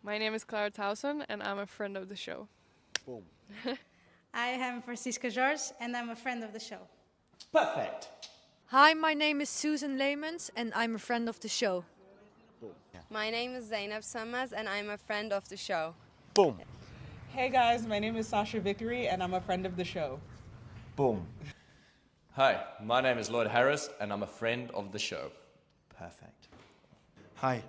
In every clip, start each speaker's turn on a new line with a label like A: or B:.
A: My name is Clara Towson, and I'm a friend of the show.
B: Boom.
C: I am Francisca Jorge, and I'm a friend of the show.
B: Perfect. Hi, my name is Susan Leemans and I'm a friend of the show.
C: My name is Zainab Sammaz and I'm a friend of the show.
D: Boom.
E: Hey guys, my name is Sasha Vickery and I'm a friend of the show.
D: Boom.
F: Hi, my name is Lloyd Harris and I'm a friend of the show.
D: Perfect.
G: Hi,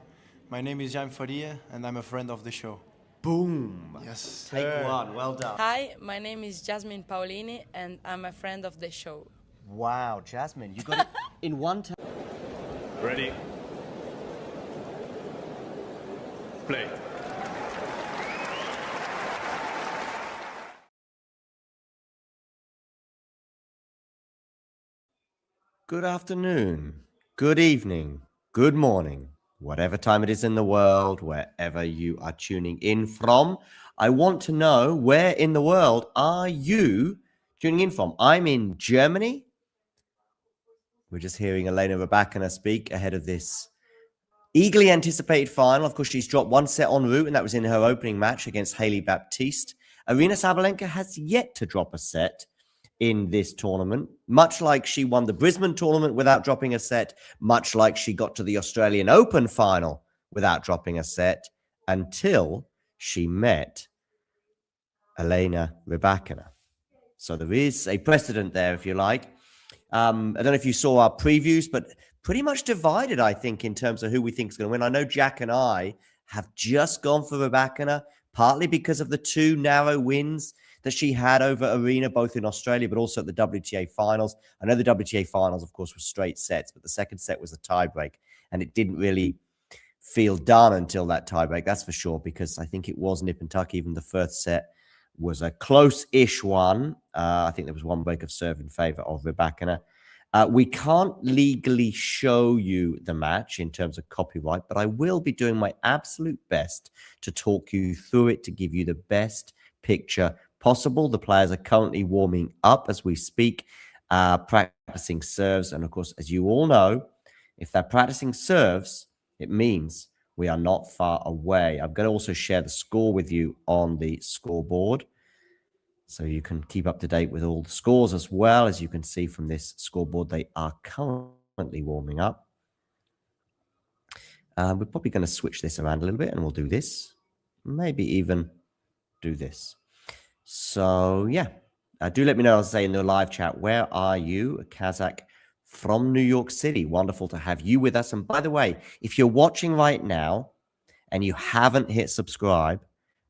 G: my name is Jan Faria and I'm a friend of the show.
D: Boom.
G: Yes.
D: Take one. Well done.
H: Hi, my name is Jasmine Paulini and I'm a friend of the show.
D: Wow, Jasmine, you got it in one time.
I: Ready? Play.
D: Good afternoon, good evening, good morning, whatever time it is in the world, wherever you are tuning in from. I want to know, where in the world are you tuning in from? I'm in Germany. We're just hearing Elena Rybakina speak ahead of this eagerly anticipated final. Of course, she's dropped one set en route, and that was in her opening match against Hailey Baptiste. Aryna Sabalenka has yet to drop a set in this tournament, much like she won the Brisbane tournament without dropping a set, much like she got to the Australian Open final without dropping a set, until she met Elena Rybakina. So there is a precedent there, if you like. I don't know if you saw our previews, but pretty much divided, I think, in terms of who we think is going to win. I know Jack and I have just gone for Rybakina, partly because of the two narrow wins that she had over Aryna, both in Australia, but also at the WTA finals. I know the WTA finals, of course, were straight sets, but the second set was a tiebreak, and it didn't really feel done until that tiebreak, that's for sure, because I think it was nip and tuck. Even the first set was a close-ish one. I think there was one break of serve in favor of Rybakina. We can't legally show you the match in terms of copyright, but I will be doing my absolute best to talk you through it, to give you the best picture possible. The players are currently warming up as we speak, practicing serves. And of course, as you all know, if they're practicing serves, it means we are not far away. I'm going to also share the score with you on the scoreboard, so you can keep up to date with all the scores as well. As you can see from this scoreboard, they are currently warming up. We're probably going to switch this around a little bit, and we'll do this. Maybe even do this. So, yeah. Do let me know, as I say, in the live chat, where are you? A Kazakh from New York City. Wonderful to have you with us. And by the way, if you're watching right now and you haven't hit subscribe,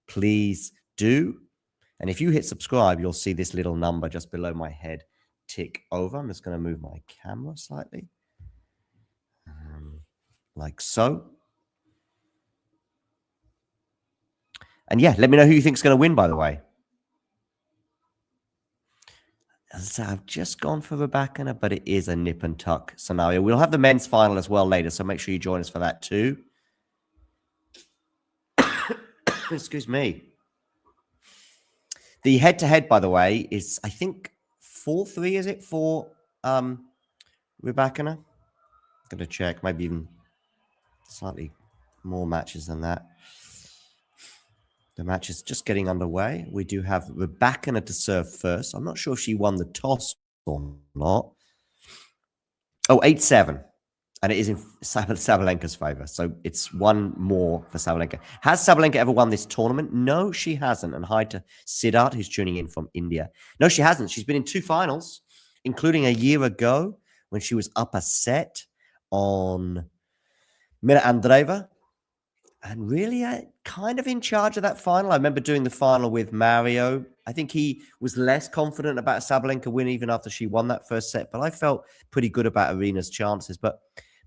D: please do. And if you hit subscribe, you'll see this little number just below my head tick over. I'm just going to move my camera slightly, like so. And yeah, let me know who you think is going to win, by the way. As I say, I've just gone for Rybakina, but it is a nip and tuck scenario. We'll have the men's final as well later, so make sure you join us for that too. Excuse me. The head-to-head, by the way, is, I think, 4-3, is it, for Rybakina? I'm going to check. Maybe even slightly more matches than that. The match is just getting underway. We do have Rybakina to serve first. I'm not sure if she won the toss or not. Oh, 8-7. And it is in Sabalenka's favor. So it's one more for Sabalenka. Has Sabalenka ever won this tournament? No, she hasn't. And hi to Siddharth, who's tuning in from India. No, she hasn't. She's been in two finals, including a year ago when she was up a set on Mira Andreeva. And really, kind of in charge of that final. I remember doing the final with Mario. I think he was less confident about Sabalenka win even after she won that first set. But I felt pretty good about Aryna's chances. But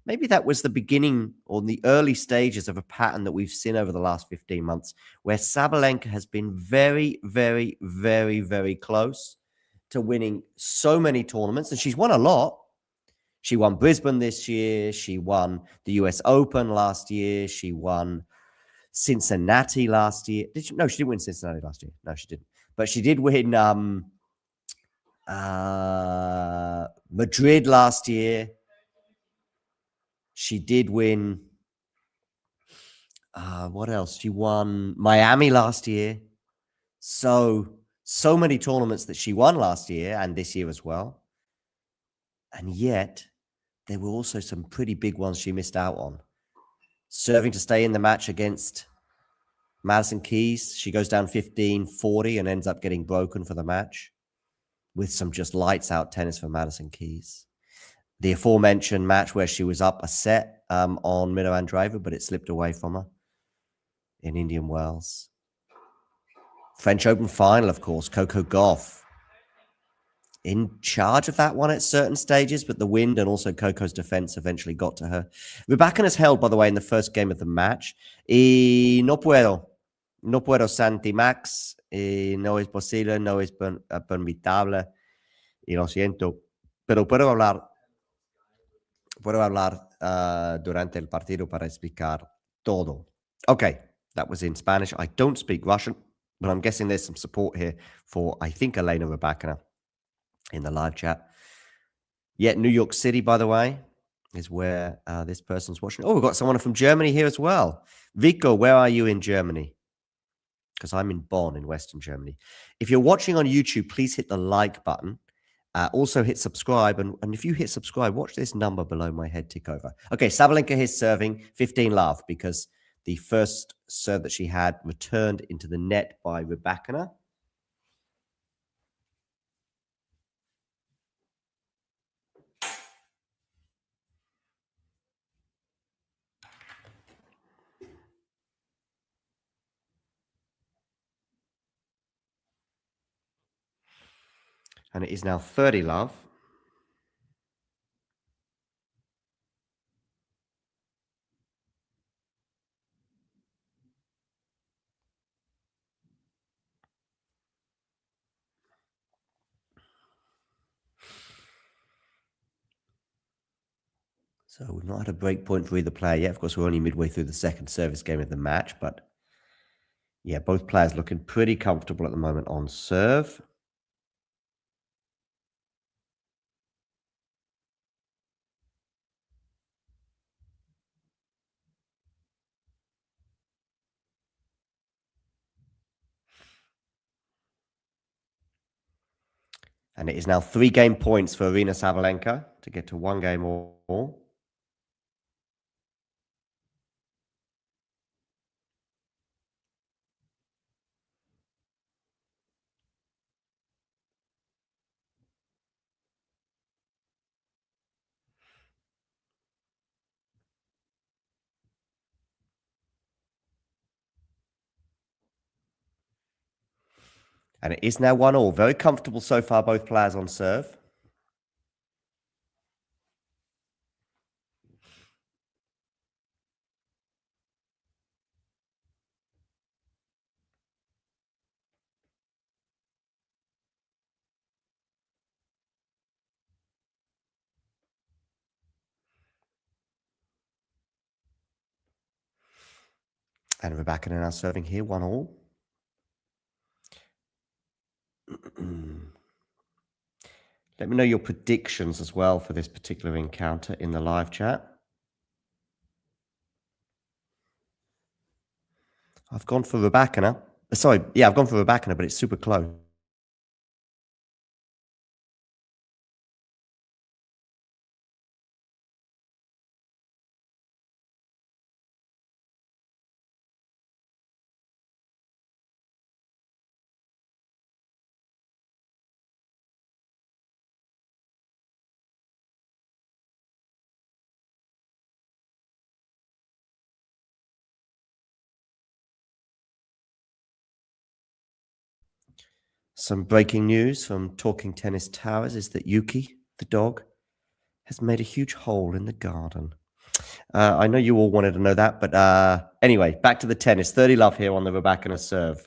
D: maybe that was the beginning or the early stages of a pattern that we've seen over the last 15 months, where Sabalenka has been very, very, very, very close to winning so many tournaments. And she's won a lot. She won Brisbane this year. She won the US Open last year. She won Cincinnati last year. Did she? No, she didn't win Cincinnati last year. No, she didn't. But she did win Madrid last year. She did win. What else? She won Miami last year. So many tournaments that she won last year and this year as well. And yet there were also some pretty big ones she missed out on. Serving to stay in the match against Madison Keys. She goes down 15-40 and ends up getting broken for the match with some just lights out tennis for Madison Keys. The aforementioned match where she was up a set on Mino Andreeva, but it slipped away from her in Indian Wells. French Open final, of course, Coco Gauff in charge of that one at certain stages, but the wind and also Coco's defense eventually got to her. Rybakina held, by the way, in the first game of the match. Y no puedo, Santi Max, no es posible, no es permitible, y lo siento, pero puedo hablar durante el partido para explicar todo. Okay, that was in Spanish. I don't speak Russian, but I'm guessing there's some support here for, I think, Elena Rybakina in the live chat. Yeah, New York City, by the way, is where this person's watching. Oh, we've got someone from Germany here as well. Vico, where are you in Germany? Because I'm in Bonn in Western Germany. If you're watching on YouTube, please hit the like button. Also hit subscribe. And if you hit subscribe, watch this number below my head tick over. Okay, Sabalenka is serving 15-love because the first serve that she had returned into the net by Rybakina. And it is now 30-love. So we've not had a break point for either player yet. Of course, we're only midway through the second service game of the match, but yeah, both players looking pretty comfortable at the moment on serve. And it is now 3 game points for Aryna Sabalenka to get to 1 game or more. And it is now 1-1. Very comfortable so far, both players on serve. And Rybakina now serving here, 1-1. Let me know your predictions as well for this particular encounter in the live chat. I've gone for Rybakina. Sorry, yeah, I've gone for Rybakina, but it's super close. Some breaking news from Talking Tennis Towers is that Yuki, the dog, has made a huge hole in the garden. I know you all wanted to know that, but anyway, back to the tennis. 30-love here on the Rybakina serve.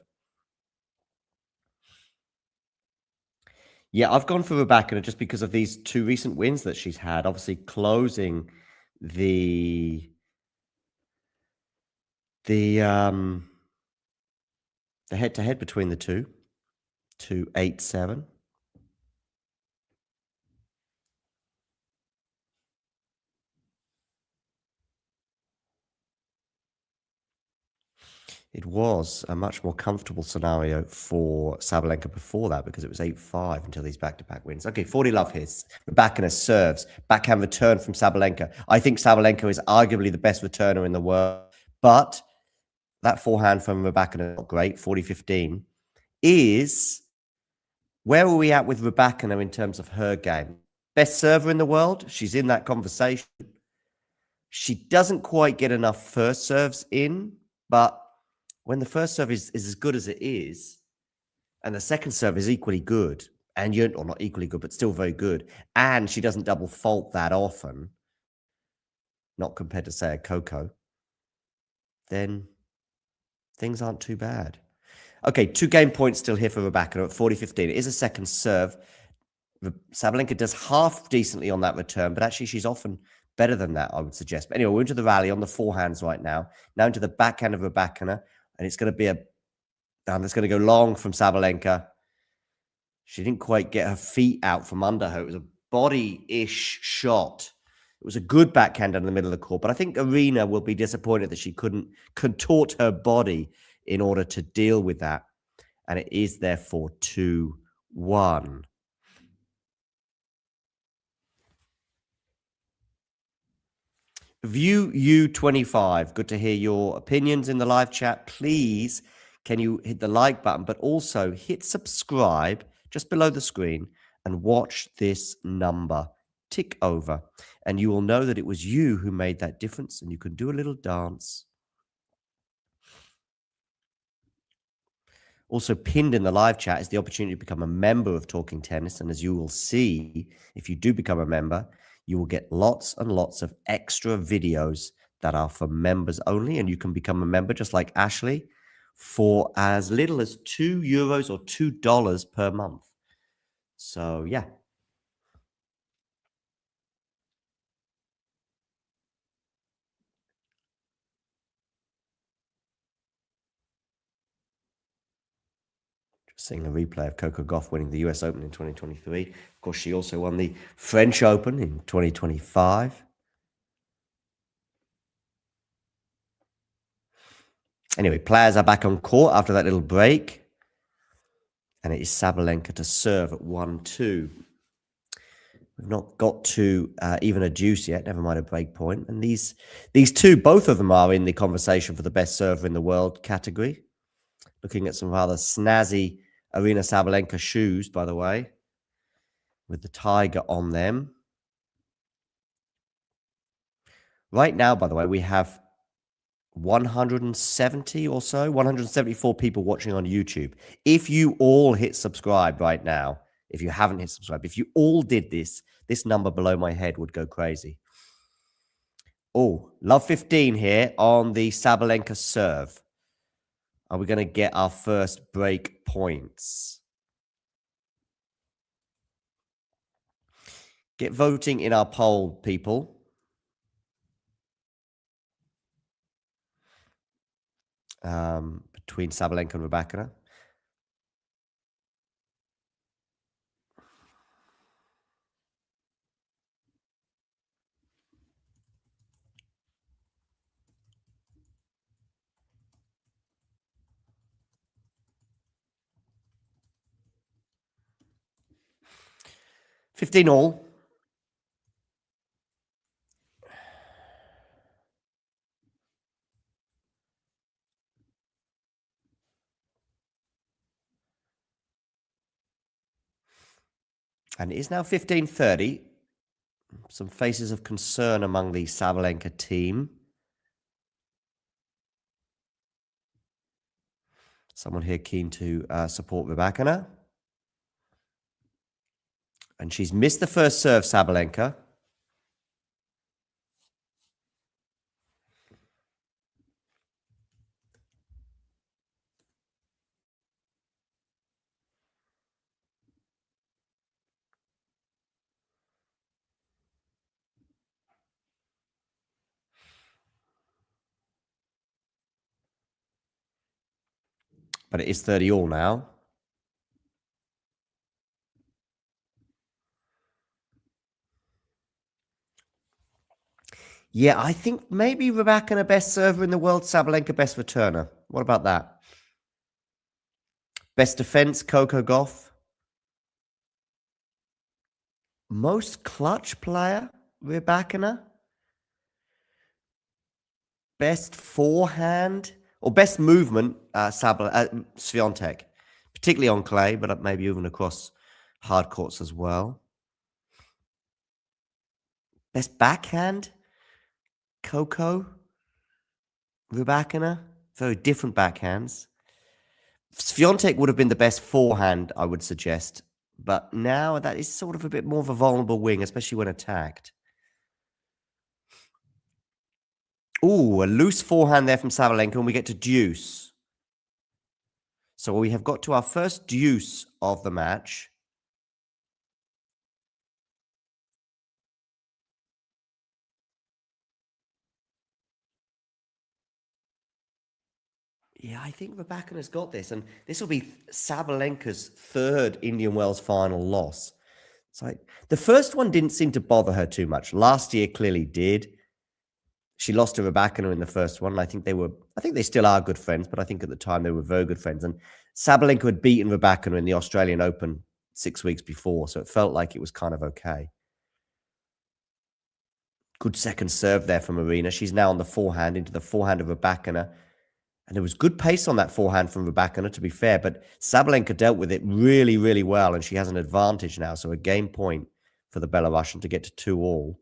D: Yeah, I've gone for Rybakina just because of these 2 recent wins that she's had. Obviously, closing the head-to-head between the two to 8-7. It was a much more comfortable scenario for Sabalenka before that because it was 8-5 until these back-to-back wins. Okay, 40 love hits. Rybakina serves. Backhand return from Sabalenka. I think Sabalenka is arguably the best returner in the world, but that forehand from Rybakina, not great, 40-15, is... Where are we at with Rybakina in terms of her game? Best server in the world? She's in that conversation. She doesn't quite get enough first serves in, but when the first serve is as good as it is, and the second serve is equally good, and you're or not equally good, but still very good, and she doesn't double fault that often, not compared to, say, a Coco, then things aren't too bad. Okay, 2 game points still here for Rybakina at 40-15. It is a second serve. Sabalenka does half decently on that return, but actually she's often better than that, I would suggest. But anyway, we're into the rally on the forehands right now. Now into the backhand of Rybakina, and it's going to be that's going to go long from Sabalenka. She didn't quite get her feet out from under her. It was a body-ish shot. It was a good backhand in the middle of the court, but I think Aryna will be disappointed that she couldn't contort her body in order to deal with that. And it is therefore 2-1. View U25. Good to hear your opinions in the live chat. Please, can you hit the like button, but also hit subscribe just below the screen and watch this number tick over. And you will know that it was you who made that difference, and you can do a little dance. Also pinned in the live chat is the opportunity to become a member of Talking Tennis. And as you will see, if you do become a member, you will get lots and lots of extra videos that are for members only. And you can become a member just like Ashley for as little as €2 or $2 per month. So, yeah. Seeing a replay of Coco Gauff winning the US Open in 2023. Of course, she also won the French Open in 2025. Anyway, players are back on court after that little break. And it is Sabalenka to serve at 1-2. We've not got to even a deuce yet, never mind a break point. And these two, both of them are in the conversation for the best server in the world category. Looking at some rather snazzy Aryna Sabalenka shoes, by the way, with the tiger on them. Right now, by the way, we have 170 or so, 174 people watching on YouTube. If you all hit subscribe right now, if you haven't hit subscribe, if you all did this number below my head would go crazy. Oh, love 15 here on the Sabalenka serve. Are we going to get our first break points? Get voting in our poll, people. Between Sabalenka and Rybakina. $15 all. And it is now 15:30. Some faces of concern among the Sabalenka team. Someone here keen to support Rybakina. And she's missed the first serve, Sabalenka. But it is 30 all now. Yeah, I think maybe Rybakina best server in the world, Sabalenka best returner. What about that? Best defense, Coco Gauff. Most clutch player, Rybakina. Best forehand or best movement, Swiatek. Particularly on clay, but maybe even across hard courts as well. Best backhand, Coco, Rybakina. Very different backhands. Swiatek would have been the best forehand, I would suggest. But now that is sort of a bit more of a vulnerable wing, especially when attacked. Ooh, a loose forehand there from Sabalenka, and we get to deuce. So we have got to our first deuce of the match. Yeah, I think Rybakina's got this, and this will be Sabalenka's third Indian Wells final loss. So the first one didn't seem to bother her too much. Last year clearly did. She lost to Rybakina in the first one. I think they still are good friends, but I think at the time they were very good friends. And Sabalenka had beaten Rybakina in the Australian Open 6 weeks before, so it felt like it was kind of okay. Good second serve there from Aryna. She's now on the forehand into the forehand of Rybakina. And there was good pace on that forehand from Rybakina, to be fair, but Sabalenka dealt with it really, really well, and she has an advantage now. So a game point for the Belarusian to get to 2-all.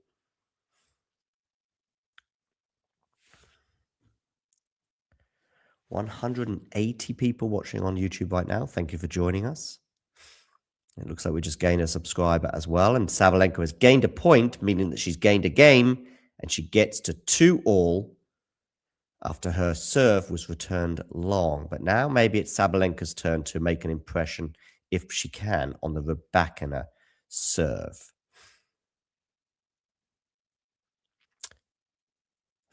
D: $180 people watching on YouTube right now. Thank you for joining us. It looks like we just gained a subscriber as well. And Sabalenka has gained a point, meaning that she's gained a game, and she gets to 2-all after her serve was returned long. But now maybe it's Sabalenka's turn to make an impression, if she can, on the Rybakina serve.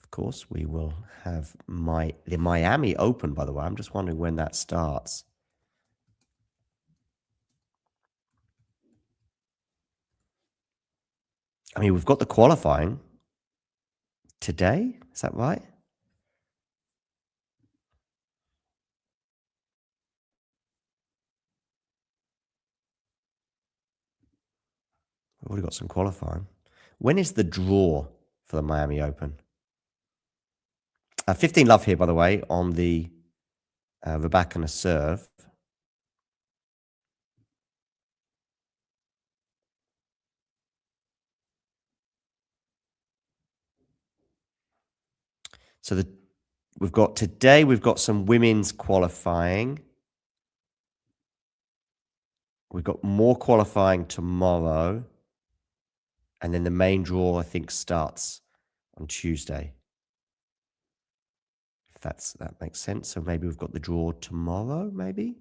D: Of course, we will have the Miami Open, by the way. I'm just wondering when that starts. I mean, we've got the qualifying today. Is that right? We've already got some qualifying. When is the draw for the Miami Open? 15 love here, by the way, on the Rybakina serve. So we've got some women's qualifying. We've got more qualifying tomorrow. And then the main draw, I think, starts on Tuesday. If that makes sense. So maybe we've got the draw tomorrow,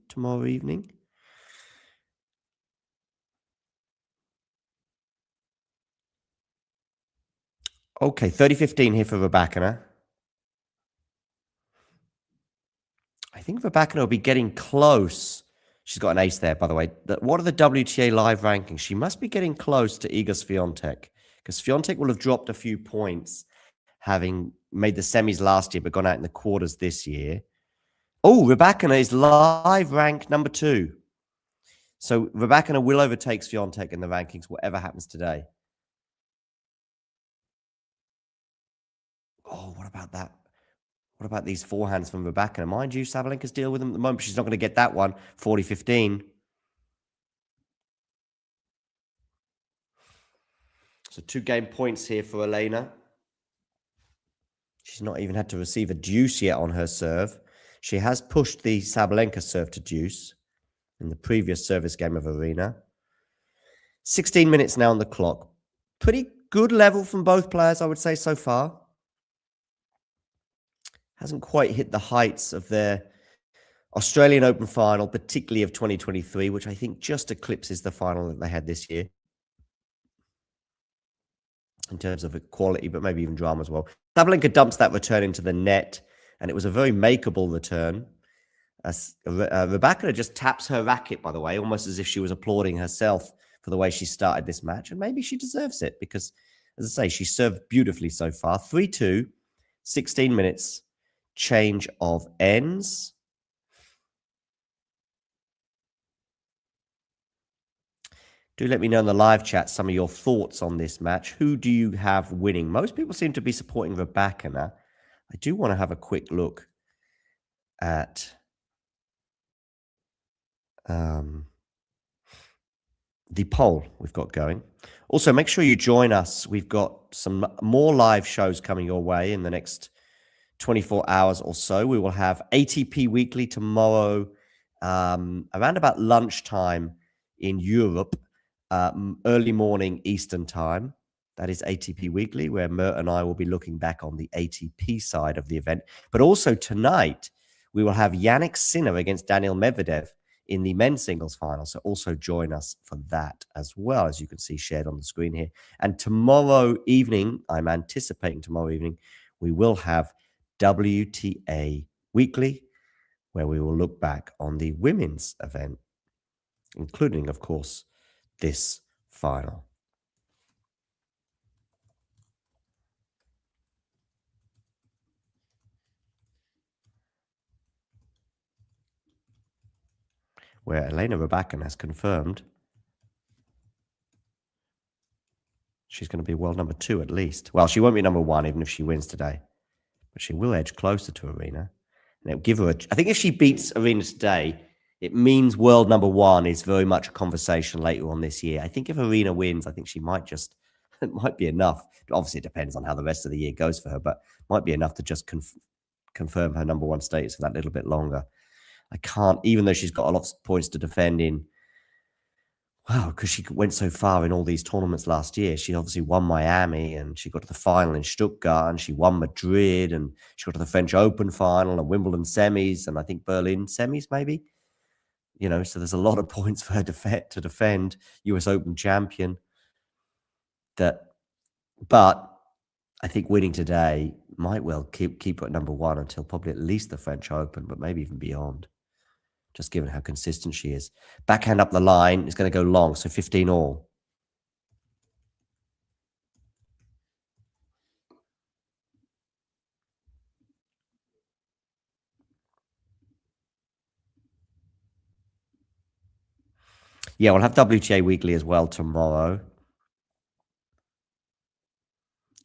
D: tomorrow evening. Okay, 30-15 here for Rybakina. I think Rybakina will be getting close. She's got an ace there, by the way. What are the WTA live rankings? She must be getting close to Iga Swiatek, because Swiatek will have dropped a few points, having made the semis last year, but gone out in the quarters this year. Oh, Rybakina is live ranked number 2. So Rybakina will overtake Swiatek in the rankings, whatever happens today. Oh, what about that? What about these forehands from Rybakina? Mind you, Sabalenka's deal with them at the moment. She's not going to get that one. 40-15. So 2 game points here for Elena. She's not even had to receive a deuce yet on her serve. She has pushed the Sabalenka serve to deuce in the previous service game of Aryna. 16 minutes now on the clock. Pretty good level from both players, I would say, so far. Hasn't quite hit the heights of their Australian Open final, particularly of 2023, which I think just eclipses the final that they had this year in terms of quality, but maybe even drama as well. Sabalenka dumps that return into the net, and it was a very makeable return. Rybakina just taps her racket, by the way, almost as if she was applauding herself for the way she started this match, and maybe she deserves it because, as I say, she served beautifully so far. 3-2, 16 minutes. change of ends. Do let me know in the live chat some of your thoughts on this match. Who do you have winning? Most people seem to be supporting Rybakina. I do want to have a quick look at the poll we've got going. Also, make sure you join us. We've got some more live shows coming your way in the next 24 hours or so. We will have ATP Weekly tomorrow around about lunchtime in Europe, early morning Eastern time. That is ATP Weekly, where Mert and I will be looking back on the ATP side of the event. But also tonight, we will have Yannick Sinner against Daniil Medvedev in the men's singles final. So also join us for that as well, as you can see shared on the screen here. And tomorrow evening, I'm anticipating tomorrow evening, we will have WTA Weekly, where we will look back on the women's event, including, of course, this final. Where Elena Rybakina has confirmed she's going to be world number 2 at least. Well, she won't be number 1 even if she wins today, but she will edge closer to Aryna. And it'll give her I think if she beats Aryna today, it means world number 1 is very much a conversation later on this year. I think if Aryna wins, I think she might just, it might be enough. Obviously, it depends on how the rest of the year goes for her, but might be enough to just confirm her number 1 status for that little bit longer. I can't, even though she's got a lot of points to defend in, wow, because she went so far in all these tournaments last year. She obviously won Miami, and she got to the final in Stuttgart, and she won Madrid, and she got to the French Open final and Wimbledon semis, and I think Berlin semis maybe. You know, so there's a lot of points for her to defend, US Open champion. But I think winning today might well keep her at number 1 until probably at least the French Open, but maybe even beyond, just given how consistent she is. Backhand up the line is going to go long, so 15 all. Yeah, we'll have WTA Weekly as well tomorrow.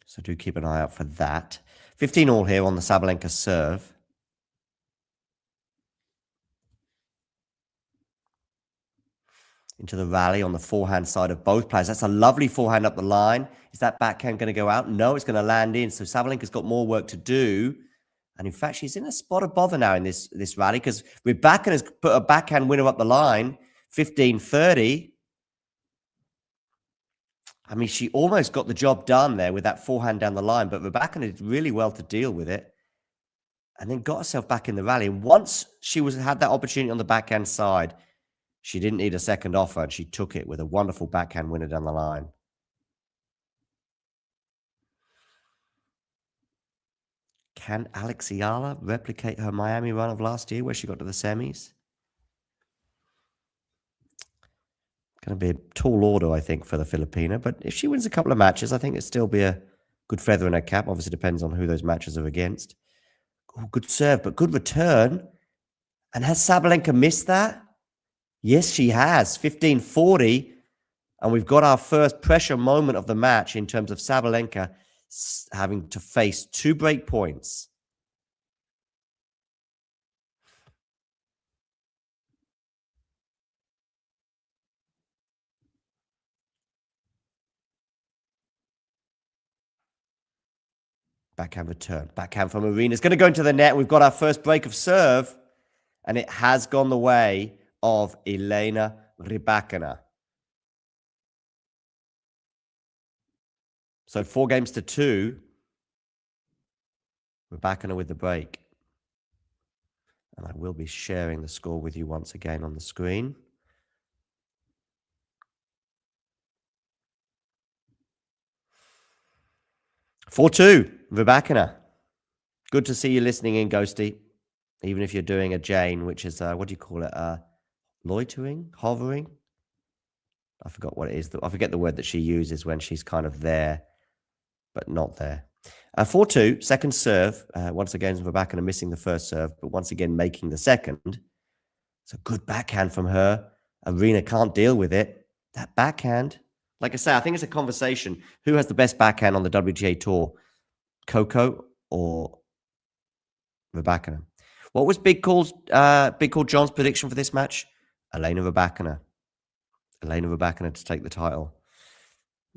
D: So do keep an eye out for that. 15 all here on the Sabalenka serve. Into the rally on the forehand side of both players. That's a lovely forehand up the line. Is that backhand going to go out? No, it's going to land in. So Sabalenka's got more work to do. And in fact, she's in a spot of bother now in this rally because Rybakina has put a backhand winner up the line, 15-30. I mean, she almost got the job done there with that forehand down the line, but Rybakina did really well to deal with it and then got herself back in the rally. And once she had that opportunity on the backhand side, she didn't need a second offer, and she took it with a wonderful backhand winner down the line. Can Alexiala replicate her Miami run of last year where she got to the semis? Going to be a tall order, I think, for the Filipina. But if she wins a couple of matches, I think it'd still be a good feather in her cap. Obviously, depends on who those matches are against. Oh, good serve, but good return. And has Sabalenka missed that? Yes, she has. 15-40. And we've got our first pressure moment of the match in terms of Sabalenka having to face 2 break points. Backhand return. Backhand from Aryna. It's going to go into the net. We've got our first break of serve. And it has gone the way of Elena Rybakina. So 4-2. Rybakina with the break. And I will be sharing the score with you once again on the screen. (4-2) Rybakina. Good to see you listening in, Ghosty. Even if you're doing a Jane, which is, what do you call it? Loitering? Hovering? I forgot what it is. I forget the word that she uses when she's kind of there, but not there. 4-2, second serve. Once again, Rybakina missing the first serve, but once again making the second. It's a good backhand from her. Aryna can't deal with it. That backhand, like I say, I think it's a conversation. Who has the best backhand on the WTA Tour? Coco or Rybakina? What was Big Call John's prediction for this match? Elena Rybakina. Elena Rybakina to take the title.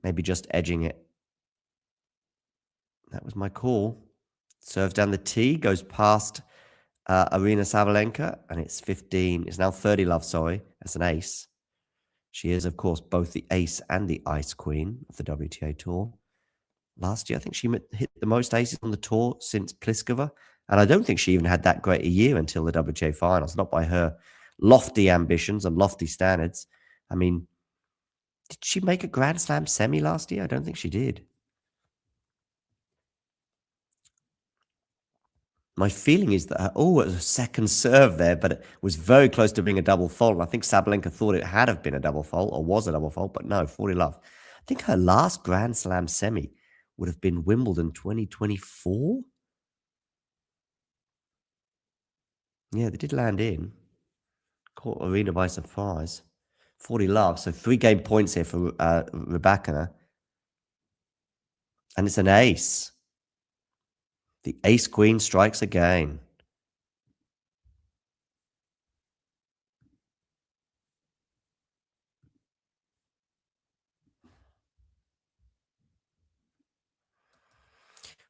D: Maybe just edging it. That was my call. Serves down the tee, goes past Aryna Sabalenka, and it's 15. It's now 30 love, sorry. That's an ace. She is, of course, both the ace and the ice queen of the WTA Tour. Last year, I think she hit the most aces on the tour since Pliskova. And I don't think she even had that great a year until the WTA finals, not by her lofty ambitions and lofty standards. I mean, did she make a Grand Slam semi last year? I don't think she did. My feeling is that, it was a second serve there, but it was very close to being a double fault. I think Sabalenka thought it had have been a double fault or was a double fault, but no, 40 love. I think her last Grand Slam semi would have been Wimbledon 2024. Yeah, they did land in. Caught Aryna by surprise. 40 love, so 3 game points here for Rybakina. And it's an ace. The ace queen strikes again.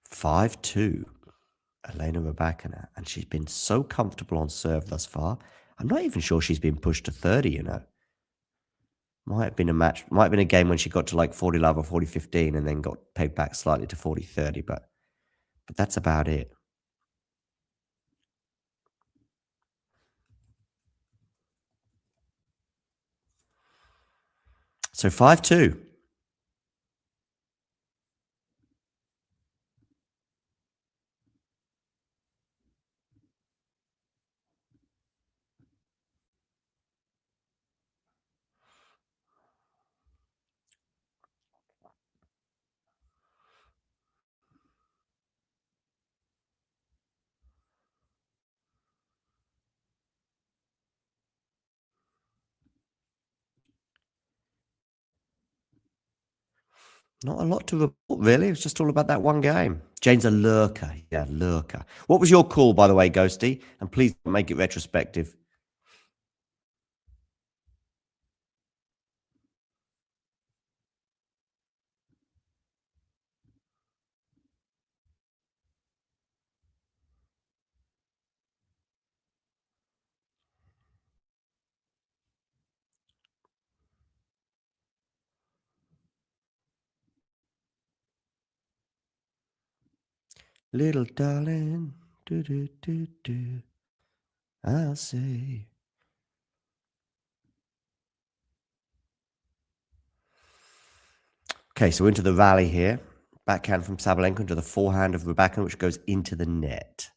D: (5-2). Elena Rybakina, and she's been so comfortable on serve thus far. I'm not even sure she's been pushed to 30, you know. Might have been a game when she got to like 40 love or 40-15 and then got pegged back slightly to 40-30, but that's about it. So 5-2. Not a lot to report, really. It's just all about that one game. Jane's a lurker. Yeah, lurker. What was your call, by the way, Ghosty? And please don't make it retrospective. Little darling, do do do do. I'll say. Okay, so into the rally here. Backhand from Sabalenka into the forehand of Rybakina, which goes into the net.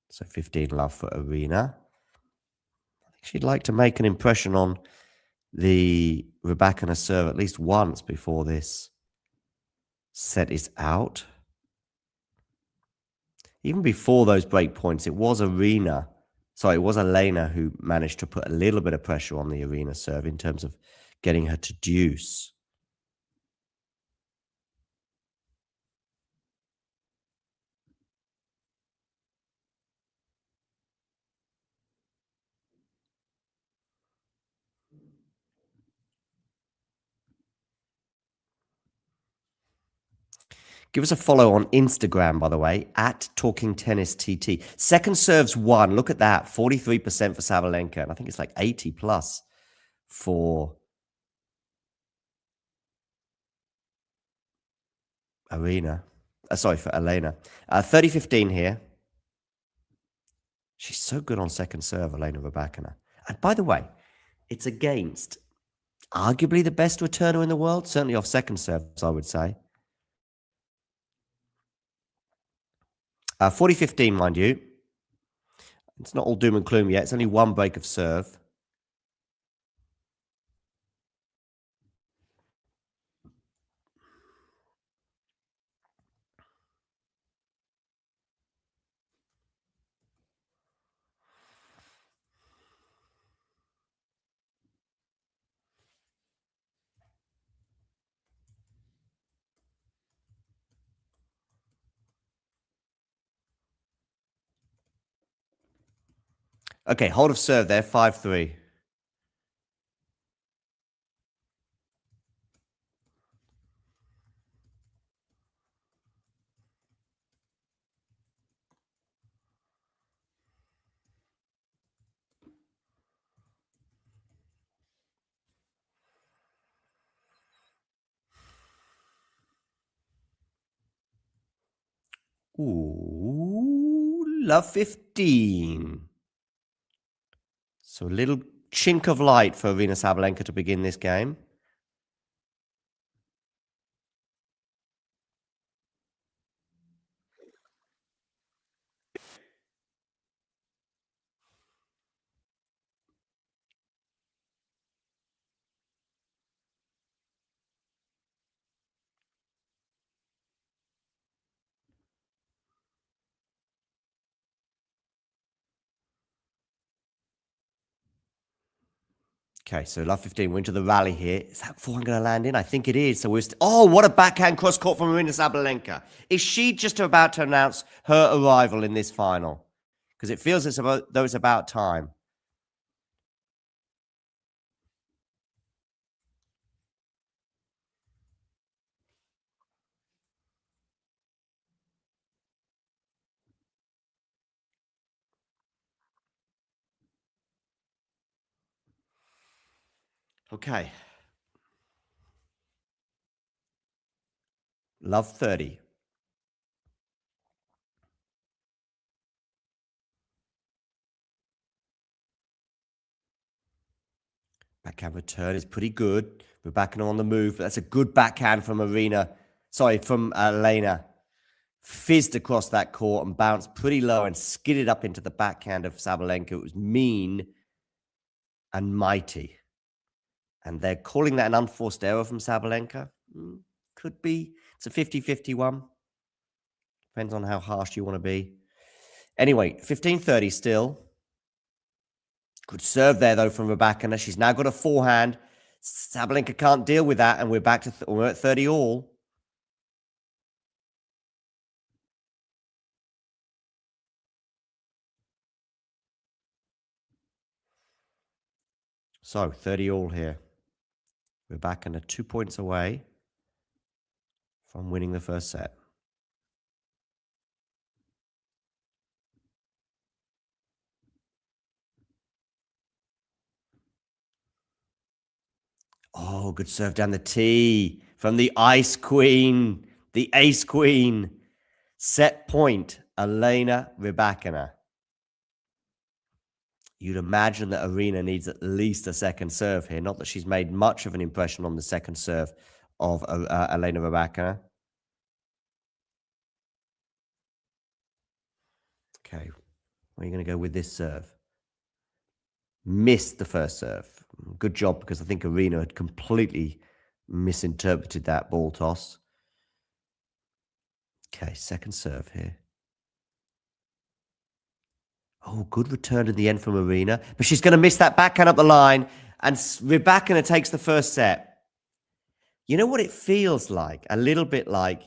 D: So 15 love for Aryna. I think she'd like to make an impression on the Rybakina serve at least once before this set is out. Even before those break points, it was Elena who managed to put a little bit of pressure on the Aryna serve in terms of getting her to deuce. Give us a follow on Instagram, by the way, at TalkingTennisTT. Second serves 1. Look at that. 43% for Sabalenka. And I think it's like 80 plus for Aryna. For Elena. 30-15 here. She's so good on second serve, Elena Rybakina. And by the way, it's against arguably the best returner in the world. Certainly off second serves, I would say. 40-15, mind you. It's not all doom and gloom yet. It's only 1 break of serve. Okay, hold of serve there, 5-3. Ooh, love 15. So a little chink of light for Aryna Sabalenka to begin this game. Okay, so love 15. We're into the rally here. Is that forehand going to land in? I think it is. So we're oh, what a backhand cross court from Aryna Sabalenka. Is she just about to announce her arrival in this final? Because it feels though it's about time. Okay. Love 30. Backhand return is pretty good. Rybakina on the move, but that's a good backhand from Aryna. Sorry, from Elena. Fizzed across that court and bounced pretty low and skidded up into the backhand of Sabalenka. It was mean and mighty. And they're calling that an unforced error from Sabalenka. Could be. It's a 50-50 one. Depends on how harsh you want to be. Anyway, 15-30 still. Good serve there, though, from Rybakina. She's now got a forehand. Sabalenka can't deal with that, and we're back to we're at 30 all. So, 30 all here. Rybakina 2 points away from winning the first set. Oh, good serve down the tee from the Ice Queen, the Ace Queen. Set point, Elena Rybakina. You'd imagine that Aryna needs at least a second serve here. Not that she's made much of an impression on the second serve of Elena Rybakina. Okay, where are you going to go with this serve? Missed the first serve. Good job, because I think Aryna had completely misinterpreted that ball toss. Okay, second serve here. Oh, good return at the end from Aryna. But she's going to miss that backhand up the line. And Rybakina takes the first set. You know what it feels like? A little bit like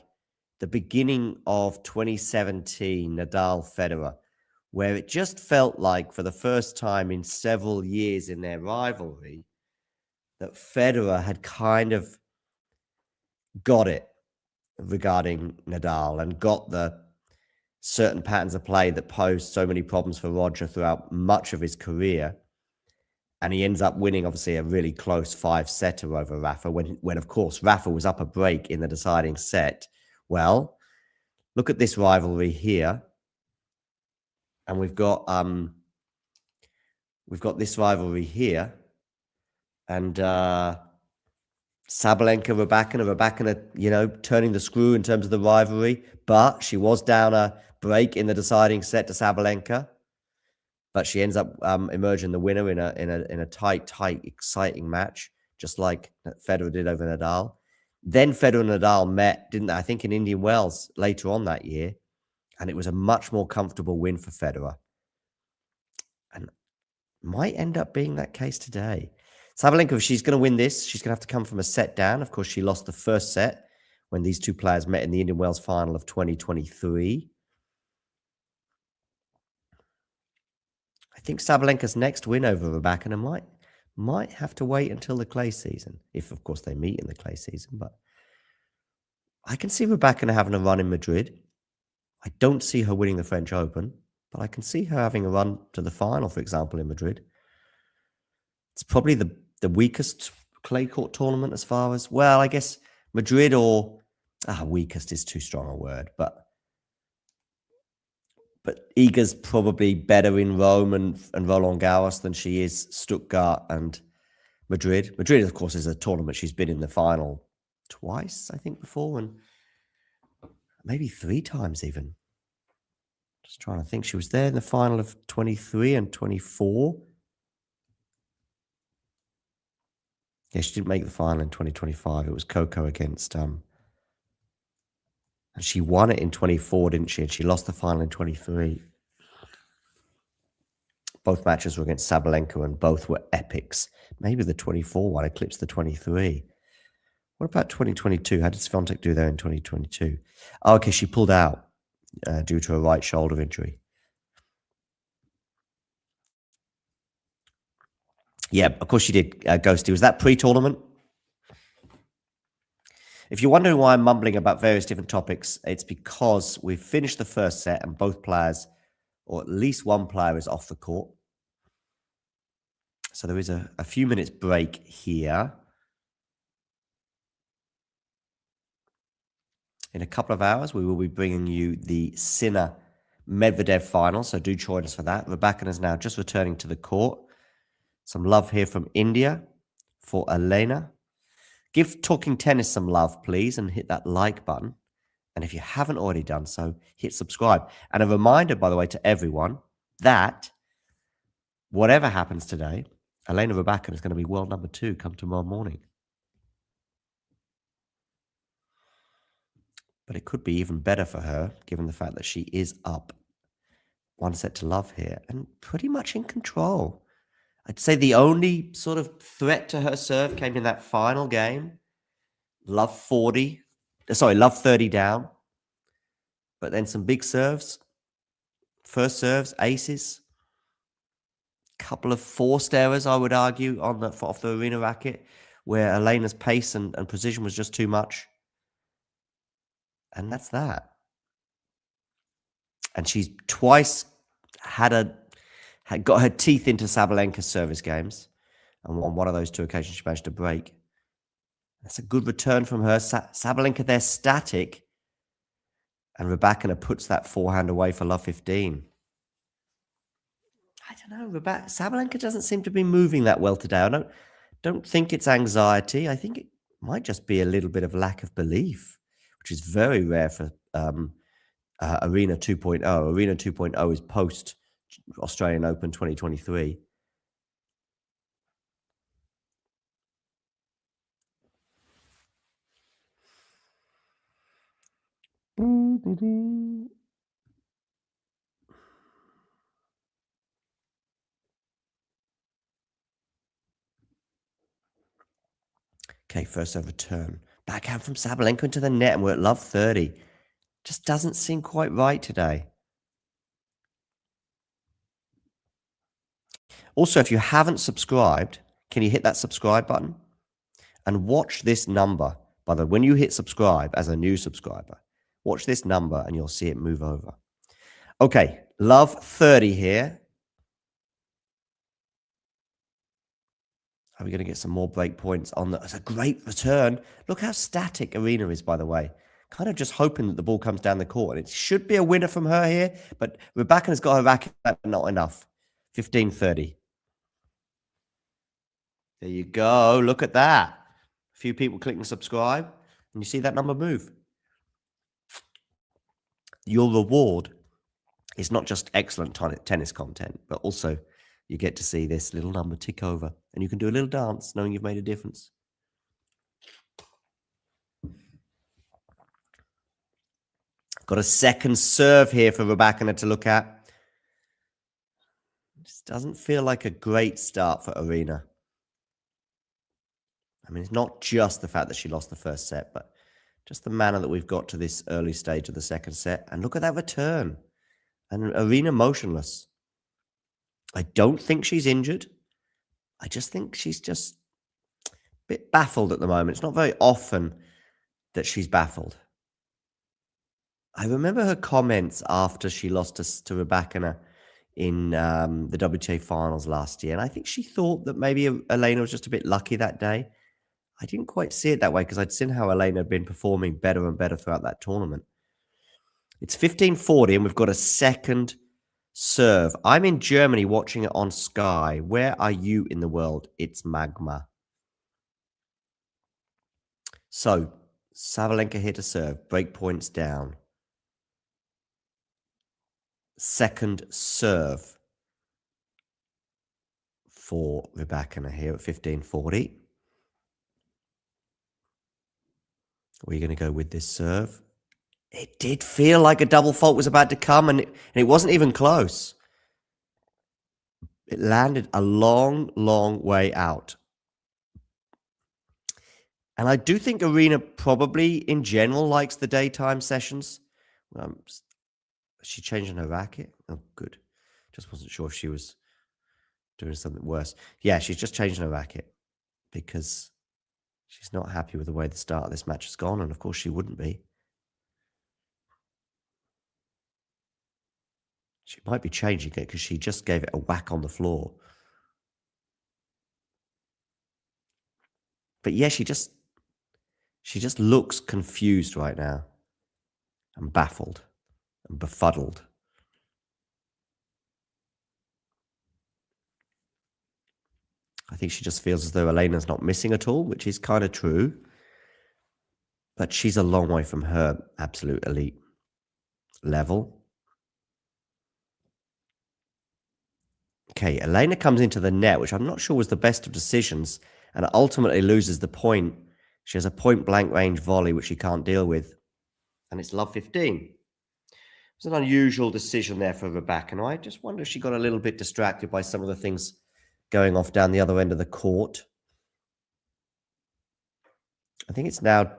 D: the beginning of 2017, Nadal-Federer, where it just felt like for the first time in several years in their rivalry, that Federer had kind of got it regarding Nadal and got the certain patterns of play that posed so many problems for Roger throughout much of his career. And he ends up winning, obviously, a really close 5-setter over Rafa when, of course, Rafa was up a break in the deciding set. Well, look at this rivalry here. And we've got this rivalry here. And Sabalenka, Rybakina, turning the screw in terms of the rivalry. But she was down a break in the deciding set to Sabalenka. But she ends up emerging the winner in a tight, exciting match, just like Federer did over Nadal. Then Federer and Nadal met, didn't they? I think in Indian Wells later on that year. And it was a much more comfortable win for Federer. And might end up being that case today. Sabalenka, if she's going to win this, she's going to have to come from a set down. Of course, she lost the first set when these two players met in the Indian Wells final of 2023. I think Sabalenka's next win over Rybakina might have to wait until the clay season, if of course they meet in the clay season. But I can see Rybakina having a run in Madrid. I don't see her winning the French Open, but I can see her having a run to the final, for example, in Madrid. It's probably the weakest clay court tournament as far as, well, I guess Madrid or weakest is too strong a word, but Iga's probably better in Rome and Roland Garros than she is Stuttgart and Madrid. Madrid, of course, is a tournament she's been in the final twice, I think, before, and maybe 3 times even. Just trying to think. She was there in the final of 23 and 24. Yeah, she didn't make the final in 2025. It was Coco against... and she won it in 24, didn't she? And she lost the final in 23. Both matches were against Sabalenka and both were epics. Maybe the 24 one eclipsed the 23. What about 2022? How did Swiatek do there in 2022? Oh, okay, she pulled out due to a right shoulder injury. Yeah, of course she did, Ghosty. Was that pre-tournament? If you're wondering why I'm mumbling about various different topics, it's because we've finished the first set and both players, or at least one player, is off the court. So there is a few minutes break here. In a couple of hours, we will be bringing you the Sinner-Medvedev final, so do join us for that. Rybakina is now just returning to the court. Some love here from India for Elena. Give Talking Tennis some love, please, and hit that like button. And if you haven't already done so, hit subscribe. And a reminder, by the way, to everyone that whatever happens today, Elena Rybakina is going to be world number 2 come tomorrow morning. But it could be even better for her, given the fact that she is up 1 set to love here and pretty much in control. I'd say the only sort of threat to her serve came in that final game. Love 30 down. But then some big serves. First serves, aces. Couple of forced errors, I would argue, off the Aryna racket, where Elena's pace and precision was just too much. And that's that. And she's twice had got her teeth into Sabalenka's service games. And on one of those 2 occasions, she managed to break. That's a good return from her. Sabalenka there static. And Rybakina puts that forehand away for love 15. I don't know. Sabalenka doesn't seem to be moving that well today. I don't think it's anxiety. I think it might just be a little bit of lack of belief, which is very rare for Aryna 2.0. Aryna 2.0 is post Australian Open 2023. Okay, first over turn. Backhand from Sabalenka into the net, and we're at love 30. Just doesn't seem quite right today. Also, if you haven't subscribed, can you hit that subscribe button? And watch this number. By the way, when you hit subscribe as a new subscriber, watch this number and you'll see it move over. Okay, love 30 here. Are we going to get some more break points on that? It's a great return. Look how static Aryna is, by the way. Kind of just hoping that the ball comes down the court. And it should be a winner from her here, but Rybakina's got her racket, but not enough. 15-30. There you go. Look at that. A few people clicking subscribe, and you see that number move. Your reward is not just excellent tennis content, but also you get to see this little number tick over, and you can do a little dance knowing you've made a difference. Got a second serve here for Rybakina to look at. This doesn't feel like a great start for Aryna. I mean, it's not just the fact that she lost the first set, but just the manner that we've got to this early stage of the second set. And look at that return. And Aryna motionless. I don't think she's injured. I just think she's just a bit baffled at the moment. It's not very often that she's baffled. I remember her comments after she lost to Rybakina in the WTA finals last year, and I think she thought that maybe Elena was just a bit lucky that day. I didn't quite see it that way because I'd seen how Elena had been performing better and better throughout that tournament. It's 15:40 and we've got a second serve. I'm in Germany watching it on Sky. Where are you in the world? It's magma. So, Sabalenka here to serve. Break points down. Second serve for Rybakina here at 15:40. We're going to go with this serve. It did feel like a double fault was about to come, and it wasn't even close. It landed a long, long way out. And I do think Aryna probably, in general, likes the daytime sessions. Is she changing her racket? Oh, good. Just wasn't sure if she was doing something worse. Yeah, she's just changing her racket because she's not happy with the way the start of this match has gone, and of course she wouldn't be. She might be changing it because she just gave it a whack on the floor. But yeah, she just looks confused right now and baffled and befuddled. I think she just feels as though Elena's not missing at all, which is kind of true. But she's a long way from her absolute elite level. Okay, Elena comes into the net, which I'm not sure was the best of decisions, and ultimately loses the point. She has a point-blank range volley, which she can't deal with, and it's love 15. It's an unusual decision there for Rybakina. I just wonder if she got a little bit distracted by some of the things going off down the other end of the court. I think it's now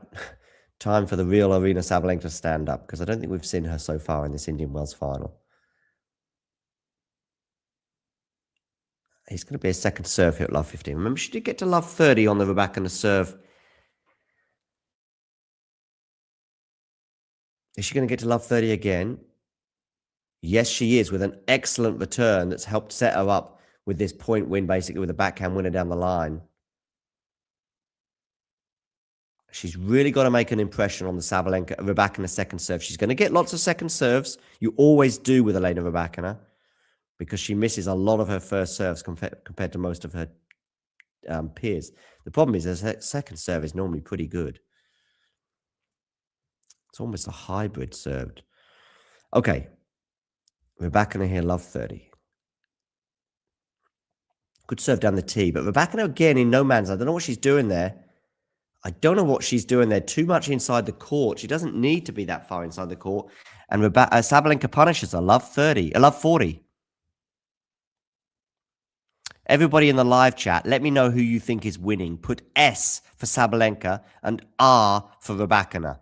D: time for the real Aryna Sabalenka to stand up, because I don't think we've seen her so far in this Indian Wells final. It's going to be a second serve here at love 15. Remember, she did get to love 30 on the Rybakina serve. Is she going to get to love 30 again? Yes, she is, with an excellent return that's helped set her up with this point win, basically with a backhand winner down the line. She's really got to make an impression on the Rybakina second serve. She's going to get lots of second serves. You always do with Elena Rybakina, because she misses a lot of her first serves compared to most of her peers. The problem is her second serve is normally pretty good. It's almost a hybrid served. Okay. Rybakina here, love 30. Good serve down the tee, but Rybakina again in no man's land. I don't know what she's doing there. Too much inside the court. She doesn't need to be that far inside the court. And Sabalenka punishes her, love 40. Everybody in the live chat, let me know who you think is winning. Put S for Sabalenka and R for Rybakina.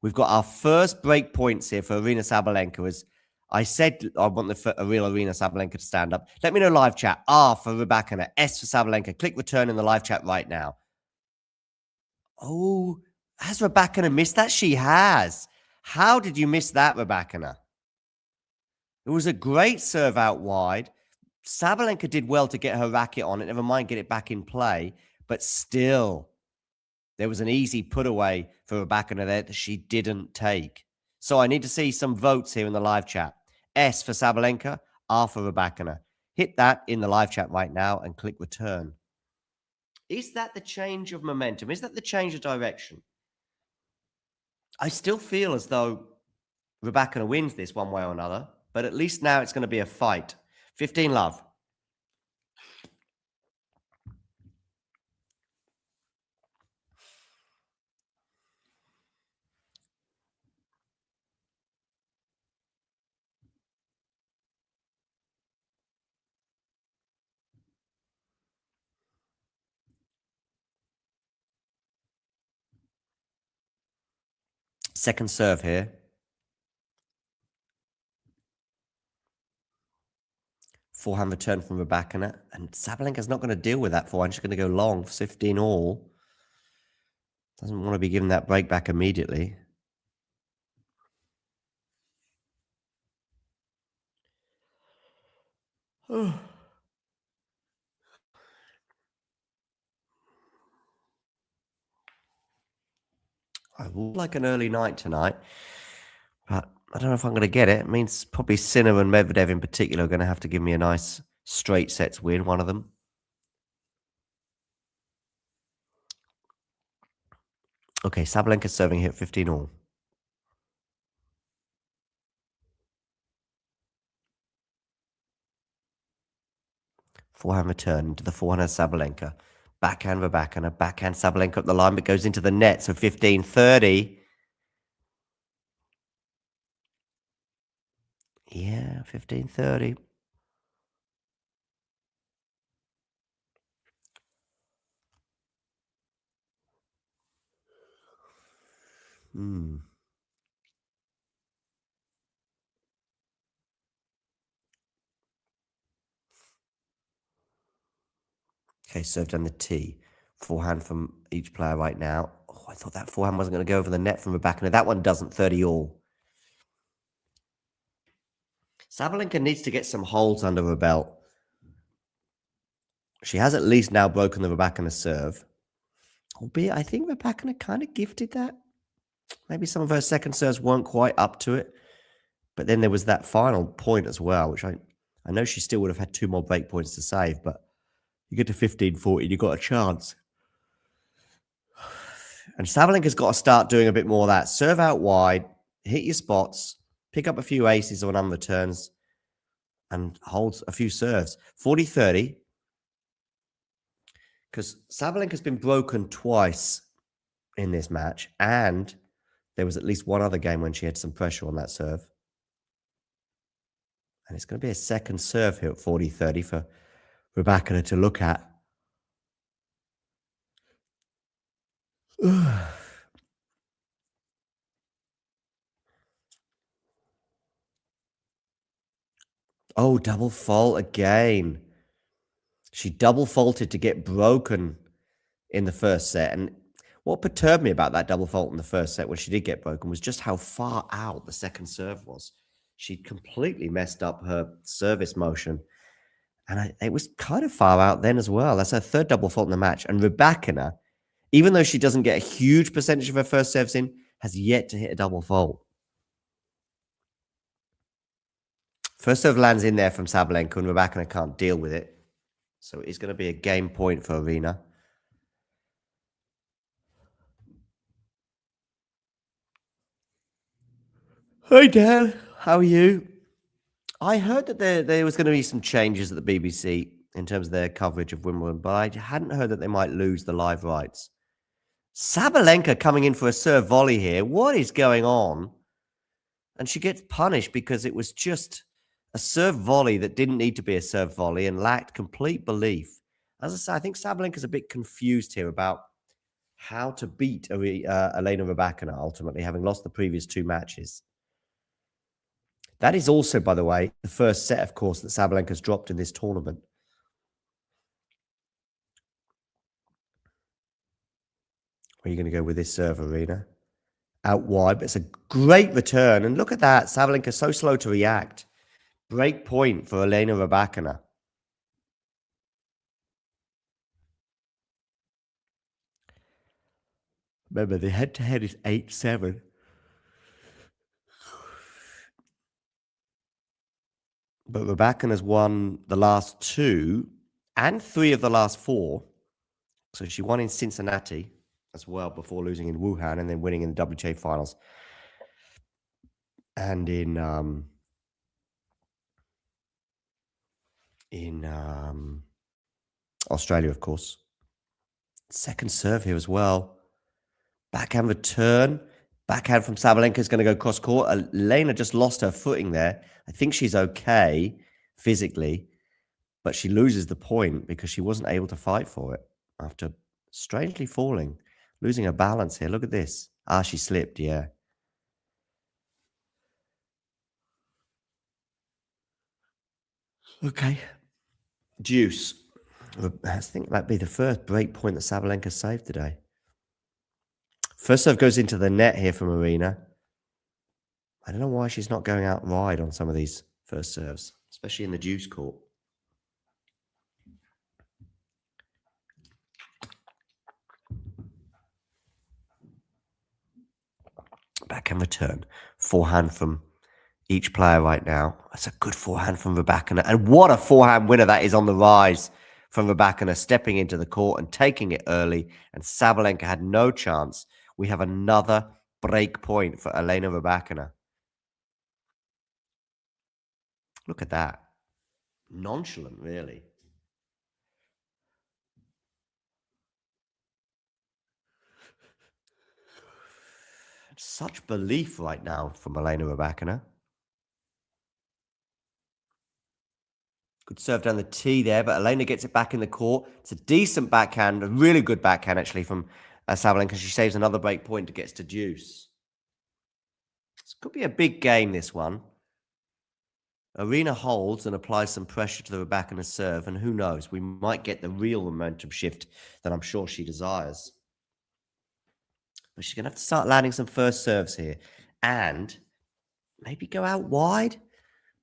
D: We've got our first break points here for Aryna Sabalenka. As I said, I want a real Aryna Sabalenka to stand up. Let me know live chat. R for Rybakina, S for Sabalenka. Click return in the live chat right now. Oh, has Rybakina missed that? She has. How did you miss that, Rybakina? It was a great serve out wide. Sabalenka did well to get her racket on it, never mind get it back in play, but still, there was an easy put away for Rybakina there that she didn't take. So I need to see some votes here in the live chat. S for Sabalenka, R for Rybakina. Hit that in the live chat right now and click return. Is that the change of momentum? Is that the change of direction? I still feel as though Rybakina wins this one way or another, but at least now it's going to be a fight. 15 love. Second serve here. Forehand return from Rybakina. And Sabalenka's not going to deal with that forehand. She's going to go long for 15 all. Doesn't want to be given that break back immediately. I would like an early night tonight, but I don't know if I'm going to get it. It means probably Sinner and Medvedev in particular are going to have to give me a nice straight sets win, one of them. Okay, Sabalenka serving here at 15 all. Forehand return into the forehand of Sabalenka. Backhand Rybakina, backhand Sabalenka up the line, but goes into the net. So 15-30. Yeah, 15-30. Okay, served on the tee. Forehand from each player right now. Oh, I thought that forehand wasn't going to go over the net from Rybakina. That one doesn't, 30 all. Sabalenka needs to get some holes under her belt. She has at least now broken the Rybakina serve. Albeit, I think Rybakina kind of gifted that. Maybe some of her second serves weren't quite up to it. But then there was that final point as well, which I know she still would have had 2 more break points to save, but you get to 15-40, you got a chance. And Sabalenka's got to start doing a bit more of that. Serve out wide, hit your spots, pick up a few aces on unreturns, and hold a few serves. 40-30. Because Sabalenka's been broken twice in this match, and there was at least one other game when she had some pressure on that serve. And it's going to be a second serve here at 40-30 for Rybakina to look at. Oh, double fault again. She double faulted to get broken in the first set. And what perturbed me about that double fault in the first set when she did get broken was just how far out the second serve was. She completely messed up her service motion. And it was kind of far out then as well. That's her third double fault in the match. And Rybakina, even though she doesn't get a huge percentage of her first serves in, has yet to hit a double fault. First serve lands in there from Sabalenka, and Rybakina can't deal with it. So it's going to be a game point for Aryna. Hi, Dan. How are you? I heard that there was going to be some changes at the BBC in terms of their coverage of Wimbledon, but I hadn't heard that they might lose the live rights. Sabalenka coming in for a serve volley here. What is going on? And she gets punished because it was just a serve volley that didn't need to be a serve volley and lacked complete belief. As I say, I think Sabalenka's a bit confused here about how to beat Elena Rybakina, ultimately, having lost the previous 2 matches. That is also, by the way, the first set, of course, that Sabalenka's dropped in this tournament. Where are you going to go with this serve, Aryna? Out wide, but it's a great return. And look at that. Sabalenka so slow to react. Break point for Elena Rybakina. Remember, the head-to-head is 8-7. But Rybakina's won the last 2 and 3 of the last 4. So she won in Cincinnati as well before losing in Wuhan and then winning in the WTA finals. And in Australia, of course. Second serve here as well. Backhand return. Backhand from Sabalenka is going to go cross court. Elena just lost her footing there. I think she's okay physically, but she loses the point because she wasn't able to fight for it after strangely falling, losing her balance here. Look at this. She slipped, yeah. Okay. Deuce. I think that'd be the first break point that Sabalenka saved today. First serve goes into the net here from Aryna. I don't know why she's not going out wide on some of these first serves, especially in the deuce court. Backhand return. Forehand from each player right now. That's a good forehand from Rybakina. And what a forehand winner that is on the rise from Rybakina, stepping into the court and taking it early. And Sabalenka had no chance. We have another break point for Elena Rybakina. Look at that. Nonchalant, really. Such belief right now from Elena Rybakina. Good serve down the tee there, but Elena gets it back in the court. It's a decent backhand, a really good backhand actually from Sabalenka. She saves another break point and gets to deuce. This could be a big game, this one. Aryna holds and applies some pressure to the Rybakina serve, and who knows, we might get the real momentum shift that I'm sure she desires. But she's going to have to start landing some first serves here and maybe go out wide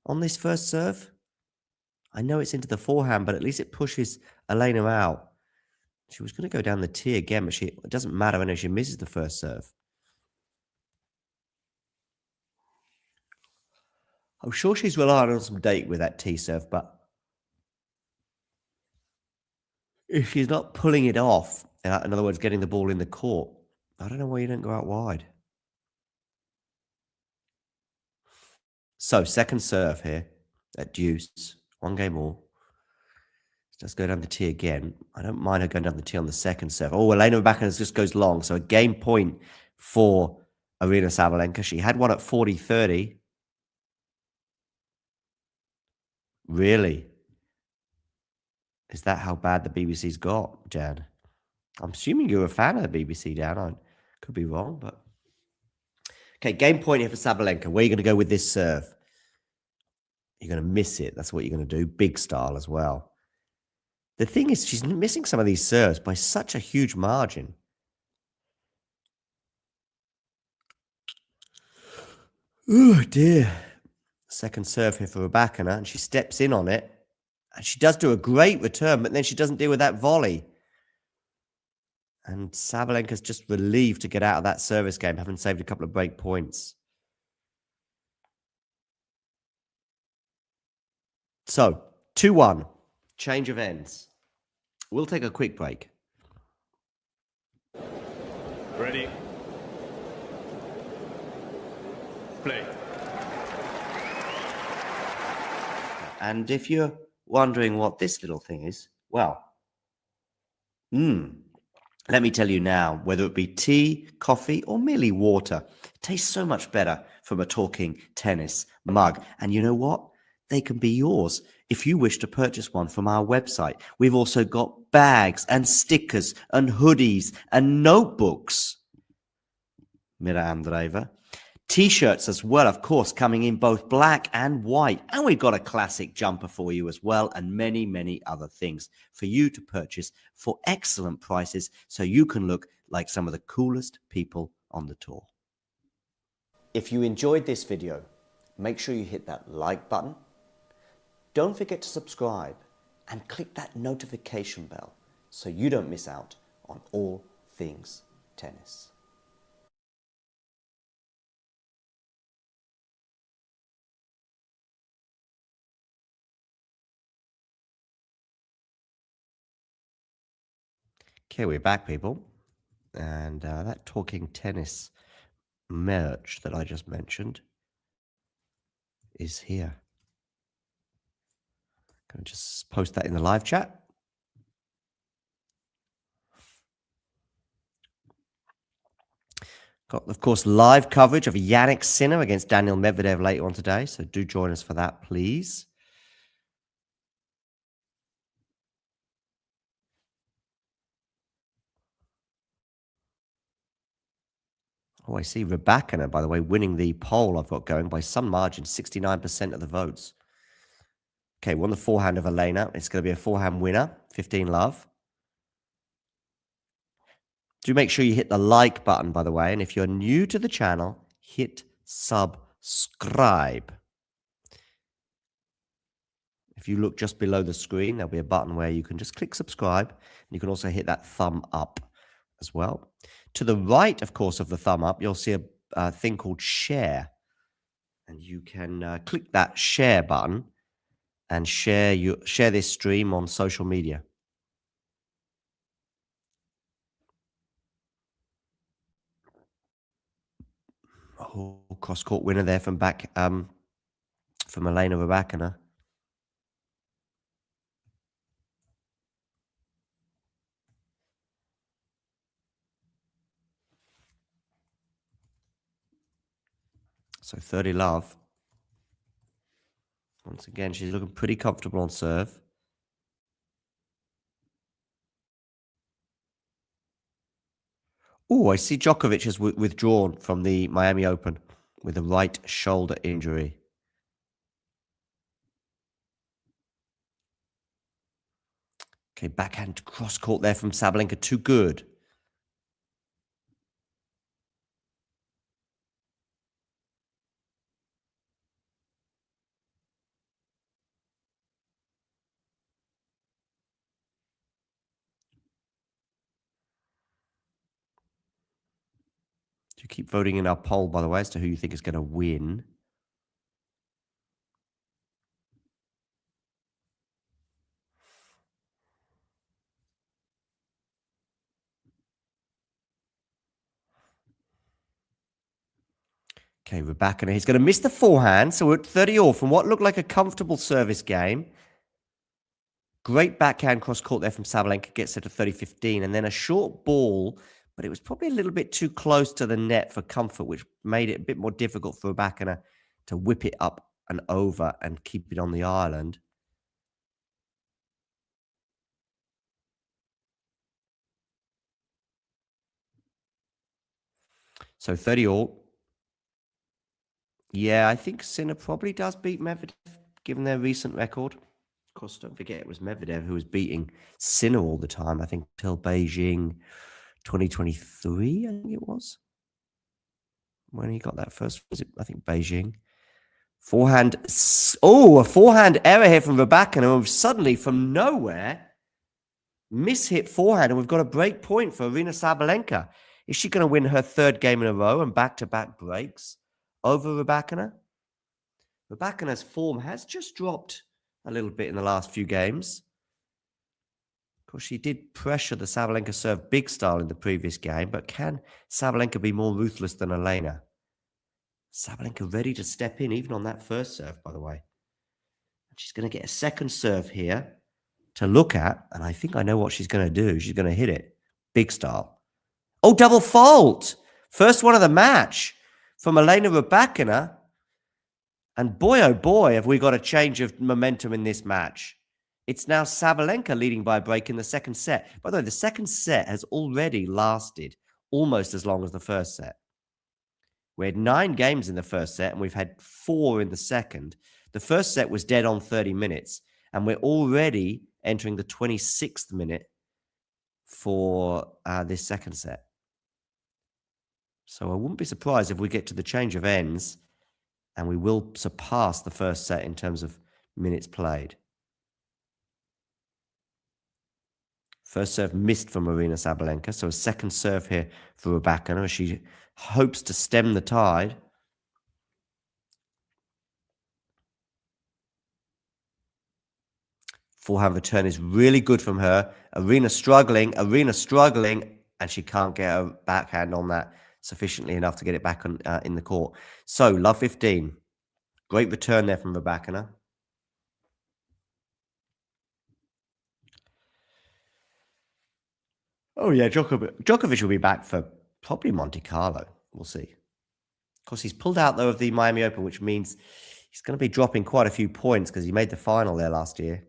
D: on this first serve. I know it's into the forehand, but at least it pushes Elena out. She was going to go down the tee again, but it doesn't matter. I know she misses the first serve. I'm sure she's relying on some date with that tee serve, but if she's not pulling it off, in other words, getting the ball in the court, I don't know why you don't go out wide. So, second serve here at deuce. One game all. Let's go down the tee again. I don't mind her going down the tee on the second serve. Oh, Elena Rybakina just goes long. So a game point for Aryna Sabalenka. She had one at 40-30. Really? Is that how bad the BBC's got, Jan? I'm assuming you're a fan of the BBC, Dan. I could be wrong, but... Okay, game point here for Sabalenka. Where are you going to go with this serve? You're going to miss it. That's what you're going to do. Big style as well. The thing is, she's missing some of these serves by such a huge margin. Oh, dear. Second serve here for Rybakina, and she steps in on it. And she does do a great return, but then she doesn't deal with that volley. And Sabalenka's just relieved to get out of that service game, having saved a couple of break points. So, 2-1. Change of ends. We'll take a quick break.
I: Ready? Play.
D: And if you're wondering what this little thing is, well, let me tell you now, whether it be tea, coffee, or merely water, it tastes so much better from a talking tennis mug. And you know what? They can be yours if you wish to purchase one from our website. We've also got bags and stickers and hoodies and notebooks. Mira Andreeva. T-shirts as well, of course, coming in both black and white. And we've got a classic jumper for you as well, and many, many other things for you to purchase for excellent prices so you can look like some of the coolest people on the tour. If you enjoyed this video, make sure you hit that like button. Don't forget to subscribe and click that notification bell so you don't miss out on all things tennis. Okay, we're back, people. And that talking tennis merch that I just mentioned is here. Going to just post that in the live chat. Got, of course, live coverage of Jannik Sinner against Daniel Medvedev later on today, so do join us for that, please. Oh, I see Rybakina, by the way, winning the poll I've got going by some margin, 69% of the votes. Okay, we're on the forehand of Elena. It's going to be a forehand winner, 15 love. Do make sure you hit the like button, by the way. And if you're new to the channel, hit subscribe. If you look just below the screen, there'll be a button where you can just click subscribe. And you can also hit that thumb up as well. To the right, of course, of the thumb up, you'll see a thing called share. And you can click that share button and share this stream on social media. Oh, cross-court winner there from Elena Rybakina. So 30 love. Once again, she's looking pretty comfortable on serve. Oh, I see Djokovic has withdrawn from the Miami Open with a right shoulder injury. Okay, backhand cross court there from Sabalenka. Too good. Do you keep voting in our poll, by the way, as to who you think is going to win? Okay, Rybakina. He's going to miss the forehand, so we're at 30-all from what looked like a comfortable service game. Great backhand cross court there from Sabalenka, gets it to 30-15, and then a short ball, but it was probably a little bit too close to the net for comfort, which made it a bit more difficult for Rybakina to whip it up and over and keep it on the island. So 30-all. Yeah, I think Sinner probably does beat Medvedev, given their recent record. Of course, don't forget it was Medvedev who was beating Sinner all the time, I think, till Beijing 2023, I think it was. When he got that first visit, I think Beijing. Forehand. Oh, a forehand error here from Rybakina, who suddenly, from nowhere, mishit forehand, and we've got a break point for Aryna Sabalenka. Is she going to win her third game in a row and back-to-back breaks over Rybakina? Rybakina's form has just dropped a little bit in the last few games. Of course, she did pressure the Sabalenka serve big style in the previous game, but can Sabalenka be more ruthless than Elena? Sabalenka ready to step in, even on that first serve, by the way. She's going to get a second serve here to look at, and I think I know what she's going to do. She's going to hit it. Big style. Oh, double fault! First one of the match from Elena Rybakina. And boy, oh boy, have we got a change of momentum in this match. It's now Sabalenka leading by a break in the second set. By the way, the second set has already lasted almost as long as the first set. We had 9 games in the first set, and we've had 4 in the second. The first set was dead on 30 minutes, and we're already entering the 26th minute for this second set. So I wouldn't be surprised if we get to the change of ends, and we will surpass the first set in terms of minutes played. First serve missed from Aryna Sabalenka, so a second serve here for Rybakina as she hopes to stem the tide. Forehand return is really good from her. Aryna struggling, and she can't get her backhand on that sufficiently enough to get it back on, in the court. So, love 15. Great return there from Rybakina. Oh, yeah, Djokovic will be back for probably Monte Carlo. We'll see. Of course, he's pulled out, though, of the Miami Open, which means he's going to be dropping quite a few points because he made the final there last year.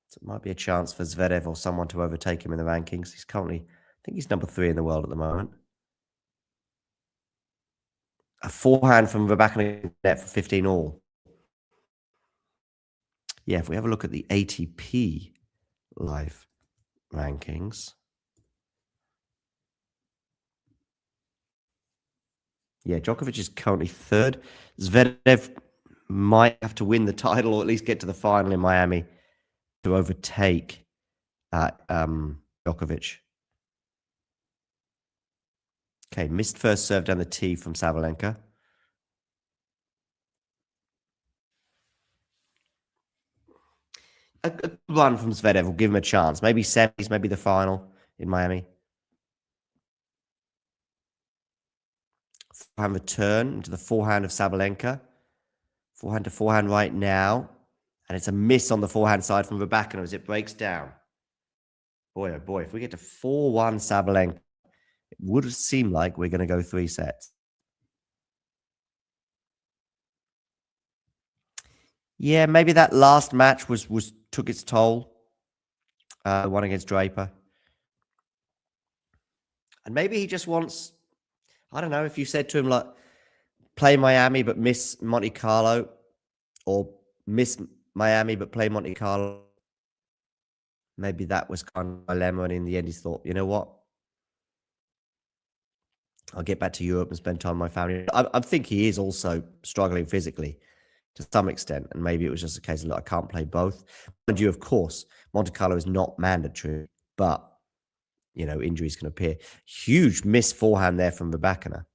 D: So it might be a chance for Zverev or someone to overtake him in the rankings. He's currently, I think he's number 3 in the world at the moment. A forehand from Rybakina net for 15 all. Yeah, if we have a look at the ATP live rankings. Yeah, Djokovic is currently third. Zverev might have to win the title or at least get to the final in Miami to overtake Djokovic. Okay, missed first serve down the tee from Sabalenka. A good run from Zverev will give him a chance. Maybe semis, maybe the final in Miami. Forehand return into the forehand of Sabalenka. Forehand to forehand right now. And it's a miss on the forehand side from Rybakina as it breaks down. Boy, oh boy, if we get to 4-1 Sabalenka, it would seem like we're going to go 3 sets. Yeah, maybe that last match took its toll. One against Draper. And maybe he just wants, I don't know, if you said to him, like, play Miami but miss Monte Carlo, or miss Miami but play Monte Carlo, maybe that was kind of a dilemma, and in the end he thought, you know what? I'll get back to Europe and spend time with my family. I think he is also struggling physically to some extent, and maybe it was just a case of, look, I can't play both. And you, of course, Monte Carlo is not mandatory, but, you know, injuries can appear. Huge miss forehand there from Rybakina.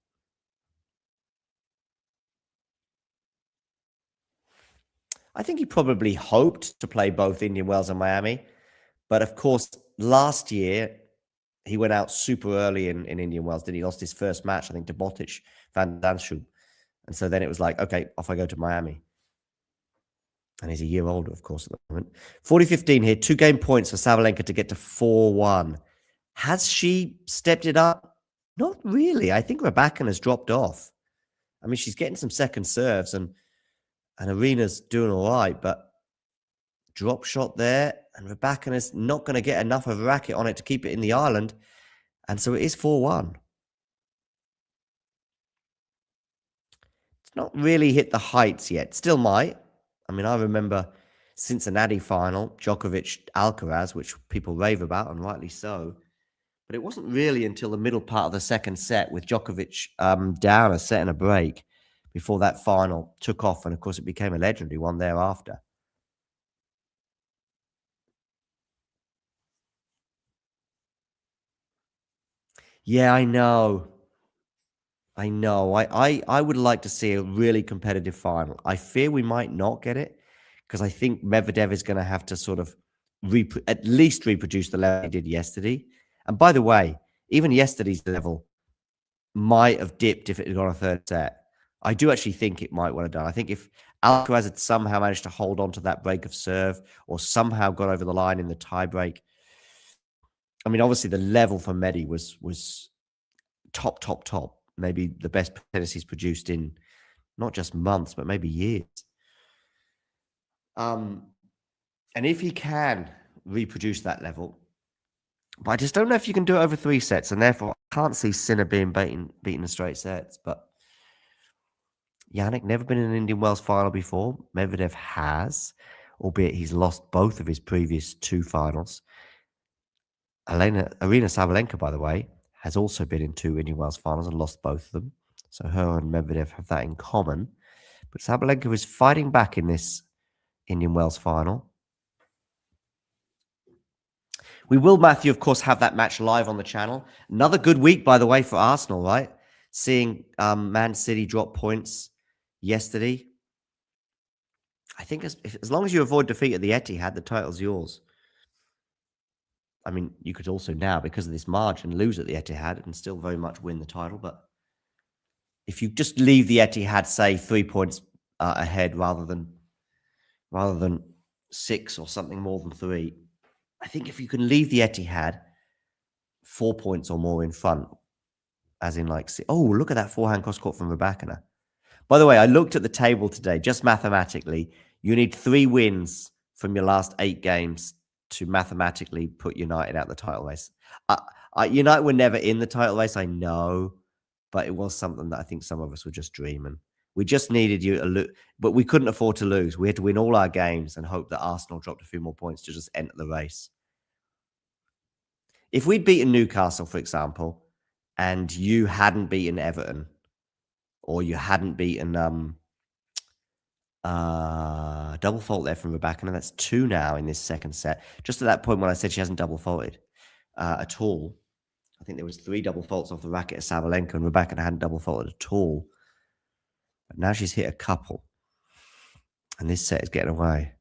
D: I think he probably hoped to play both Indian Wells and Miami. But, of course, last year, he went out super early in Indian Wells. Then he lost his first match, I think, to Botic, Van Danshoop. And so then it was like, okay, off I go to Miami. And he's a year older, of course, at the moment. 40-15 here. 2 game points for Sabalenka to get to 4-1. Has she stepped it up? Not really. I think Rybakina has dropped off. I mean, she's getting some second serves, and Aryna's doing all right, but drop shot there, and Rybakina's not going to get enough of a racket on it to keep it in the island, and so it is 4-1. It's not really hit the heights yet. Still might. I mean, I remember Cincinnati final, Djokovic Alcaraz, which people rave about, and rightly so. But it wasn't really until the middle part of the second set with Djokovic down a set and a break before that final took off. And, of course, it became a legendary one thereafter. Yeah, I know. I would like to see a really competitive final. I fear we might not get it because I think Medvedev is going to have to sort of at least reproduce the level he did yesterday. And by the way, even yesterday's level might have dipped if it had gone a third set. I do actually think it might well have done. I think if Alcaraz had somehow managed to hold on to that break of serve or somehow got over the line in the tie break, I mean, obviously the level for Medi was top. Maybe the best tennis he's produced in not just months, but maybe years. And if he can reproduce that level, but I just don't know if you can do it over 3 sets, and therefore I can't see Sinner being beaten in straight sets. But Yannick never been in an Indian Wells final before. Medvedev has, albeit he's lost both of his previous 2 finals. Aryna Sabalenka, by the way, has also been in 2 Indian Wells finals and lost both of them. So her and Medvedev have that in common. But Sabalenka is fighting back in this Indian Wells final. We will, Matthew, of course, have that match live on the channel. Another good week, by the way, for Arsenal, right? Seeing Man City drop points yesterday. I think as long as you avoid defeat at the Etihad, the title's yours. I mean, you could also now, because of this margin, lose at the Etihad and still very much win the title. But if you just leave the Etihad, say, 3 points ahead rather than 6 or something more than 3, I think if you can leave the Etihad 4 points or more in front, as in like, oh, look at that forehand cross court from Rybakina. By the way, I looked at the table today, just mathematically. You need 3 wins from your last 8 games to mathematically put United out the title race. United were never in the title race, I know, but it was something that I think some of us were just dreaming. We just needed you to lose, but we couldn't afford to lose. We had to win all our games and hope that Arsenal dropped a few more points to just enter the race. If we'd beaten Newcastle, for example, and you hadn't beaten Everton, or you hadn't beaten double fault there from Rybakina, that's 2 now in this second set. Just at that point when I said she hasn't double faulted at all, I think there was 3 double faults off the racket of Sabalenka, and Rybakina hadn't double faulted at all. But now she's hit a couple, and this set is getting away.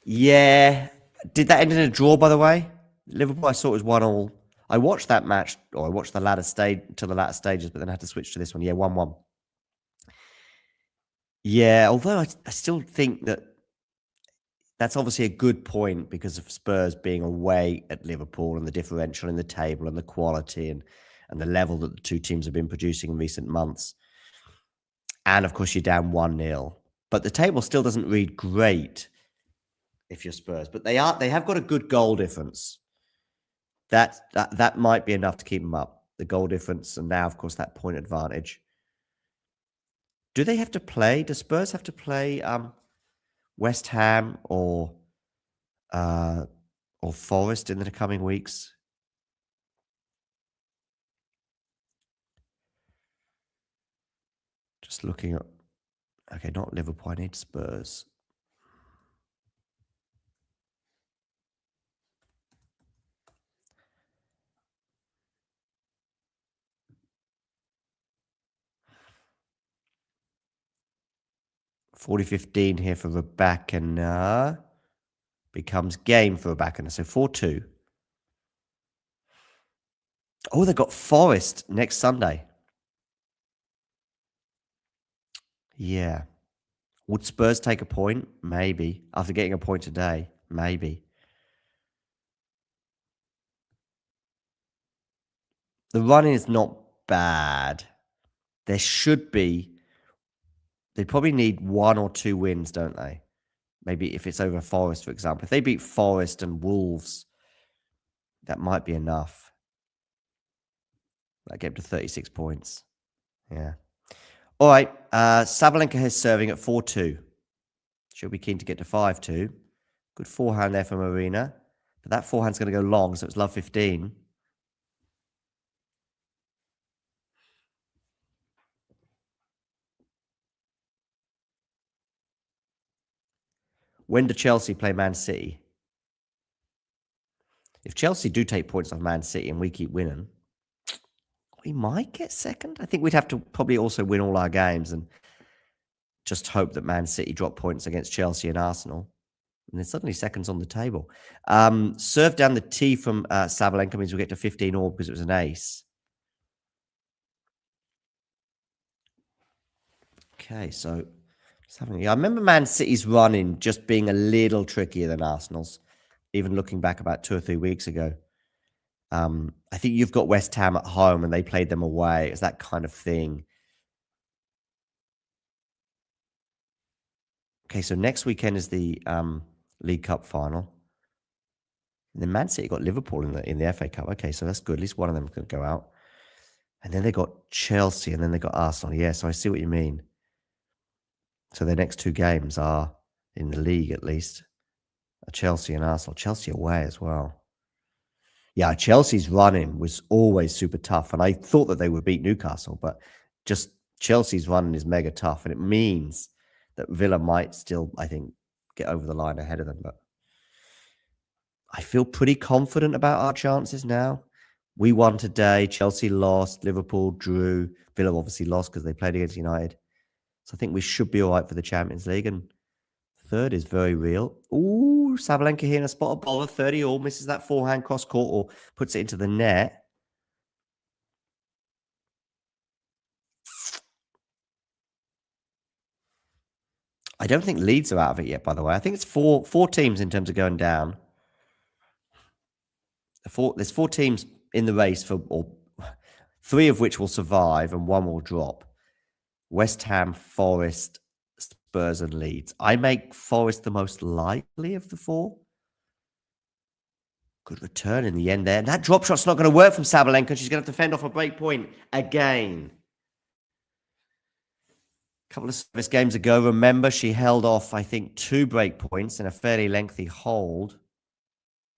D: Yeah. Did that end in a draw, by the way? Liverpool, I saw it was 1-1. I watched that match, or I watched the latter stage to the latter stages, but then I had to switch to this one. Yeah, 1-1. Yeah, although I still think that that's obviously a good point because of Spurs being away at Liverpool and the differential in the table and the quality and the level that the two teams have been producing in recent months. And, of course, you're down 1-0. But the table still doesn't read great if you're Spurs. But they have got a good goal difference. That might be enough to keep them up. The goal difference, and now, of course, that point advantage. Do they have to play? Do Spurs have to play West Ham or Forest in the coming weeks? Just looking at... Okay, not Liverpool. I need Spurs. $40.15 here for Rybakina. Becomes game for Rybakina. So 4-2. Oh, they've got Forest next Sunday. Yeah. Would Spurs take a point? Maybe. After getting a point today? Maybe. The running is not bad. There should be... They probably need 1 or 2 wins, don't they? Maybe if it's over Forest, for example. If they beat Forest and Wolves, that might be enough. That get to 36 points. Yeah. All right. Sabalenka is serving at 4-2. She'll be keen to get to 5-2. Good forehand there from Aryna. But that forehand's going to go long, so it's love 15. When do Chelsea play Man City? If Chelsea do take points off Man City and we keep winning, we might get second. I think we'd have to probably also win all our games and just hope that Man City drop points against Chelsea and Arsenal. And then suddenly seconds on the table. Serve down the tee from Sabalenka means we get to 15 all because it was an ace. Okay, so... I remember Man City's running just being a little trickier than Arsenal's, even looking back about 2 or 3 weeks ago. I think you've got West Ham at home and they played them away. It's that kind of thing. Okay, so next weekend is the League Cup final. And then Man City got Liverpool in the FA Cup. Okay, so that's good. At least one of them could go out. And then they got Chelsea and then they got Arsenal. Yeah, so I see what you mean. So their next 2 games are, in the league at least, Chelsea and Arsenal. Chelsea away as well. Yeah, Chelsea's running was always super tough. And I thought that they would beat Newcastle, but just Chelsea's running is mega tough. And it means that Villa might still, I think, get over the line ahead of them. But I feel pretty confident about our chances now. We won today. Chelsea lost. Liverpool drew. Villa obviously lost because they played against United. So I think we should be all right for the Champions League. And third is very real. Ooh, Sabalenka here in a spot of bowler. 30 all. Misses that forehand cross court or puts it into the net. I don't think Leeds are out of it yet, by the way. I think it's four teams in terms of going down. There's 4 teams in the race, or 3 of which will survive and 1 will drop. West Ham, Forest, Spurs and Leeds. I make Forest the most likely of the 4. Good return in the end there. And that drop shot's not going to work from Sabalenka. She's going to have to fend off a break point again. couple of service games ago, remember, she held off, I think, 2 break points in a fairly lengthy hold.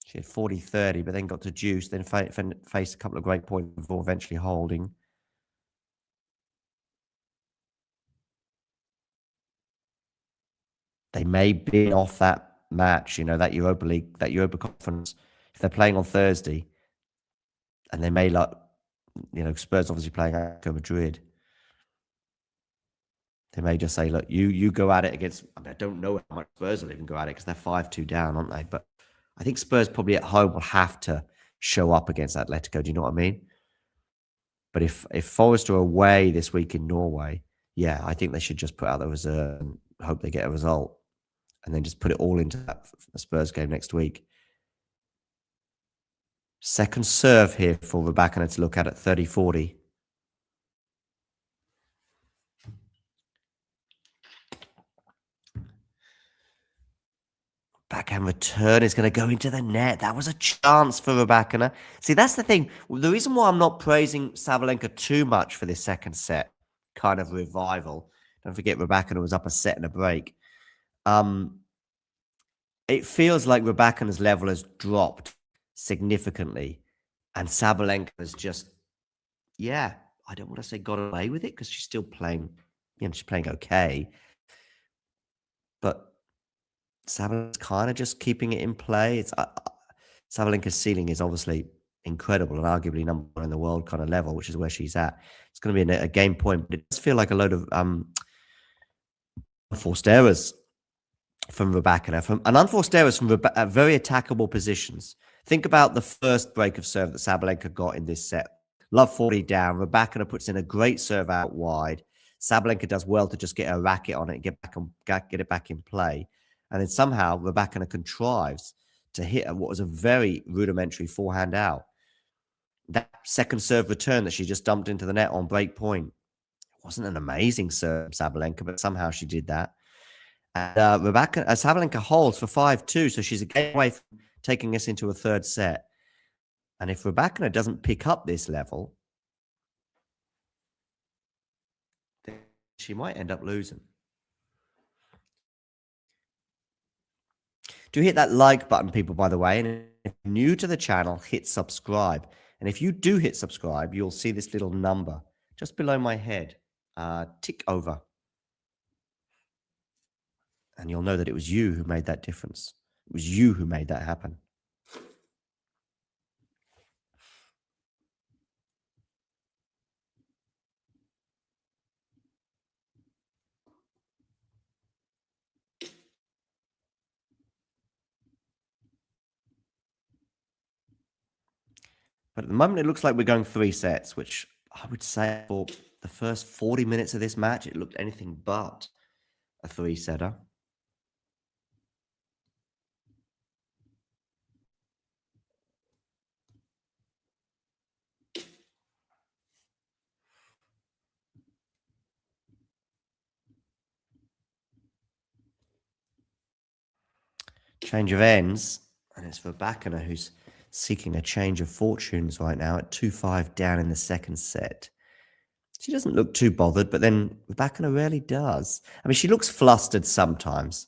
D: She had 40-30, but then got to juice, then faced a couple of great points before eventually holding. They may be off that match, that Europa League, that Europa Conference, if they're playing on Thursday. And they may, Spurs obviously playing Atletico Madrid. They may just say, look, you go at it against, I don't know how much Spurs will even go at it because they're 5-2 down, aren't they? But I think Spurs probably at home will have to show up against Atletico. Do you know what I mean? But if Forest are away this week in Norway, yeah, I think they should just put out the reserve and hope they get a result and then just put it all into that Spurs game next week. Second serve here for Rybakina to look at 30-40. Backhand return is going to go into the net. That was a chance for Rybakina. See, that's the thing. The reason why I'm not praising Sabalenka too much for this second set kind of revival. Don't forget, Rybakina was up a set and a break. It feels like Rybakina's level has dropped significantly. And Sabalenka has just, I don't want to say got away with it because she's still playing, she's playing okay. But Sabalenka's kind of just keeping it in play. Sabalenka's ceiling is obviously incredible and arguably number one in the world kind of level, which is where she's at. It's going to be a game point, but it does feel like a load of unforced errors from Rybakina, and unforced errors from very attackable positions. Think about the first break of serve that Sabalenka got in this set. Love 40 down. Rybakina puts in a great serve out wide. Sabalenka does well to just get a racket on it and get it back in play. And then somehow Rybakina contrives to hit what was a very rudimentary forehand out. That second serve return that she just dumped into the net on break point wasn't an amazing serve, Sabalenka, but somehow she did that. And Sabalenka holds for 5-2, so she's a game away from taking us into a third set. And if Rybakina doesn't pick up this level, then she might end up losing. Do hit that like button, people, by the way. And if you're new to the channel, hit subscribe. And if you do hit subscribe, you'll see this little number just below my head. Tick over. And you'll know that it was you who made that difference. It was you who made that happen. But at the moment, it looks like we're going 3 sets, which I would say for the first 40 minutes of this match, it looked anything but a 3-setter. Change of ends, and it's Rybakina who's seeking a change of fortunes right now at 2-5 down in the second set. She doesn't look too bothered, but then Rybakina rarely does. I mean, she looks flustered sometimes,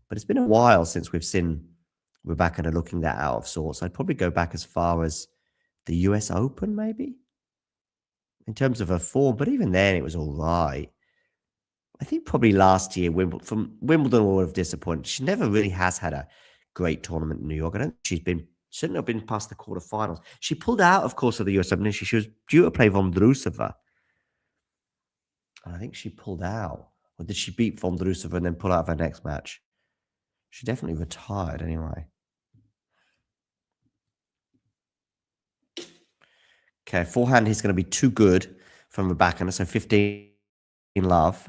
D: but it's been a while since we've seen Rybakina looking that out of sorts. I'd probably go back as far as the US Open, maybe, in terms of her form, but even then it was all right. I think probably last year, Wimbledon would have disappointed. She never really has had a great tournament in New York. I don't think she's shouldn't have been past the quarterfinals. She pulled out, of course, of the US Open. She was due to play Vondrousova. And I think she pulled out. Or did she beat Vondrousova and then pull out of her next match? She definitely retired anyway. Okay, forehand is going to be too good from Rybakina. So 15 in love.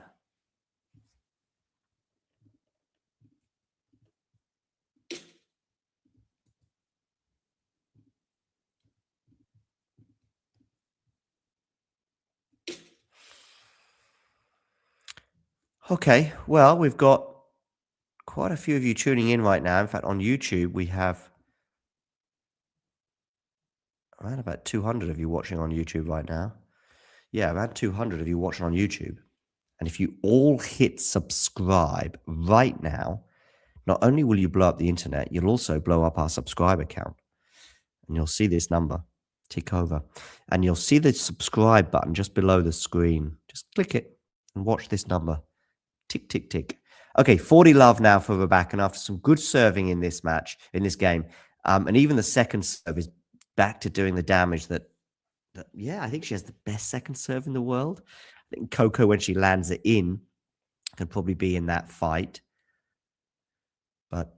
D: Okay, well, we've got quite a few of you tuning in right now. In fact, on YouTube, we have around about 200 of you watching on YouTube right now. Yeah, around 200 of you watching on YouTube. And if you all hit subscribe right now, not only will you blow up the internet, you'll also blow up our subscriber count. And you'll see this number tick over. And you'll see the subscribe button just below the screen. Just click it and watch this number. Tick, tick, tick. Okay, 40 love now for Rybakina after some good serving in this match, in this game. And even the second serve is back to doing the damage that yeah, I think she has the best second serve in the world. I think Coco, when she lands it in, can probably be in that fight. But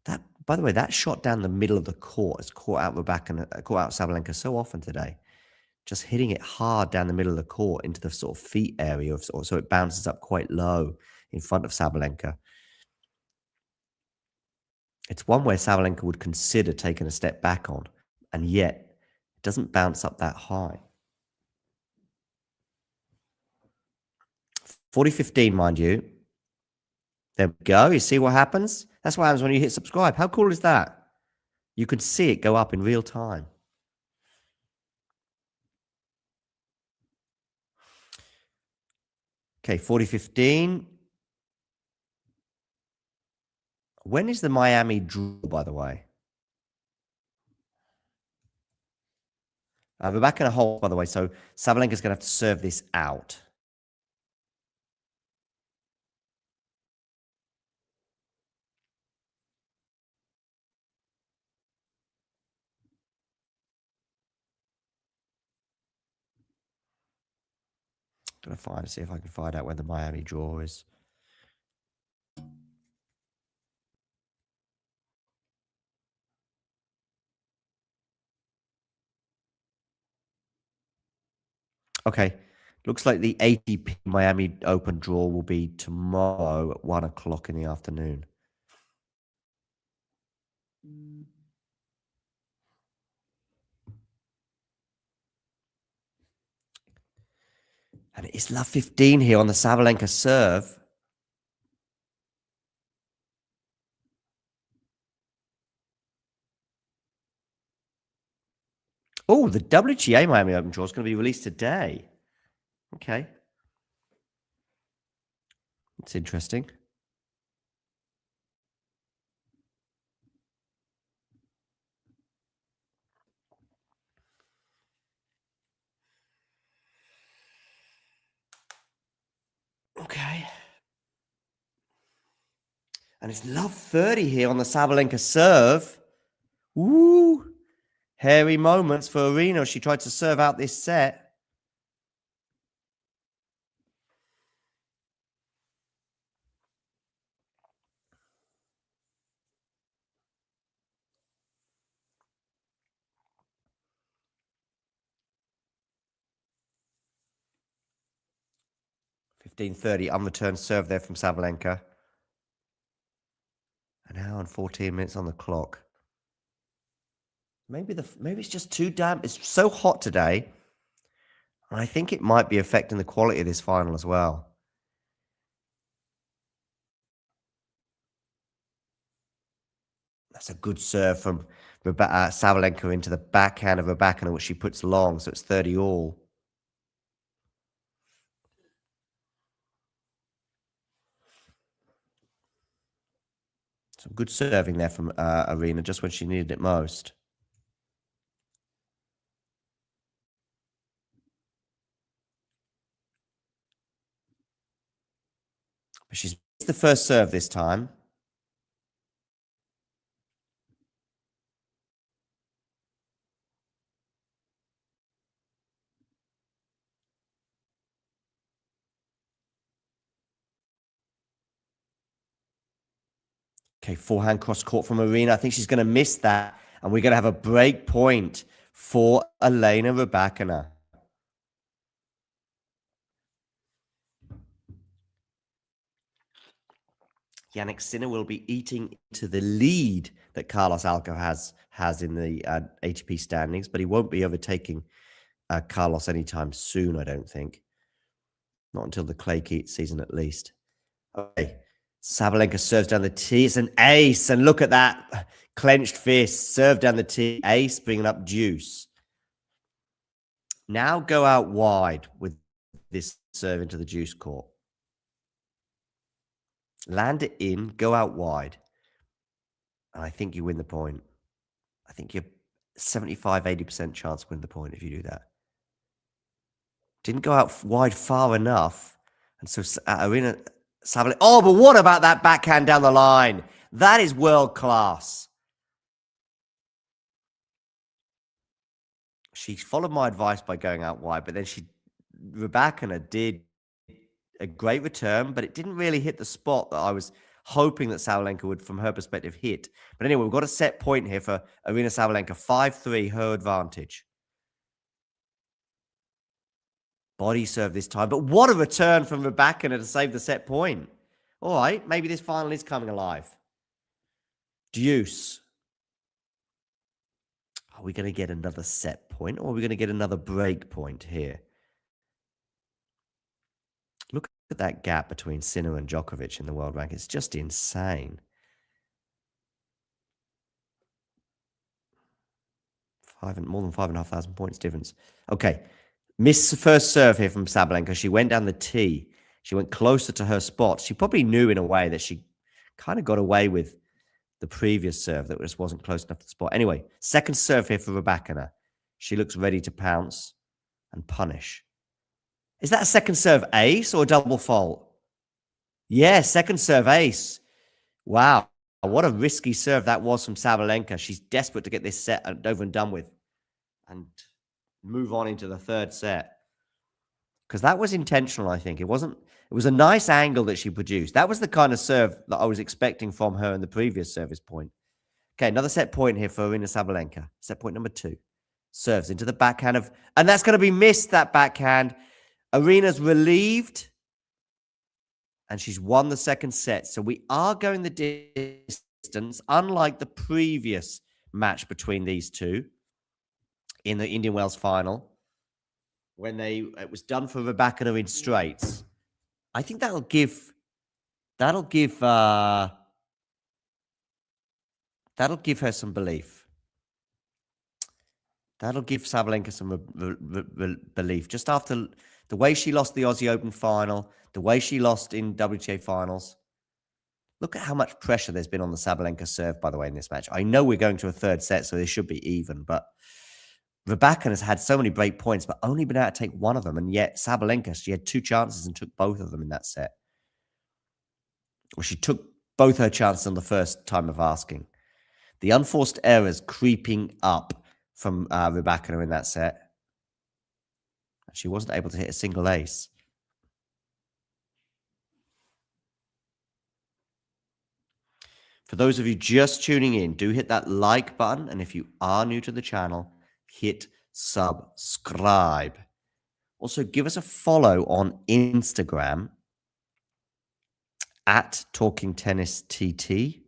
D: that, by the way, that shot down the middle of the court has caught out Rybakina, caught out Sabalenka so often today. Just hitting it hard down the middle of the court into the sort of feet area, so it bounces up quite low in front of Sabalenka. It's one where Sabalenka would consider taking a step back on, and yet it doesn't bounce up that high. 40-15, mind you. There we go. You see what happens? That's what happens when you hit subscribe. How cool is that? You can see it go up in real time. Okay, 40-15. When is the Miami draw, by the way? We're back in a hole, by the way, so Sabalenka's going to have to serve this out. I'm going to see if I can find out where the Miami draw is. Okay, looks like the ATP Miami Open draw will be tomorrow at 1 o'clock in the afternoon. And it is love 15 here on the Sabalenka serve. Oh, the WTA Miami Open draw is going to be released today. Okay. That's interesting. Okay. And it's love 30 here on the Sabalenka serve. Woo! Hairy moments for Aryna. She tried to serve out this set. $15.30 unreturned serve there from Sabalenka. An hour and 14 minutes on the clock. Maybe it's just too damp. It's so hot today. And I think it might be affecting the quality of this final as well. That's a good serve from Sabalenka into the backhand of Rybakina, which she puts long, so it's 30 all. Some good serving there from Aryna, just when she needed it most. But she's the first serve this time. Okay, forehand cross court from Aryna. I think she's going to miss that. And we're going to have a break point for Elena Rybakina. Jannik Sinner will be eating into the lead that Carlos Alcaraz has in the ATP standings, but he won't be overtaking Carlos anytime soon, I don't think. Not until the clay season at least. Okay. Sabalenka serves down the tee. It's an ace. And look at that. Clenched fist. Serve down the tee. Ace bringing up deuce. Now go out wide with this serve into the deuce court. land it in, go out wide. And I think you win the point. I think you're 75-80% chance to win the point if you do that. Didn't go out wide far enough. And so Aryna Sabalenka. Oh, but what about that backhand down the line? That is world class. She followed my advice by going out wide, but then Rybakina did a great return, but it didn't really hit the spot that I was hoping that Sabalenka would, from her perspective, hit. But anyway, we've got a set point here for Aryna Sabalenka. 5-3, her advantage. Body serve this time, but what a return from Rybakina to save the set point. All right, maybe this final is coming alive. Deuce. Are we going to get another set point, or are we going to get another break point here? Look at that gap between Sinner and Djokovic in the world rank. It's just insane. More than 5,500 points difference. Okay. Missed the first serve here from Sabalenka. She went down the tee. She went closer to her spot. She probably knew in a way that she kind of got away with the previous serve that just wasn't close enough to the spot. Anyway, second serve here for Rybakina. She looks ready to pounce and punish. Is that a second serve ace or a double fault? Yeah, second serve ace. Wow. What a risky serve that was from Sabalenka. She's desperate to get this set over and done with and move on into the third set. Because that was intentional, I think. It was a nice angle that she produced. That was the kind of serve that I was expecting from her in the previous service point. Okay, another set point here for Aryna Sabalenka. Set point number 2. Serves into the backhand of... And that's going to be missed, that backhand. Aryna's relieved. And she's won the second set. So we are going the distance, unlike the previous match between these two in the Indian Wells final, when it was done for Rybakina in straights. I think that'll give her some belief. That'll give Sabalenka some belief. Just after the way she lost the Aussie Open final, the way she lost in WTA finals. Look at how much pressure there's been on the Sabalenka serve, by the way, in this match. I know we're going to a third set, so they should be even, but Rybakina has had so many break points, but only been able to take one of them. And yet Sabalenka, she had 2 chances and took both of them in that set. Well, she took both her chances on the first time of asking. The unforced errors creeping up from Rybakina in that set. She wasn't able to hit a single ace. For those of you just tuning in, do hit that like button. And if you are new to the channel, hit subscribe. Also, give us a follow on Instagram at TalkingTennisTT.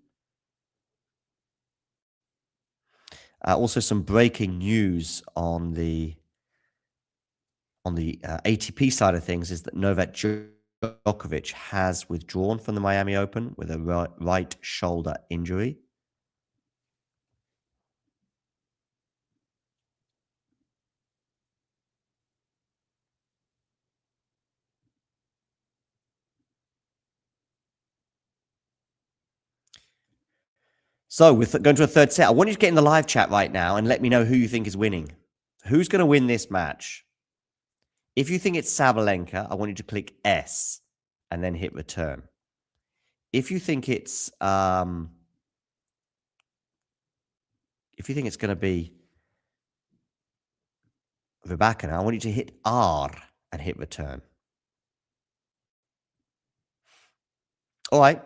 D: Also, some breaking news on the ATP side of things is that Novak Djokovic has withdrawn from the Miami Open with a right shoulder injury. So we're going to a third set. I want you to get in the live chat right now and let me know who you think is winning. Who's going to win this match? If you think it's Sabalenka, I want you to click S and then hit return. If you think it's going to be Rybakina, I want you to hit R and hit return. All right.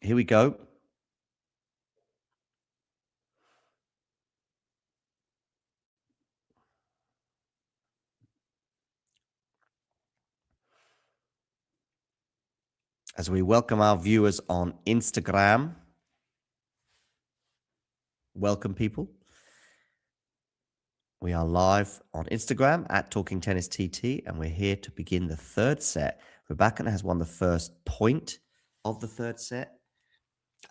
D: Here we go. As we welcome our viewers on Instagram. Welcome, people. We are live on Instagram at TalkingTennisTT, and we're here to begin the third set. Rybakina has won the first point of the third set.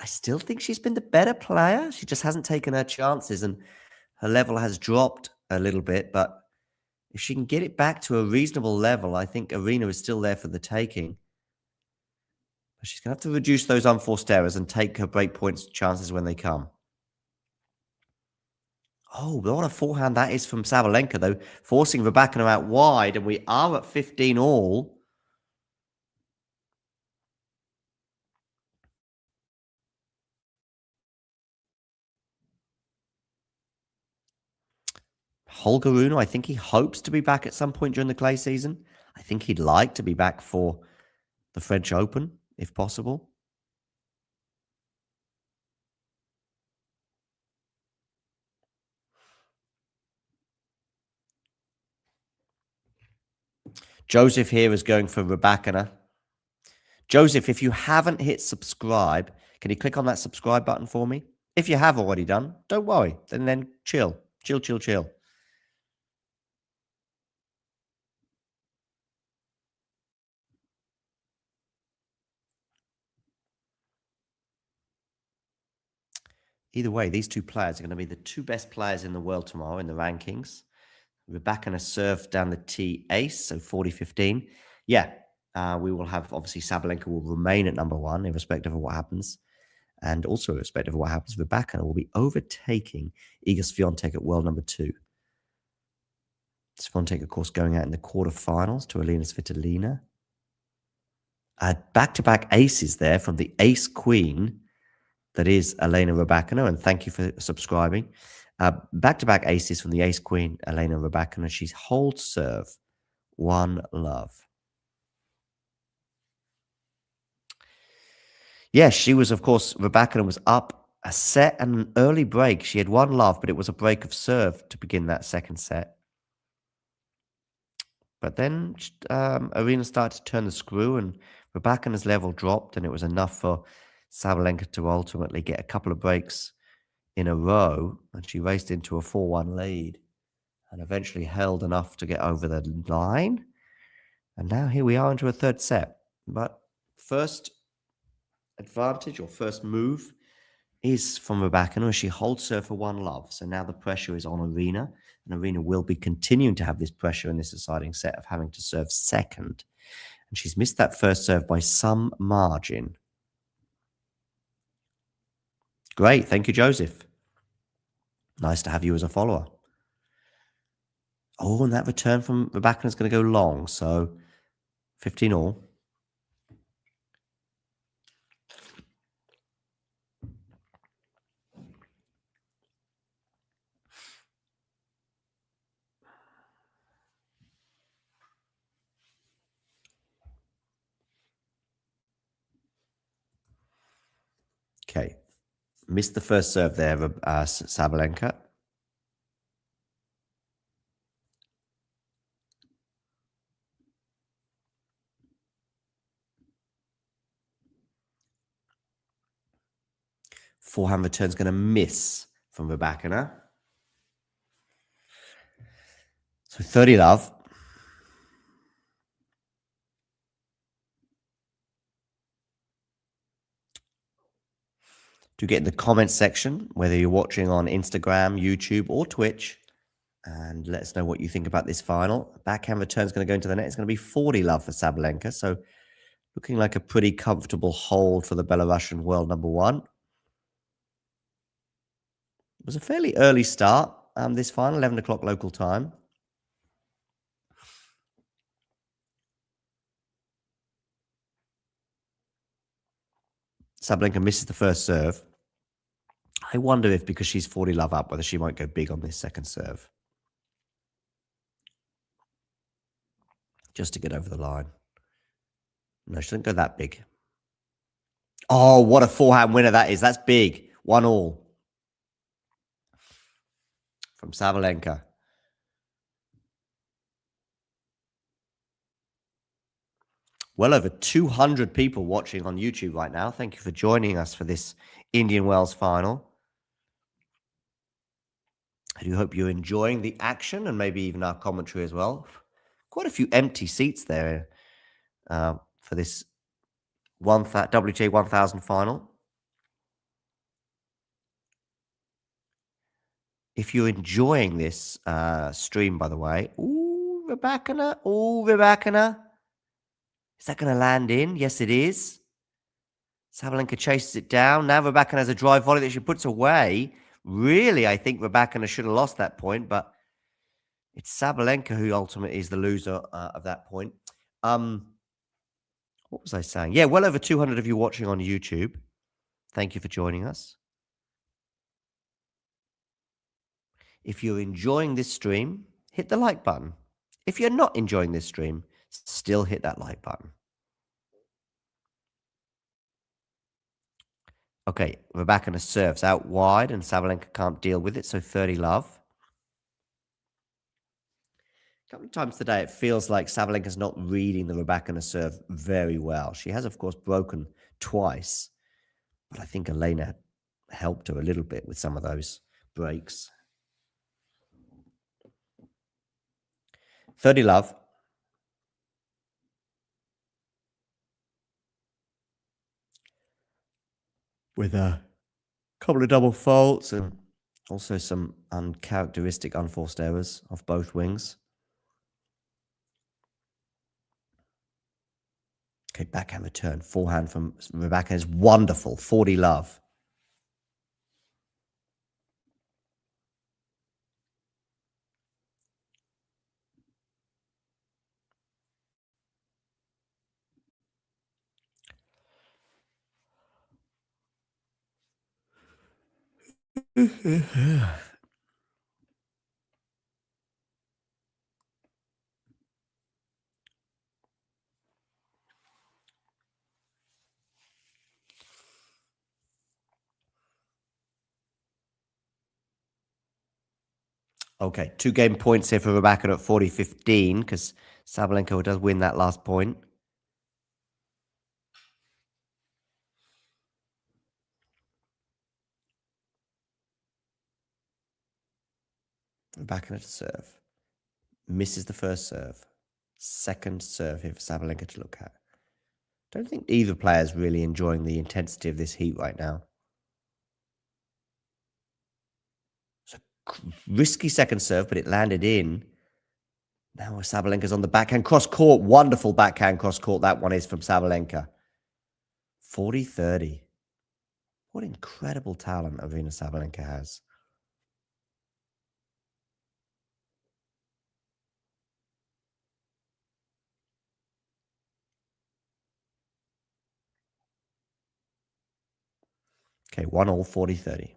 D: I still think she's been the better player. She just hasn't taken her chances, and her level has dropped a little bit. But if she can get it back to a reasonable level, I think Aryna is still there for the taking. She's going to have to reduce those unforced errors and take her break points chances when they come. Oh, what a forehand that is from Sabalenka, though, forcing Rybakina out wide, and we are at 15 all. Holger Rune, I think he hopes to be back at some point during the clay season. I think he'd like to be back for the French Open, if possible. Joseph here is going for Rybakina. Joseph, if you haven't hit subscribe, can you click on that subscribe button for me? If you have already done, don't worry. Then chill. Chill, chill, chill. Either way, these two players are going to be the two best players in the world tomorrow in the rankings. Rybakina served down the T ace, so 40-15. Yeah, we will have, obviously, Sabalenka will remain at number one, irrespective of what happens. And also, irrespective of what happens, Rybakina will be overtaking Iga Swiatek at world number 2. Swiatek, of course, going out in the quarterfinals to Elena Svitolina. Back-to-back aces there from the ace queen, that is Elena Rybakina, and thank you for subscribing. Back-to-back aces from the ace queen, Elena Rybakina. She's hold serve, 1-love. Yes, she was, of course, Rybakina was up a set and an early break. She had 1-love, but it was a break of serve to begin that second set. But then Aryna started to turn the screw, and Rybakina's level dropped, and it was enough for Sabalenka to ultimately get a couple of breaks in a row, and she raced into a 4-1 lead and eventually held enough to get over the line. And now here we are into a third set. But first advantage or first move is from Rybakina, as she holds serve for 1-love. So now the pressure is on Aryna, and Aryna will be continuing to have this pressure in this deciding set of having to serve second. And she's missed that first serve by some margin. Great. Thank you, Joseph. Nice to have you as a follower. Oh, and that return from Rybakina is going to go long. So 15 all. Okay. Missed the first serve there, Sabalenka. Forehand return's going to miss from Rybakina. So 30-love. Do get in the comments section, whether you're watching on Instagram, YouTube, or Twitch, and let us know what you think about this final. Backhand return's going to go into the net. It's going to be 40-love for Sabalenka. So looking like a pretty comfortable hold for the Belarusian world number one. It was a fairly early start, this final, 11 o'clock local time. Sabalenka misses the first serve. I wonder if, because she's 40-love up, whether she might go big on this second serve. Just to get over the line. No, she didn't go that big. Oh, what a forehand winner that is. That's big. 1-all. From Sabalenka. Well over 200 people watching on YouTube right now. Thank you for joining us for this Indian Wells final. I do hope you're enjoying the action and maybe even our commentary as well. Quite a few empty seats there for this WTA 1000 final. If you're enjoying this stream, by the way, ooh, Rybakina, ooh, Rybakina. Is that going to land in? Yes, it is. Sabalenka chases it down. Now Rybakina has a drive volley that she puts away. Really, I think Rybakina should have lost that point, but it's Sabalenka who ultimately is the loser of that point. What was I saying? Yeah, well over 200 of you watching on YouTube. Thank you for joining us. If you're enjoying this stream, hit the like button. If you're not enjoying this stream, still hit that like button. Okay, Rybakina serves out wide and Sabalenka can't deal with it, so 30 love. A couple of times today, it feels like Sabalenka's not reading the Rybakina serve very well. She has, of course, broken twice, but I think Elena helped her a little bit with some of those breaks. 30 love. With a couple of double faults and also some uncharacteristic unforced errors off both wings. Okay, backhand return. Forehand from Rybakina is wonderful. 40 love. Okay, 2 game points here for Rybakina at 40-15 because Sabalenka does win that last point. Rybakina to serve. Misses the first serve. Second serve here for Sabalenka to look at. Don't think either player is really enjoying the intensity of this heat right now. It's a risky second serve, but it landed in. Now Sabalenka's on the backhand cross court. Wonderful backhand cross court. That one is from Sabalenka. 40-30. What incredible talent Aryna Sabalenka has. Okay, 1-1, 40-30.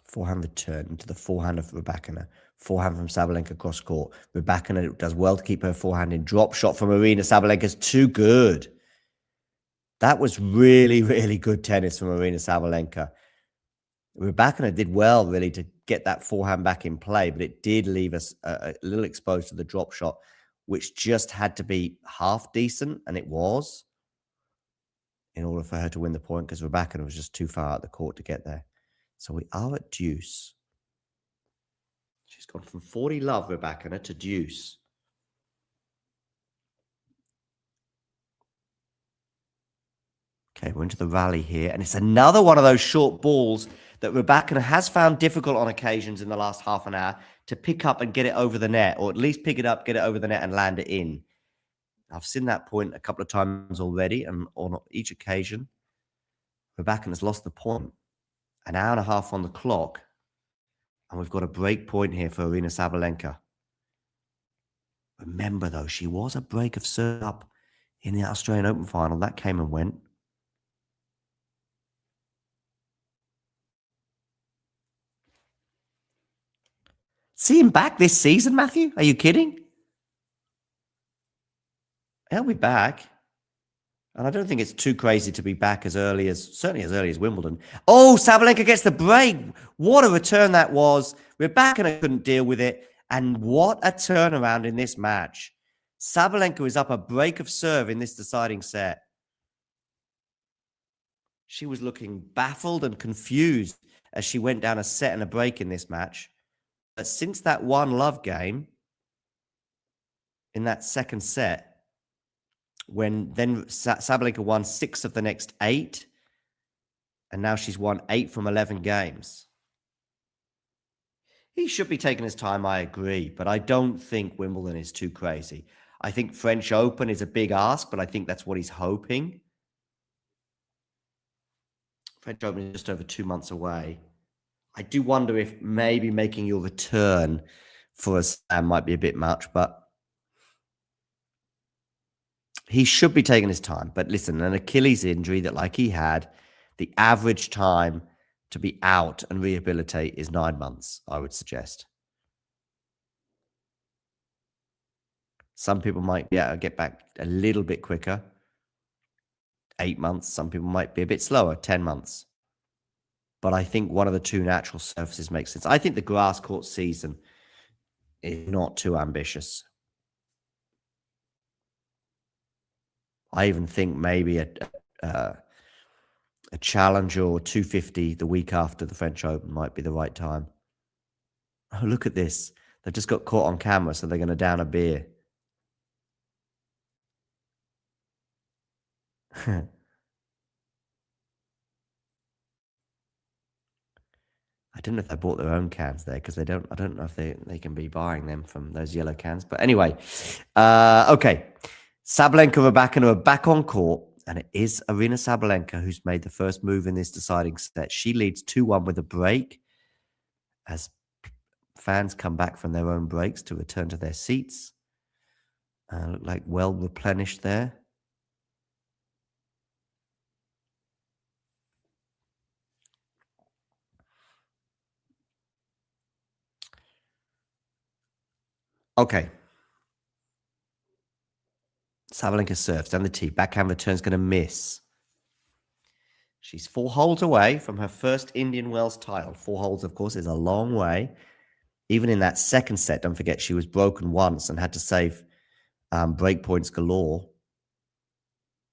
D: Forehand return into the forehand of Rybakina. Forehand from Sabalenka cross court. Rybakina does well to keep her forehand in. Drop shot from Aryna Sabalenka's too good. That was really, really good tennis from Aryna Sabalenka. Rybakina did well, really, to get that forehand back in play, but it did leave us a little exposed to the drop shot, which just had to be half decent, and it was, in order for her to win the point, because Rybakina was just too far out the court to get there. So we are at deuce. She's gone from 40 love, Rybakina, to deuce. Okay, we're into the rally here, and it's another one of those short balls that Rybakina has found difficult on occasions in the last half an hour to pick up and get it over the net, or at least pick it up, get it over the net, and land it in. I've seen that point a couple of times already, and on each occasion, Rybakina's lost the point. An hour and a half on the clock, and we've got a break point here for Aryna Sabalenka. Remember, though, she was a break of serve up in the Australian Open final. That came and went. See him back this season, Matthew? Are you kidding? He'll be back. And I don't think it's too crazy to be back certainly as early as Wimbledon. Oh, Sabalenka gets the break. What a return that was. Rybakina couldn't deal with it. And what a turnaround in this match. Sabalenka is up a break of serve in this deciding set. She was looking baffled and confused as she went down a set and a break in this match. But since that one love game, in that second set, when then Sabalenka won 6 of the next 8, and now she's won 8 from 11 games. He should be taking his time, I agree, but I don't think Wimbledon is too crazy. I think French Open is a big ask, but I think that's what he's hoping. French Open is just over 2 months away. I do wonder if maybe making your return for a slam might be a bit much, but he should be taking his time. But listen, an Achilles injury that like he had, the average time to be out and rehabilitate is 9 months, I would suggest. Some people might get back a little bit quicker, 8 months. Some people might be a bit slower, 10 months. But I think one of the two natural surfaces makes sense. I think the grass court season is not too ambitious. I even think maybe a Challenger or 250 the week after the French Open might be the right time. Oh, look at this. They've just got caught on camera, so they're going to down a beer. I don't know if they bought their own cans there because I don't know if they can be buying them from those yellow cans. But anyway, okay. Sabalenka and Rybakina are back on court, and it is Aryna Sabalenka who's made the first move in this deciding set. She leads 2-1 with a break as fans come back from their own breaks to return to their seats. Look like well replenished there. Okay. Sabalenka serves down the tee. Backhand return's going to miss. She's 4 holes away from her first Indian Wells title. 4 holes, of course, is a long way. Even in that second set, don't forget, she was broken once and had to save break points galore.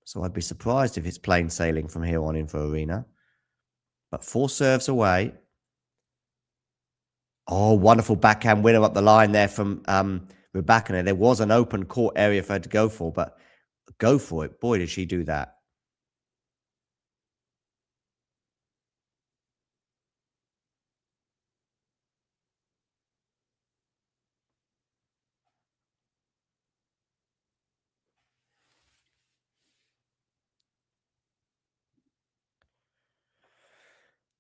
D: So I'd be surprised if it's plain sailing from here on in for Aryna. But 4 serves away. Oh, wonderful backhand winner up the line there from Rybakina. There was an open court area for her to go for, but go for it. Boy, did she do that.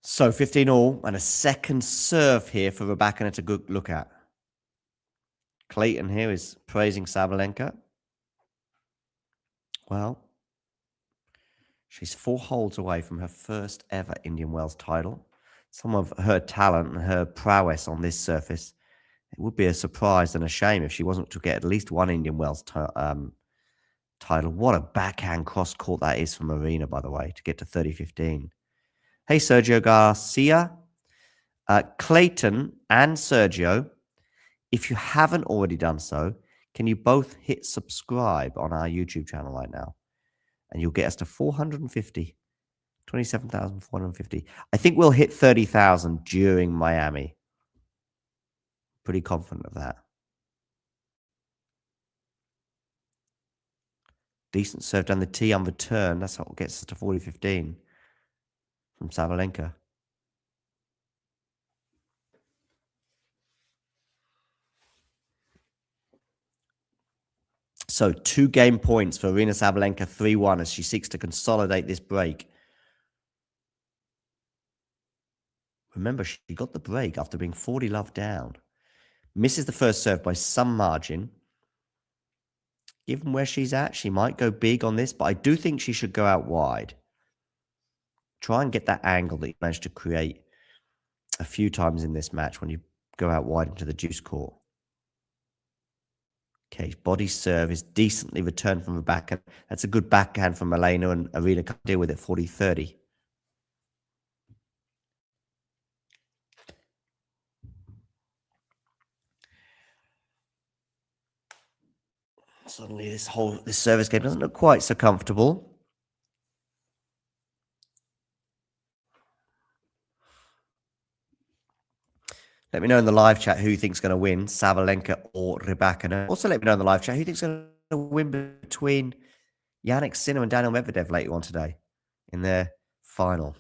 D: So 15 all and a second serve here for Rybakina to good look at. Clayton here is praising Sabalenka. Well, she's 4 holes away from her first ever Indian Wells title. Some of her talent and her prowess on this surface, it would be a surprise and a shame if she wasn't to get at least one Indian Wells title. What a backhand cross court that is from Aryna, by the way, to get to 30-15. Hey, Sergio Garcia, Clayton and Sergio, if you haven't already done so, can you both hit subscribe on our YouTube channel right now? And you'll get us to 450, 27,450. I think we'll hit 30,000 during Miami. Pretty confident of that. Decent serve down the tee on return. That's what gets us to 40-15 from Sabalenka. So 2 game points for Aryna Sabalenka, 3-1 as she seeks to consolidate this break. Remember, she got the break after being 40 love down. Misses the first serve by some margin. Given where she's at, she might go big on this, but I do think she should go out wide. Try and get that angle that you managed to create a few times in this match when you go out wide into the juice court. Okay, body serve is decently returned from the backhand. That's a good backhand from Elena, and Aryna can't deal with it, 40-30. Suddenly this service game doesn't look quite so comfortable. Let me know in the live chat who you think's going to win, Sabalenka or Rybakina. Also, let me know in the live chat who you think's going to win between Yannick Sinner and Daniel Medvedev later on today in their final.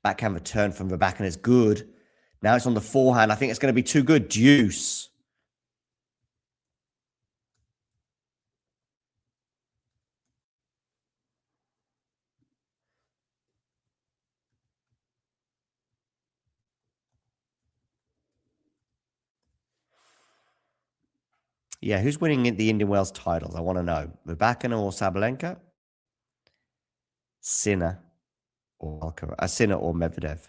D: Backhand return from Rybakina is good. Now it's on the forehand. I think it's going to be too good. Deuce. Yeah, who's winning the Indian Wells titles? I want to know. Rybakina or Sabalenka? Sinner or Alcaraz? Sinner or Medvedev?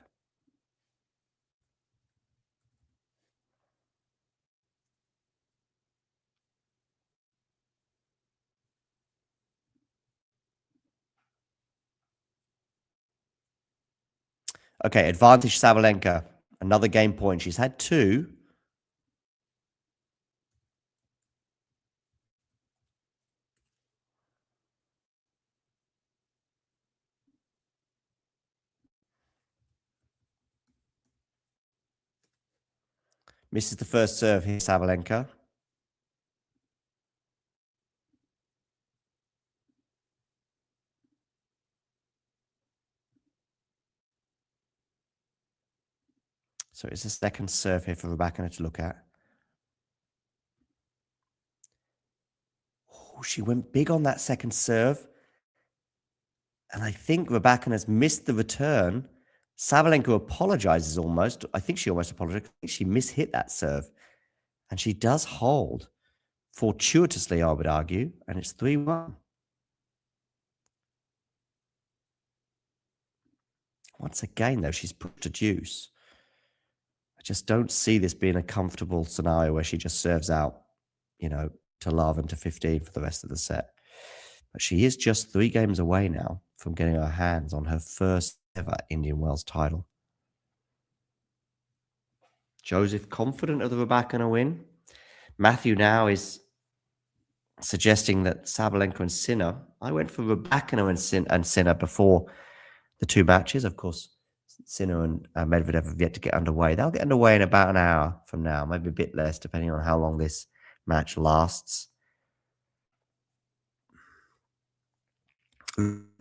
D: Okay, advantage Sabalenka. Another game point. She's had 2. Misses the first serve here, Sabalenka. So it's a second serve here for Rybakina to look at. Oh, she went big on that second serve. And I think Rybakina's missed the return. Sabalenka apologizes almost. I think she almost apologized. I think she mishit that serve. And she does hold. Fortuitously, I would argue. And it's 3-1. Once again, though, she's put to deuce. I just don't see this being a comfortable scenario where she just serves out, to love and to 15 for the rest of the set. But she is just 3 games away now from getting her hands on her first ever Indian Wells title. Joseph confident of the Rybakina win. Matthew now is suggesting that Sabalenka and Sinner. I went for Rybakina and Sinner before the 2 matches. Of course, Sinner and Medvedev have yet to get underway. They'll get underway in about an hour from now, maybe a bit less, depending on how long this match lasts.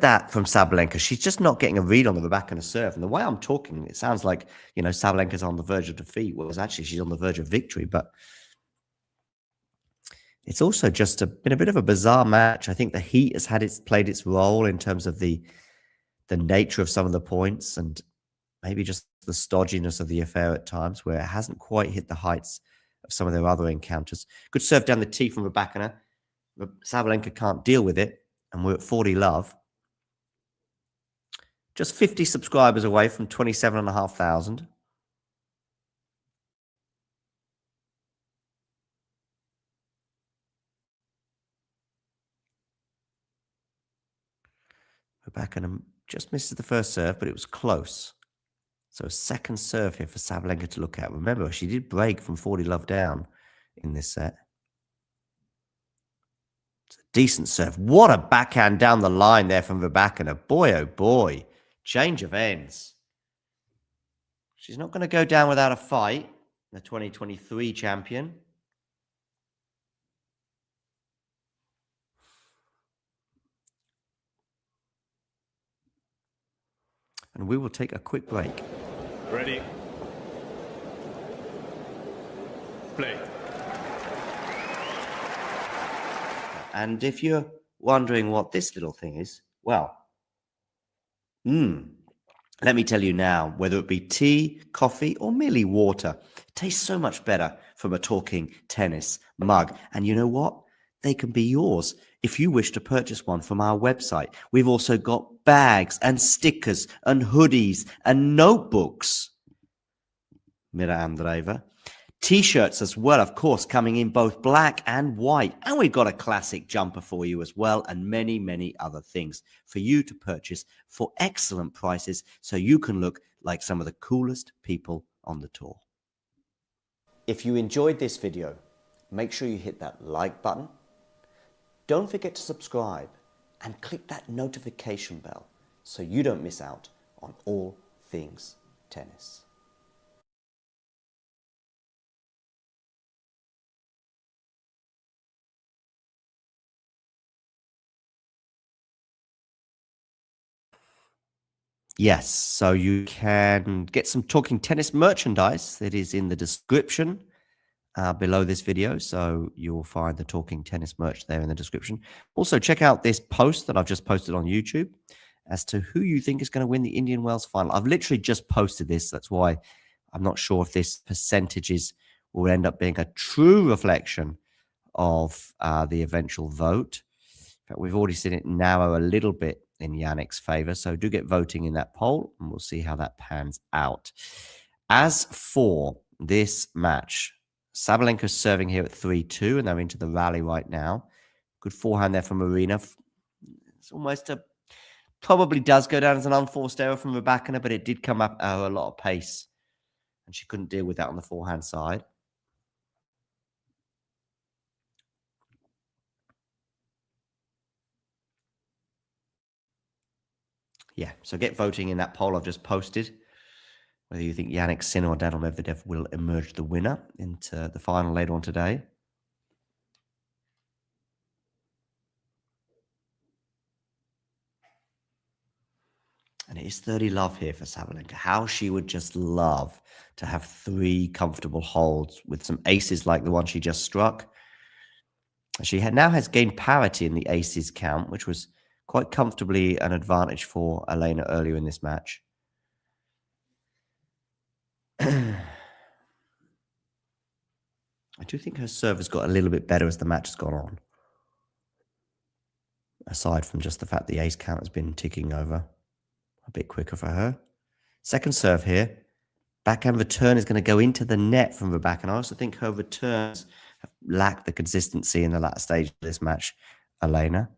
D: That from Sabalenka, she's just not getting a read on the Rybakina serve. And the way I'm talking, it sounds like, Sabalenka's on the verge of defeat. Whereas actually she's on the verge of victory. But it's also just been a bit of a bizarre match. I think the heat has played its role in terms of the nature of some of the points and maybe just the stodginess of the affair at times where it hasn't quite hit the heights of some of their other encounters. Good serve down the tee from Rybakina. Sabalenka can't deal with it. And we're at 40 love. Just 50 subscribers away from 27,500. Rybakina just misses the first serve, but it was close. So a second serve here for Sabalenka to look at. Remember, she did break from 40 love down in this set. It's a decent serve. What a backhand down the line there from Rybakina. Boy, oh boy. Change of ends. She's not going to go down without a fight. The 2023 champion. And we will take a quick break.
I: Ready. Play.
D: And if you're wondering what this little thing is, well, let me tell you now, whether it be tea, coffee, or merely water, it tastes so much better from a talking tennis mug. And you know what? They can be yours if you wish to purchase one from our website. We've also got bags and stickers and hoodies and notebooks. Mira Andreeva. T-shirts as well, of course, coming in both black and white. And we've got a classic jumper for you as well, and many, many other things for you to purchase for excellent prices so you can look like some of the coolest people on the tour. If you enjoyed this video, make sure you hit that like button. Don't forget to subscribe and click that notification bell so you don't miss out on all things tennis. Yes, so you can get some Talking Tennis merchandise that is in the description below this video. So you'll find the Talking Tennis merch there in the description. Also, check out this post that I've just posted on YouTube as to who you think is going to win the Indian Wells final. I've literally just posted this. That's why I'm not sure if this percentages will end up being a true reflection of the eventual vote. In fact, we've already seen it narrow a little bit in Yannick's favor. So do get voting in that poll, and we'll see how that pans out. As for this match, Sabalenka's serving here at 3-2, and they're into the rally right now. Good forehand there from Aryna. It's almost probably does go down as an unforced error from Rybakina, but it did come up at a lot of pace, and she couldn't deal with that on the forehand side. Yeah, so get voting in that poll I've just posted, whether you think Yannick Sinner or Daniil Medvedev will emerge the winner into the final later on today. And it is 30 love here for Sabalenka. How she would just love to have 3 comfortable holds with some aces like the one she just struck. She now has gained parity in the aces count, which was quite comfortably an advantage for Elena earlier in this match. I do think her serve has got a little bit better as the match has gone on. Aside from just the fact the ace count has been ticking over a bit quicker for her. Second serve here. Backhand return is going to go into the net from Rybakina. And I also think her returns have lacked the consistency in the latter stage of this match, Elena.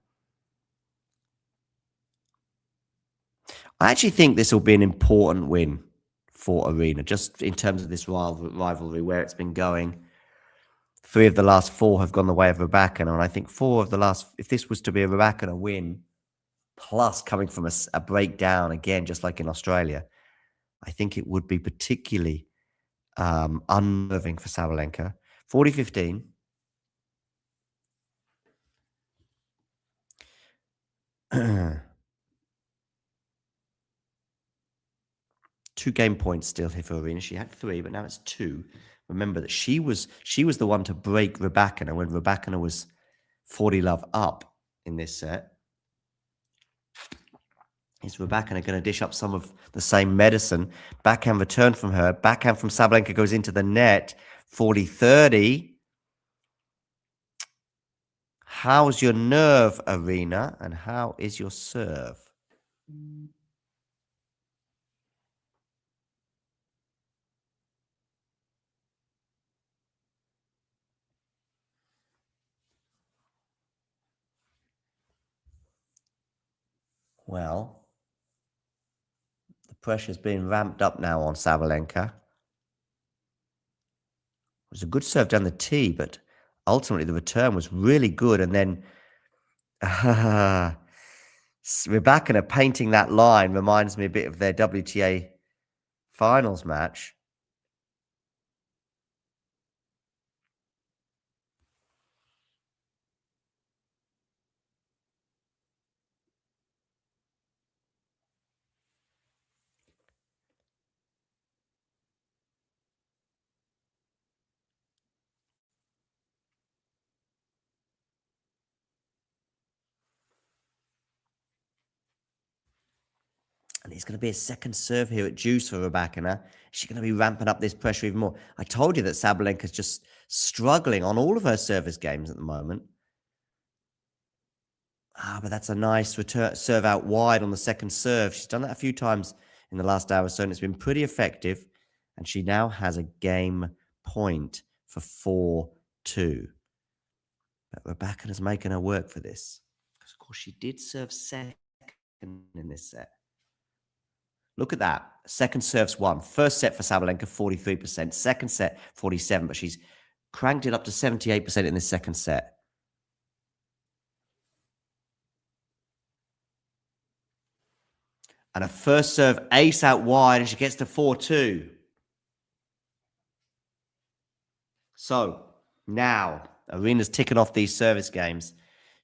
D: I actually think this will be an important win for Aryna, just in terms of this rivalry, where it's been going. 3 of the last 4 have gone the way of Rybakina, and I think 4 of the last, if this was to be a Rybakina win, plus coming from a breakdown again, just like in Australia, I think it would be particularly unnerving for Sabalenka. 40-15. Two game points still here for Aryna. She had 3, but now it's 2. Remember that she was the one to break Rybakina when Rybakina was 40 love up in this set. Is Rybakina going to dish up some of the same medicine? Backhand return from her. Backhand from Sabalenka goes into the net. 40-30. How's your nerve, Aryna? And how is your serve? Well, the pressure's being ramped up now on Sabalenka. It was a good serve down the tee, but ultimately the return was really good. And then Rybakina painting that line reminds me a bit of their WTA finals match. And it's going to be a second serve here at deuce for Rybakina. She's going to be ramping up this pressure even more. I told you that Sabalenka's just struggling on all of her service games at the moment. But that's a nice return serve out wide on the second serve. She's done that a few times in the last hour or so, and it's been pretty effective. And she now has a game point for 4-2. But Rybakina's making her work for this. Because, of course, she did serve second in this set. Look at that. Second serve's won. First set for Sabalenka, 43%. Second set, 47%. But she's cranked it up to 78% in this second set. And a first serve ace out wide, and she gets to 4-2. So now, Aryna's ticking off these service games.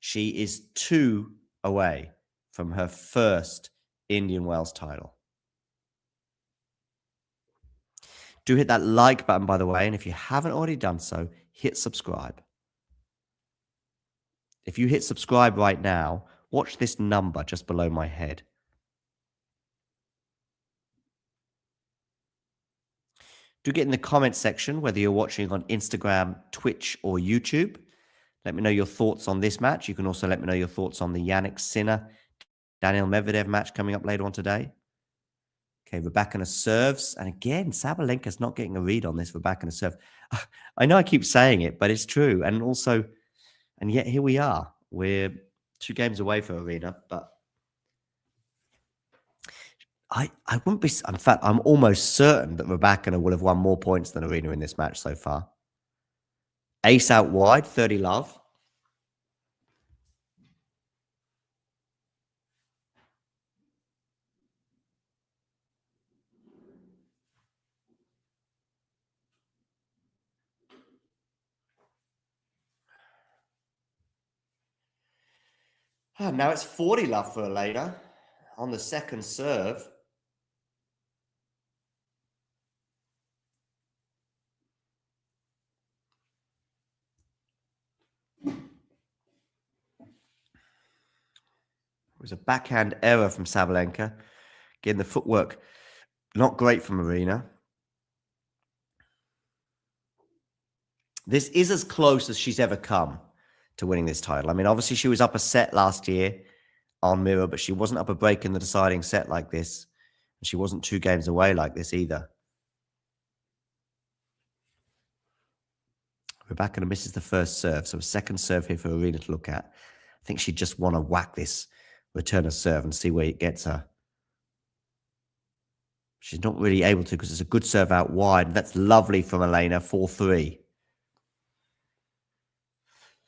D: She is 2 away from her first Indian Wells title. Do hit that like button, by the way. And if you haven't already done so, hit subscribe. If you hit subscribe right now, watch this number just below my head. Do get in the comment section whether you're watching on Instagram, Twitch, or YouTube. Let me know your thoughts on this match. You can also let me know your thoughts on the Yannick Sinner, Daniil Medvedev match coming up later on today. Okay, Rybakina serves. And again, Sabalenka's not getting a read on this Rybakina serve. I know I keep saying it, but it's true. And also, and yet here we are. We're 2 games away from Aryna, but I wouldn't be... In fact, I'm almost certain that Rybakina will have won more points than Aryna in this match so far. Ace out wide, 30 love. Now it's 40 love for Elena on the second serve. It was a backhand error from Sabalenka. Again, the footwork not great from Aryna. This is as close as she's ever come to winning this title. I mean, obviously she was up a set last year on mirror, but she wasn't up a break in the deciding set like this. And she wasn't 2 games away like this either. Rybakina misses the first serve, so a second serve here for Aryna to look at. I think she'd just want to whack this return of serve and see where it gets her. She's not really able to because it's a good serve out wide. And that's lovely from Elena, 4-3.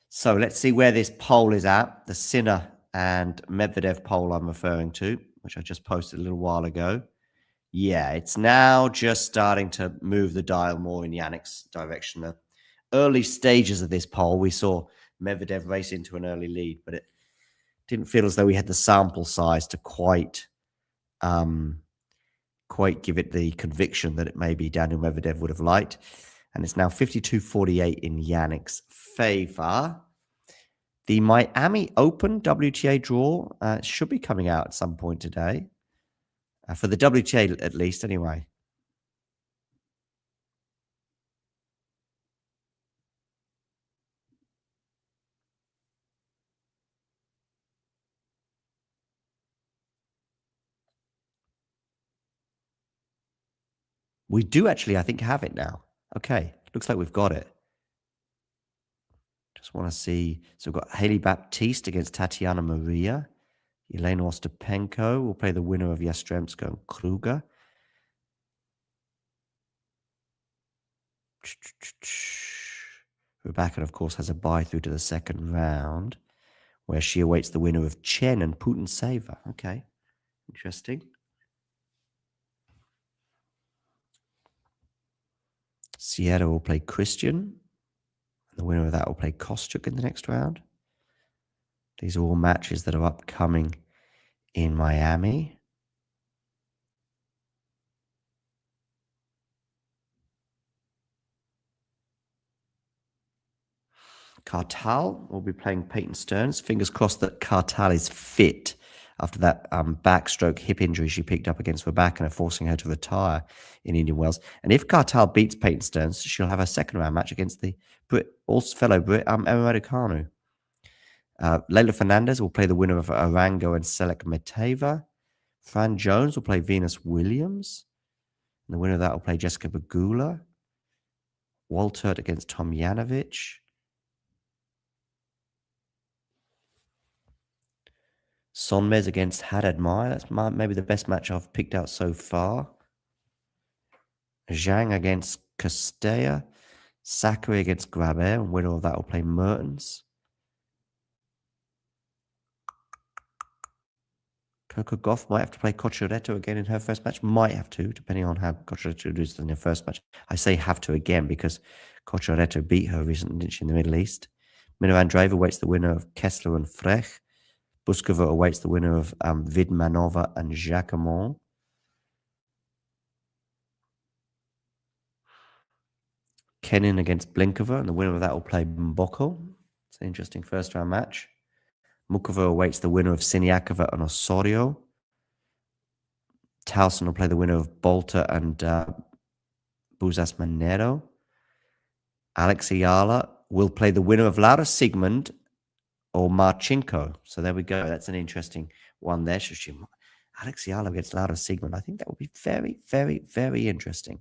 D: So let's see where this poll is at. The Sinner and Medvedev poll I'm referring to, which I just posted a little while ago. Yeah, it's now just starting to move the dial more in Yannick's direction. The early stages of this poll, we saw Medvedev race into an early lead, but it didn't feel as though we had the sample size to quite give it the conviction that it maybe Daniil Medvedev would have liked. And it's now 52-48 in Yannick's favor. The Miami Open WTA draw should be coming out at some point today. For the WTA, at least, anyway. We do actually, I think, have it now. Okay, looks like we've got it. Just want to see. So we've got Haley Baptiste against Tatiana Maria. Elena Ostapenko will play the winner of Yastremska and Kruger. Rybakina, of course, has a bye through to the second round, where she awaits the winner of Chen and Putin-Seva. Okay, interesting. Sierra will play Christian. The winner of that will play Kostyuk in the next round. These are all matches that are upcoming in Miami. Kartal will be playing Peyton Stearns. Fingers crossed that Kartal is fit after that backstroke hip injury she picked up against Rybakina, forcing her to retire in Indian Wells. And if Kartal beats Peyton Stearns, she'll have a second round match against the fellow Brit, Emma Raducanu. Leylah Fernandez will play the winner of Arango and Selek Meteva. Fran Jones will play Venus Williams. And the winner of that will play Jessica Pegula. Waltert against Tomjanovic. Sonmez against Haddad Mai. That's maybe the best match I've picked out so far. Zhang against Castella. Sakari against Grabber. And winner of that will play Mertens. Coco Gauff might have to play Cocciaretto again in her first match. Might have to, depending on how Cocciaretto does in her first match. I say have to again because Cocciaretto beat her recently, didn't she, in the Middle East. Mina Andreeva awaits the winner of Kessler and Frech. Buskova awaits the winner of Vidmanova and Jacquemont. Kenin against Blinkova, and the winner of that will play Mboko. It's an interesting first-round match. Mukova awaits the winner of Siniakova and Osorio. Towson will play the winner of Bolter and Buzas Manero. Alex Ayala will play the winner of Laura Sigmund or Marchenko. So there we go. That's an interesting one there. Alex Ayala against Laura Sigmund. I think that would be very, very, very interesting.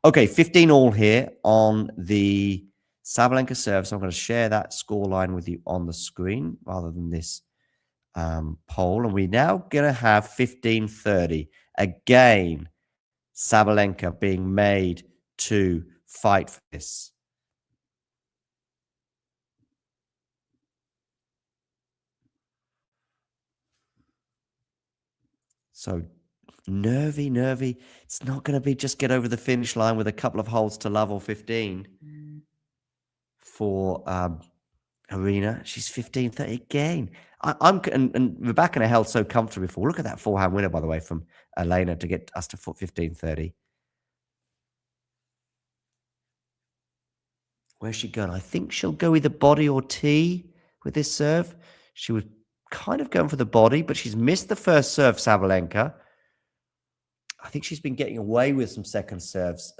D: Okay, 15 all here on the Sabalenka serve. So I'm going to share that scoreline with you on the screen rather than this poll. And we're now going to have 15-30. Again, Sabalenka being made to fight for this. So nervy. It's not going to be just get over the finish line with a couple of holes to love or 15 for Aryna. She's 15-30 again. And Rybakina held so comfortably before. Look at that forehand winner, by the way, from Elena to get us to 15-30. Where's she going? I think she'll go either body or tee with this serve. She was kind of going for the body, but she's missed the first serve, Sabalenka. I think she's been getting away with some second serves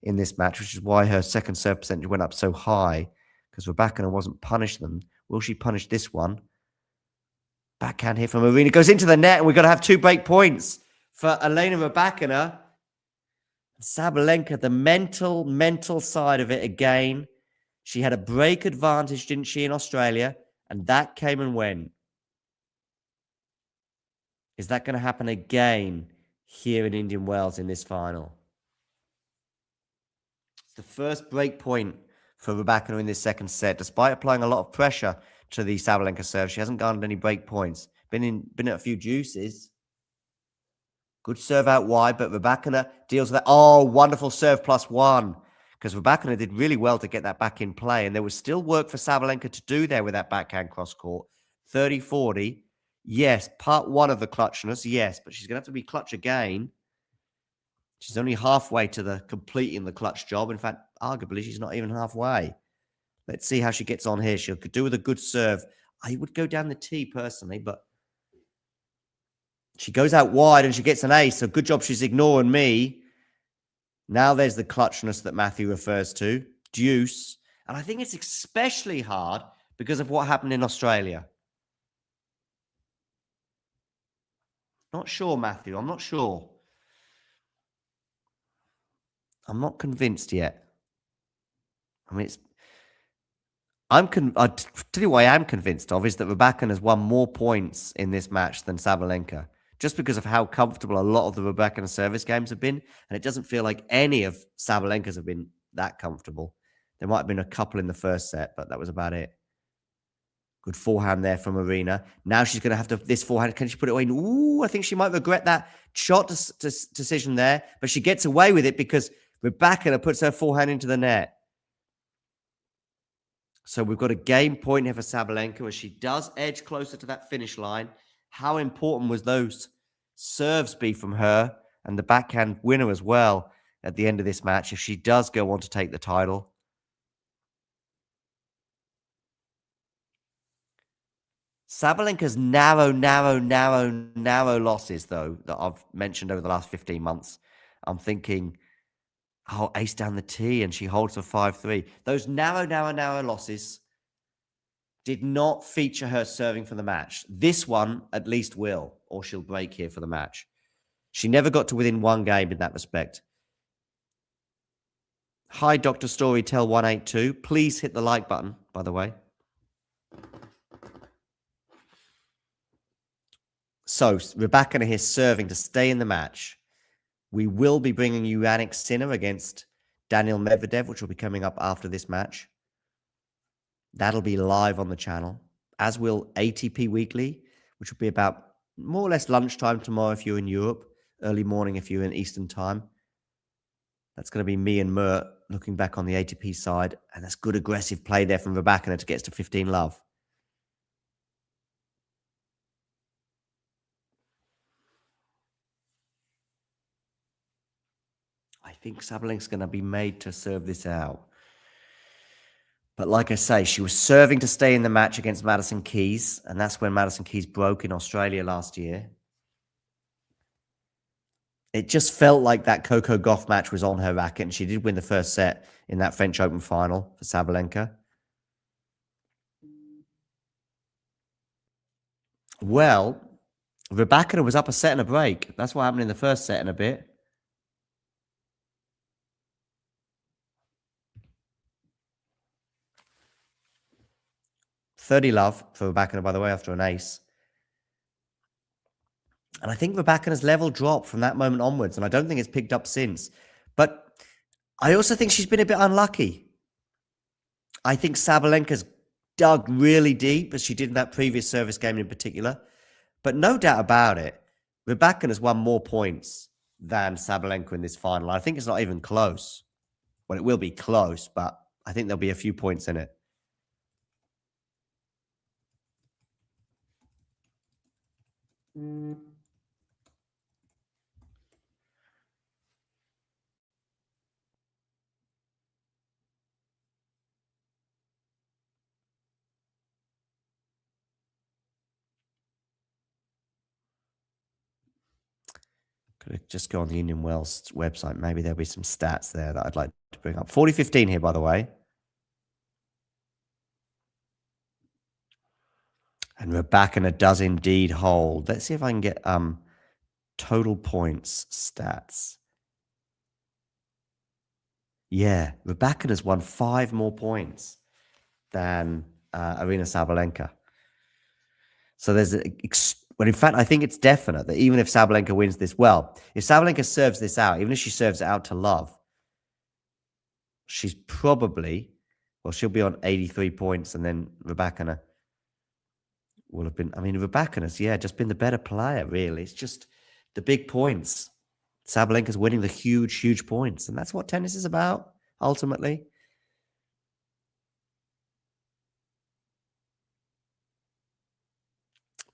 D: in this match, which is why her second serve percentage went up so high, because Rybakina wasn't punishing them. Will she punish this one? Backhand here from Aryna. Goes into the net, and we've got to have 2 break points for Elena Rybakina. Sabalenka, the mental side of it again. She had a break advantage, didn't she, in Australia? And that came and went. Is that going to happen again here in Indian Wells in this final? It's the first break point for Rybakina in this second set. Despite applying a lot of pressure to the Sabalenka serve, she hasn't garnered any break points. Been at a few juices. Good serve out wide, but Rybakina deals with that. Oh, wonderful serve +1. Because Rybakina did really well to get that back in play. And there was still work for Sabalenka to do there with that backhand cross-court. 30-40. Yes, part 1 of the clutchness. Yes, but she's going to have to be clutch again. She's only halfway to the completing the clutch job. In fact, arguably, she's not even halfway. Let's see how she gets on here. She could do with a good serve. I would go down the tee personally, but she goes out wide and she gets an ace. So good job she's ignoring me. Now there's the clutchness that Matthew refers to. Deuce. And I think it's especially hard because of what happened in Australia. Not sure, Matthew. I'm not sure. I'm not convinced yet. I mean, I'll tell you what I am convinced of is that Rybakina has won more points in this match than Sabalenka, just because of how comfortable a lot of the Rybakina service games have been. And it doesn't feel like any of Sabalenka's have been that comfortable. There might have been a couple in the first set, but that was about it. Good forehand there from Aryna. Now she's going to have to, this forehand, can she put it away? Ooh, I think she might regret that shot decision there, but she gets away with it because Rybakina puts her forehand into the net. So we've got a game point here for Sabalenka as she does edge closer to that finish line. How important was those serves be from her and the backhand winner as well at the end of this match if she does go on to take the title? Sabalenka's narrow losses, though, that I've mentioned over the last 15 months. I'm thinking, oh, ace down the tee and she holds a 5-3. Those narrow losses did not feature her serving for the match. This one at least will, or she'll break here for the match. She never got to within one game in that respect. Hi, Dr. Storytell 182. Please hit the like button, by the way. So, Rybakina here serving to stay in the match. We will be bringing you Yannick Sinner against Daniel Medvedev, which will be coming up after this match. That'll be live on the channel, as will ATP Weekly, which will be about more or less lunchtime tomorrow if you're in Europe, early morning if you're in Eastern Time. That's going to be me and Mert looking back on the ATP side, and that's good aggressive play there from Rybakina to get us to 15 love. I think Sabalenka's going to be made to serve this out. But like I say, she was serving to stay in the match against Madison Keys, and that's when Madison Keys broke in Australia last year. It just felt like that Coco Gauff match was on her racket, and she did win the first set in that French Open final for Sabalenka. Well, Rybakina was up a set and a break. That's what happened in the first set and a bit. .30 love for Rybakina, by the way, after an ace. And I think Rybakina's level dropped from that moment onwards, and I don't think it's picked up since. But I also think she's been a bit unlucky. I think Sabalenka's dug really deep, as she did in that previous service game in particular. But no doubt about it, Rybakina's won more points than Sabalenka in this final. I think it's not even close. Well, it will be close, but I think there'll be a few points in it. Could just go on the Indian Wells website. Maybe there'll be some stats there that I'd like to bring up. 40-15 here, by the way. And Rybakina does indeed hold. Let's see if I can get total points stats. Yeah, Rybakina's won 5 more points than Aryna Sabalenka. So there's well, in fact, I think it's definite that even if Sabalenka wins this, well, if Sabalenka serves this out, even if she serves it out to love, she's probably, well, she'll be on 83 points, and then Rybakina will have been, I mean, Rybakina's, just been the better player, really. It's just the big points. Sabalenka's winning the huge, huge points, and that's what tennis is about, ultimately.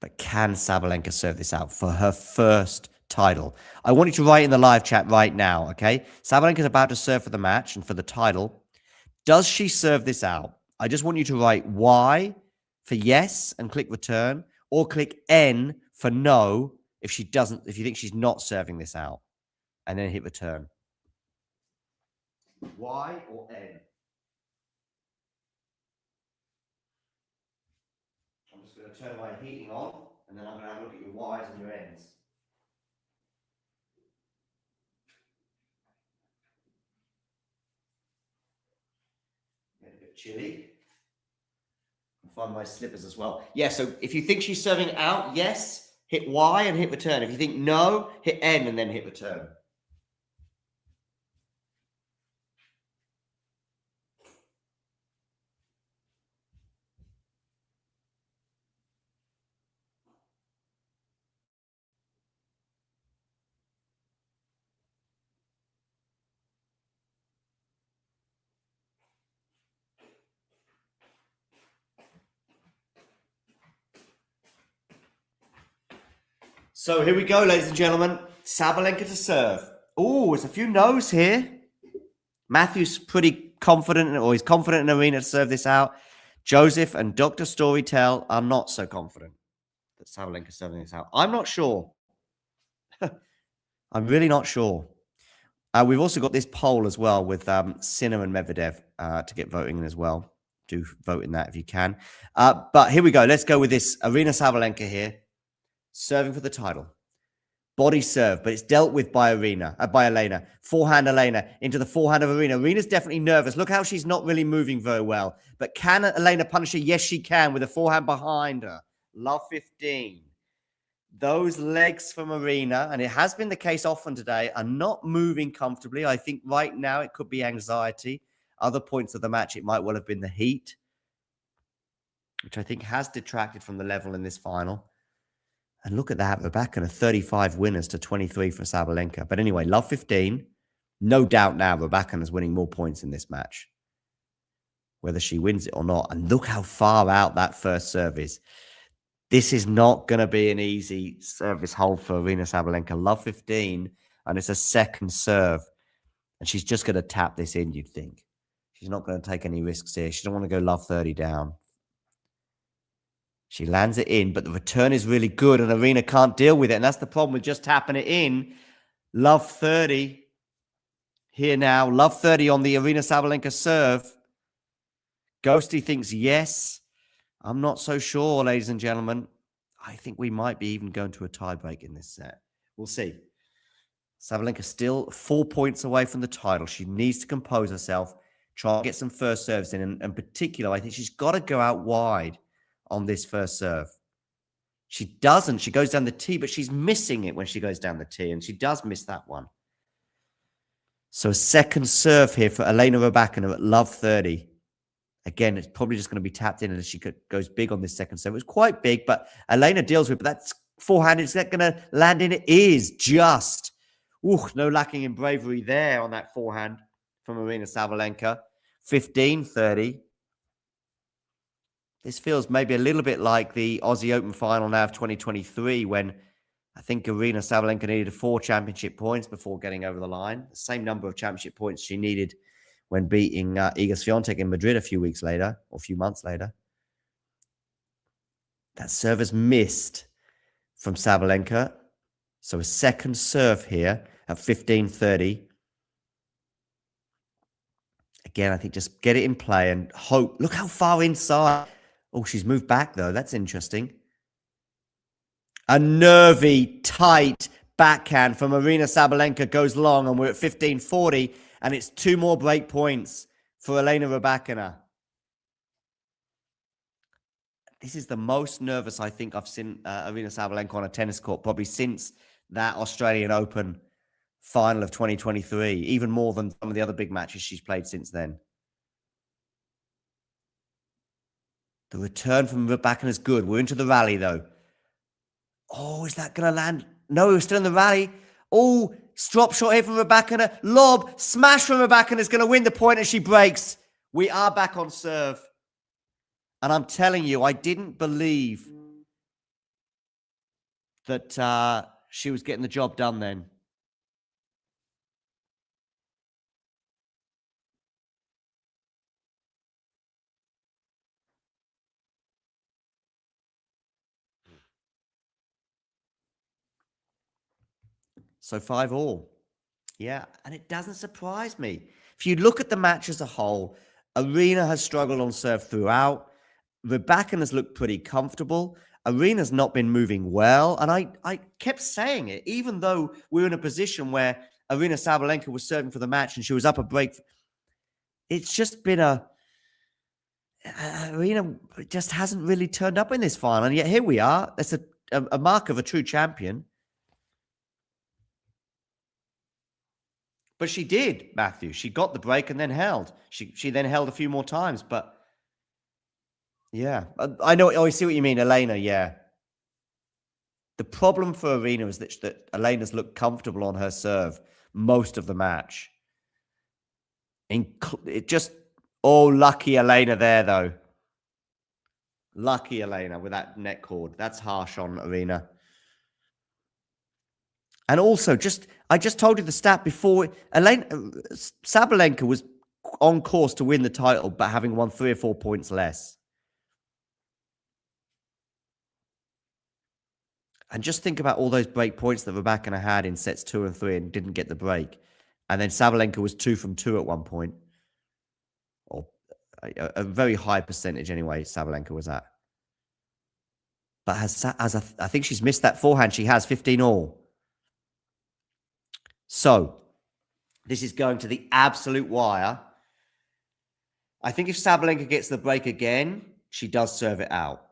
D: But can Sabalenka serve this out for her first title? I want you to write in the live chat right now, okay? Sabalenka's about to serve for the match and for the title. Does she serve this out? I just want you to write Y for yes and click return, or click N for no if you think she's not serving this out, and then hit return. Y or N? I'm just going to turn my heating on, and then I'm going to have a look at your Ys and your Ns. Get a bit chilly. I'll find my slippers as well. Yeah, so if you think she's serving out, yes, hit Y and hit return. If you think no, hit N and then hit return. So here we go, ladies and gentlemen. Sabalenka to serve. Oh, there's a few no's here. Matthew's pretty confident, or he's confident in Aryna to serve this out. Joseph and Dr. Storytell are not so confident that Sabalenka's serving this out. I'm not sure. I'm really not sure. We've also got this poll as well with Sinner and Medvedev to get voting in as well. Do vote in that if you can. But here we go. Let's go with this. Aryna Sabalenka here, serving for the title. Body serve, but it's dealt with by Elena. Forehand Elena into the forehand of Aryna. Aryna's definitely nervous. Look how she's not really moving very well. But can Elena punish her? Yes, she can, with a forehand behind her. Love 15. Those legs from Aryna, and it has been the case often today, are not moving comfortably. I think right now it could be anxiety. Other points of the match, it might well have been the heat, which I think has detracted from the level in this final. And look at that, Rybakina, 35 winners to 23 for Sabalenka. But anyway, love 15. No doubt now Rybakina's winning more points in this match, whether she wins it or not. And look how far out that first serve is. This is not going to be an easy service hold for Aryna Sabalenka. Love 15, and it's a second serve. And she's just going to tap this in, you'd think. She's not going to take any risks here. She don't want to go love 30 down. She lands it in, but the return is really good, and Aryna can't deal with it. And that's the problem with just tapping it in. Love 30 here now. Love 30 on the Aryna Sabalenka serve. Ghosty thinks yes. I'm not so sure, ladies and gentlemen. I think we might be even going to a tiebreak in this set. We'll see. Sabalenka still 4 points away from the title. She needs to compose herself, try and get some first serves in. And in particular, I think she's got to go out wide on this first serve. She doesn't. She goes down the tee, but she's missing it when she goes down the tee, and she does miss that one. So a second serve here for Elena Rybakina at love 30. Again, it's probably just going to be tapped in as she goes big on this second serve. It was quite big, but Elena deals with it. But that's forehand. Is that going to land in? It is just. Ooh, no lacking in bravery there on that forehand from Aryna Sabalenka. 15-30. This feels maybe a little bit like the Aussie Open final now of 2023 when I think Aryna Sabalenka needed 4 championship points before getting over the line. The same number of championship points she needed when beating Iga Swiatek in Madrid a few weeks later, or a few months later. That serve is missed from Sabalenka. So a second serve here at 15-30. Again, I think just get it in play and hope. Look how far inside. Oh, she's moved back, though. That's interesting. A nervy, tight backhand from Aryna Sabalenka goes long, and we're at 15-40. And it's 2 more break points for Elena Rybakina. This is the most nervous I think I've seen Aryna Sabalenka on a tennis court probably since that Australian Open final of 2023. Even more than some of the other big matches she's played since then. The return from Rybakina is good. We're into the rally, though. Oh, is that going to land? No, we're still in the rally. Oh, drop shot here from Rybakina. Lob, smash from Rybakina is going to win the point as she breaks. We are back on serve. And I'm telling you, I didn't believe that she was getting the job done then. So 5-all. Yeah, and it doesn't surprise me. If you look at the match as a whole, Aryna has struggled on serve throughout. Rybakina has looked pretty comfortable. Aryna's not been moving well. And I kept saying it, even though we were in a position where Aryna Sabalenka was serving for the match and she was up a break. It's just been Aryna just hasn't really turned up in this final. And yet here we are. That's a mark of a true champion. But she did, Matthew. She got the break and then held. She then held a few more times. But yeah, I know. I see what you mean, Elena. Yeah. The problem for Aryna is that Elena's looked comfortable on her serve most of the match. Lucky Elena there, though. Lucky Elena with that net cord. That's harsh on Aryna. And also, I just told you the stat before. Sabalenka was on course to win the title, but having won 3 or 4 points less. And just think about all those break points that Rybakina had in sets 2 and 3 and didn't get the break. And then Sabalenka was 2 from 2 at one point. Or a very high percentage anyway, Sabalenka was at. But I think she's missed that forehand. She has 15-all. So, this is going to the absolute wire. I think if Sabalenka gets the break again, she does serve it out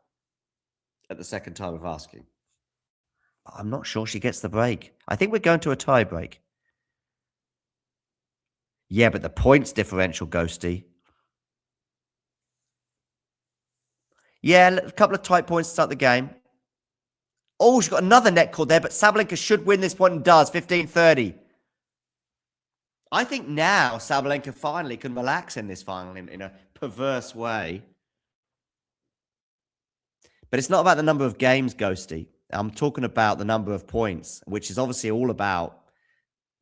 D: at the second time of asking. But I'm not sure she gets the break. I think we're going to a tie break. Yeah, but the points differential, Ghosty. Yeah, a couple of tight points to start the game. Oh, she's got another net cord there, but Sabalenka should win this point and does. 15-30. I think now Sabalenka finally can relax in this final in a perverse way. But it's not about the number of games, Ghosty. I'm talking about the number of points, which is obviously all about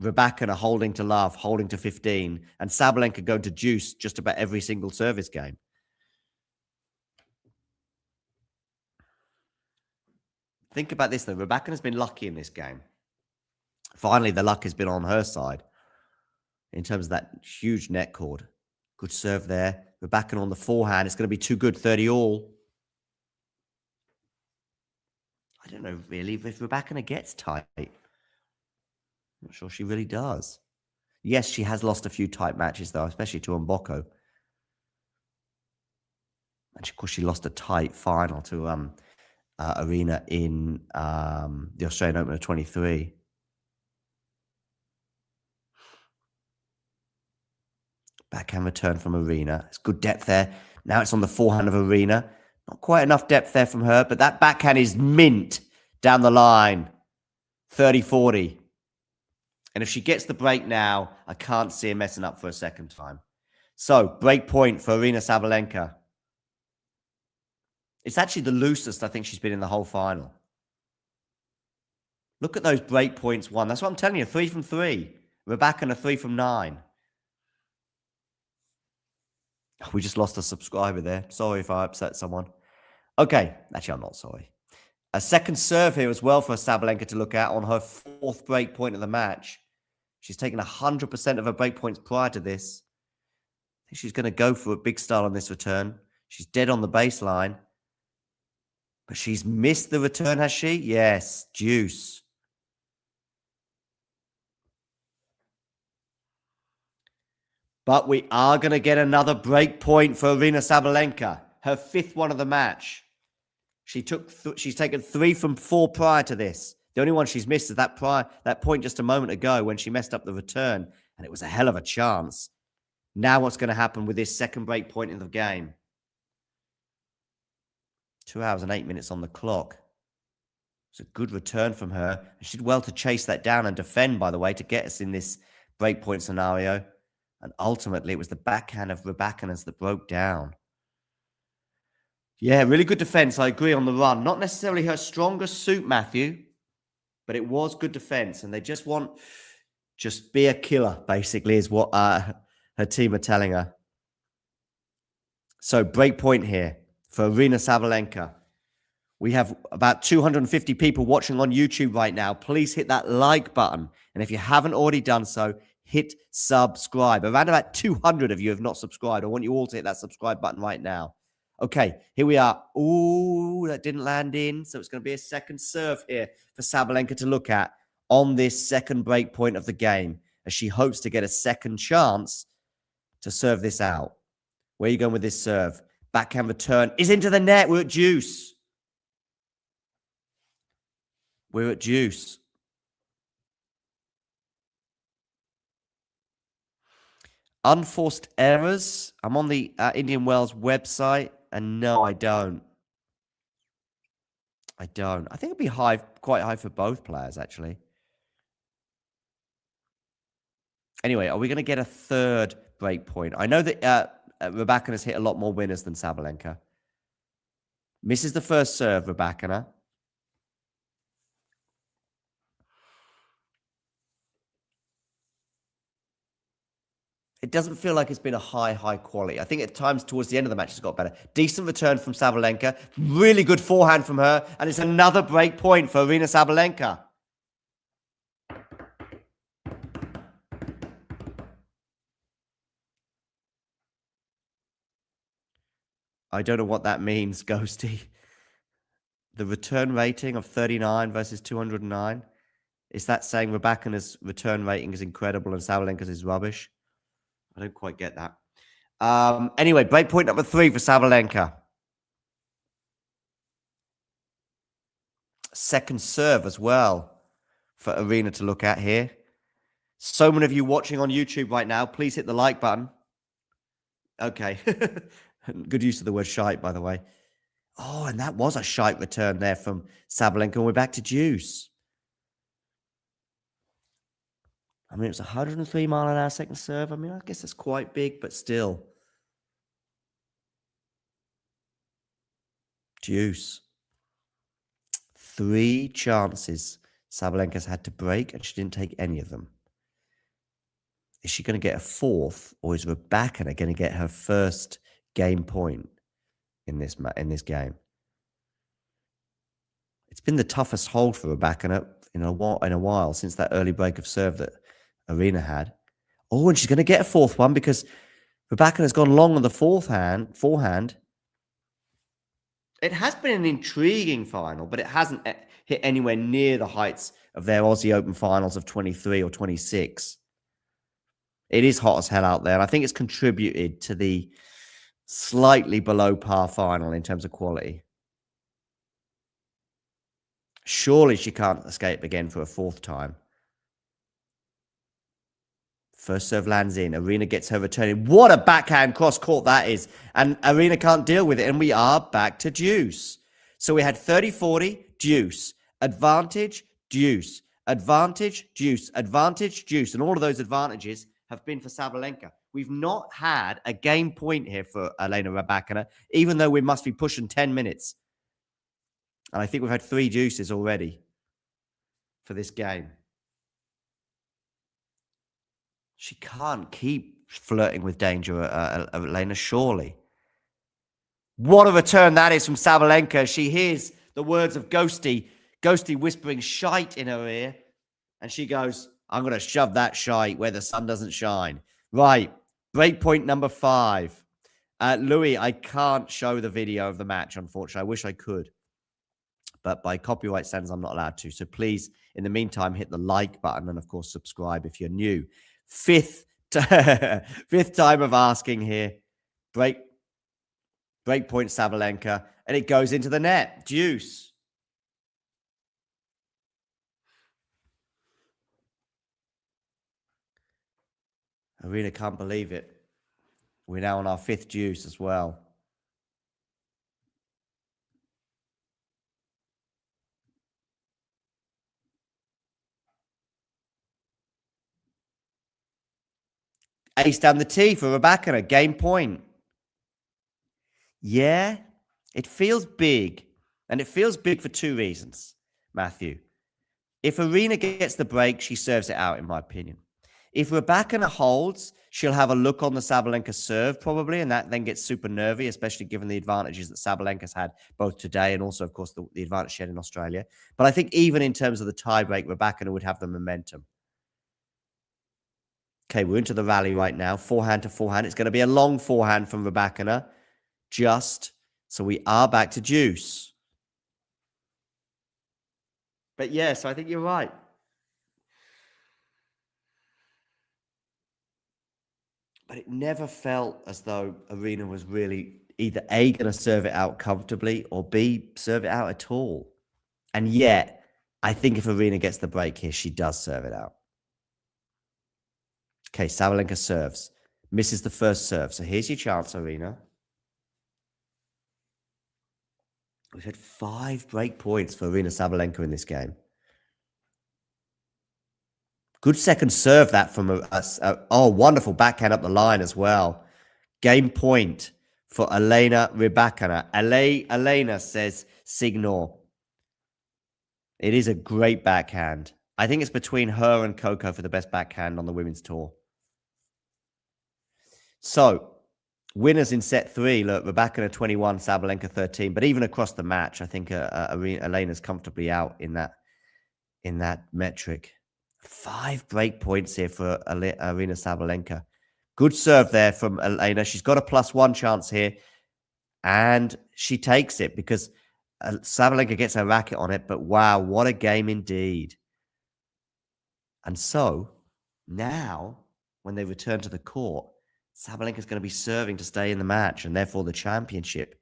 D: Rybakina holding to love, holding to 15, and Sabalenka going to juice just about every single service game. Think about this, though. Rybakina's been lucky in this game. Finally, the luck has been on her side in terms of that huge net cord. Good serve there. Rybakina on the forehand. It's going to be too good, 30 all. I don't know, really, if Rybakina gets tight. I'm not sure she really does. Yes, she has lost a few tight matches, though, especially to Mboko. And of course, she lost a tight final to Aryna in the Australian Open of 23. Backhand return from Aryna. It's good depth there. Now it's on the forehand of Aryna. Not quite enough depth there from her, but that backhand is mint down the line. 30-40. And if she gets the break now, I can't see her messing up for a second time. So, break point for Aryna Sabalenka. It's actually the loosest I think she's been in the whole final. Look at those break points won. That's what I'm telling you. 3 from 3. Rybakina 3 from 9. We just lost a subscriber there. Sorry if I upset someone. Okay. Actually, I'm not sorry. A second serve here as well for Sabalenka to look at on her 4th break point of the match. She's taken 100% of her break points prior to this. I think she's going to go for a big style on this return. She's dead on the baseline. But she's missed the return, has she? Yes. Deuce. But we are going to get another break point for Aryna Sabalenka. Her 5th one of the match. She's taken 3 from 4 prior to this. The only one she's missed is that point just a moment ago when she messed up the return. And it was a hell of a chance. Now what's going to happen with this second break point in the game? 2 hours and 8 minutes on the clock. It's a good return from her. She did well to chase that down and defend, by the way, to get us in this break point scenario. And ultimately, it was the backhand of Rybakina's that broke down. Yeah, really good defense. I agree on the run. Not necessarily her strongest suit, Matthew, but it was good defense. And they just be a killer, basically, is what her team are telling her. So, break point here for Aryna Sabalenka. We have about 250 people watching on YouTube right now. Please hit that like button. And if you haven't already done so, hit subscribe. Around about 200 of you have not subscribed. I want you all to hit that subscribe button right now. Okay, here we are. Ooh, that didn't land in. So it's going to be a second serve here for Sabalenka to look at on this second break point of the game, as she hopes to get a second chance to serve this out. Where are you going with this serve? Backhand return is into the net. We're at deuce. We're at deuce. Unforced errors. I'm on the Indian Wells website, and no, I don't. I think it'd be quite high for both players, actually. Anyway, are we going to get a third break point? I know that Rybakina has hit a lot more winners than Sabalenka. Misses the first serve, Rybakina. It doesn't feel like it's been a high quality. I think at times towards the end of the match it's got better. Decent return from Sabalenka. Really good forehand from her. And it's another break point for Aryna Sabalenka. I don't know what that means, Ghosty. The return rating of 39 versus 209. Is that saying Rybakina's return rating is incredible and Sabalenka's is rubbish? I don't quite get that. Anyway, break point number 3 for Sabalenka. Second serve as well for Aryna to look at here. So many of you watching on YouTube right now, please hit the like button. Okay. Good use of the word shite, by the way. Oh, and that was a shite return there from Sabalenka. And we're back to deuce. I mean, it was 103 mile an hour second serve. I mean, I guess that's quite big, but still. Deuce. 3 chances Sabalenka's had to break, and she didn't take any of them. Is she going to get a fourth, or is Rybakina going to get her first game point in this game? It's been the toughest hold for Rybakina in a while since that early break of serve that Aryna had. Oh, and she's going to get a fourth one because Rybakina's gone long on the forehand. It has been an intriguing final, but it hasn't hit anywhere near the heights of their Aussie Open finals of 23 or 26. It is hot as hell out there, and I think it's contributed to the slightly below par final in terms of quality. Surely she can't escape again for a fourth time. First serve lands in. Aryna gets her returning. What a backhand cross court that is. And Aryna can't deal with it. And we are back to deuce. So we had 30-40, deuce. Advantage, deuce. Advantage, deuce. Advantage, deuce. And all of those advantages have been for Sabalenka. We've not had a game point here for Elena Rybakina, even though we must be pushing 10 minutes. And I think we've had 3 deuces already for this game. She can't keep flirting with danger, Elena, surely. What a return that is from Sabalenka. She hears the words of Ghosty whispering shite in her ear. And she goes, I'm going to shove that shite where the sun doesn't shine. Right, break point number 5. Louis, I can't show the video of the match, unfortunately. I wish I could. But by copyright standards, I'm not allowed to. So please, in the meantime, hit the like button and, of course, subscribe if you're new. Fifth time of asking here. Break point Sabalenka. And it goes into the net. Deuce. I really can't believe it. We're now on our 5th deuce as well. Ace down the tee for Rybakina. Game point. Yeah, it feels big. And it feels big for 2 reasons, Matthew. If Aryna gets the break, she serves it out, in my opinion. If Rybakina holds, she'll have a look on the Sabalenka serve, probably, and that then gets super nervy, especially given the advantages that Sabalenka's had both today and also, of course, the advantage she had in Australia. But I think even in terms of the tiebreak, Rybakina would have the momentum. Okay, we're into the rally right now. Forehand to forehand. It's going to be a long forehand from Rybakina. So we are back to deuce. But yes, I think you're right. But it never felt as though Aryna was really either A, going to serve it out comfortably, or B, serve it out at all. And yet, I think if Aryna gets the break here, she does serve it out. Okay, Sabalenka serves. Misses the first serve. So here's your chance, Aryna. We've had 5 break points for Aryna Sabalenka in this game. Good second serve that from oh, wonderful backhand up the line as well. Game point for Elena Rybakina. Elena says signor. It is a great backhand. I think it's between her and Coco for the best backhand on the women's tour. So, winners in set 3. Look, Rybakina 21, Sabalenka 13. But even across the match, I think Elena's comfortably out in that metric. 5 break points here for Aryna Sabalenka. Good serve there from Elena. She's got a +1 chance here. And she takes it because Sabalenka gets her racket on it. But wow, what a game indeed. And so, now, when they return to the court, Sabalenka's going to be serving to stay in the match and therefore the championship.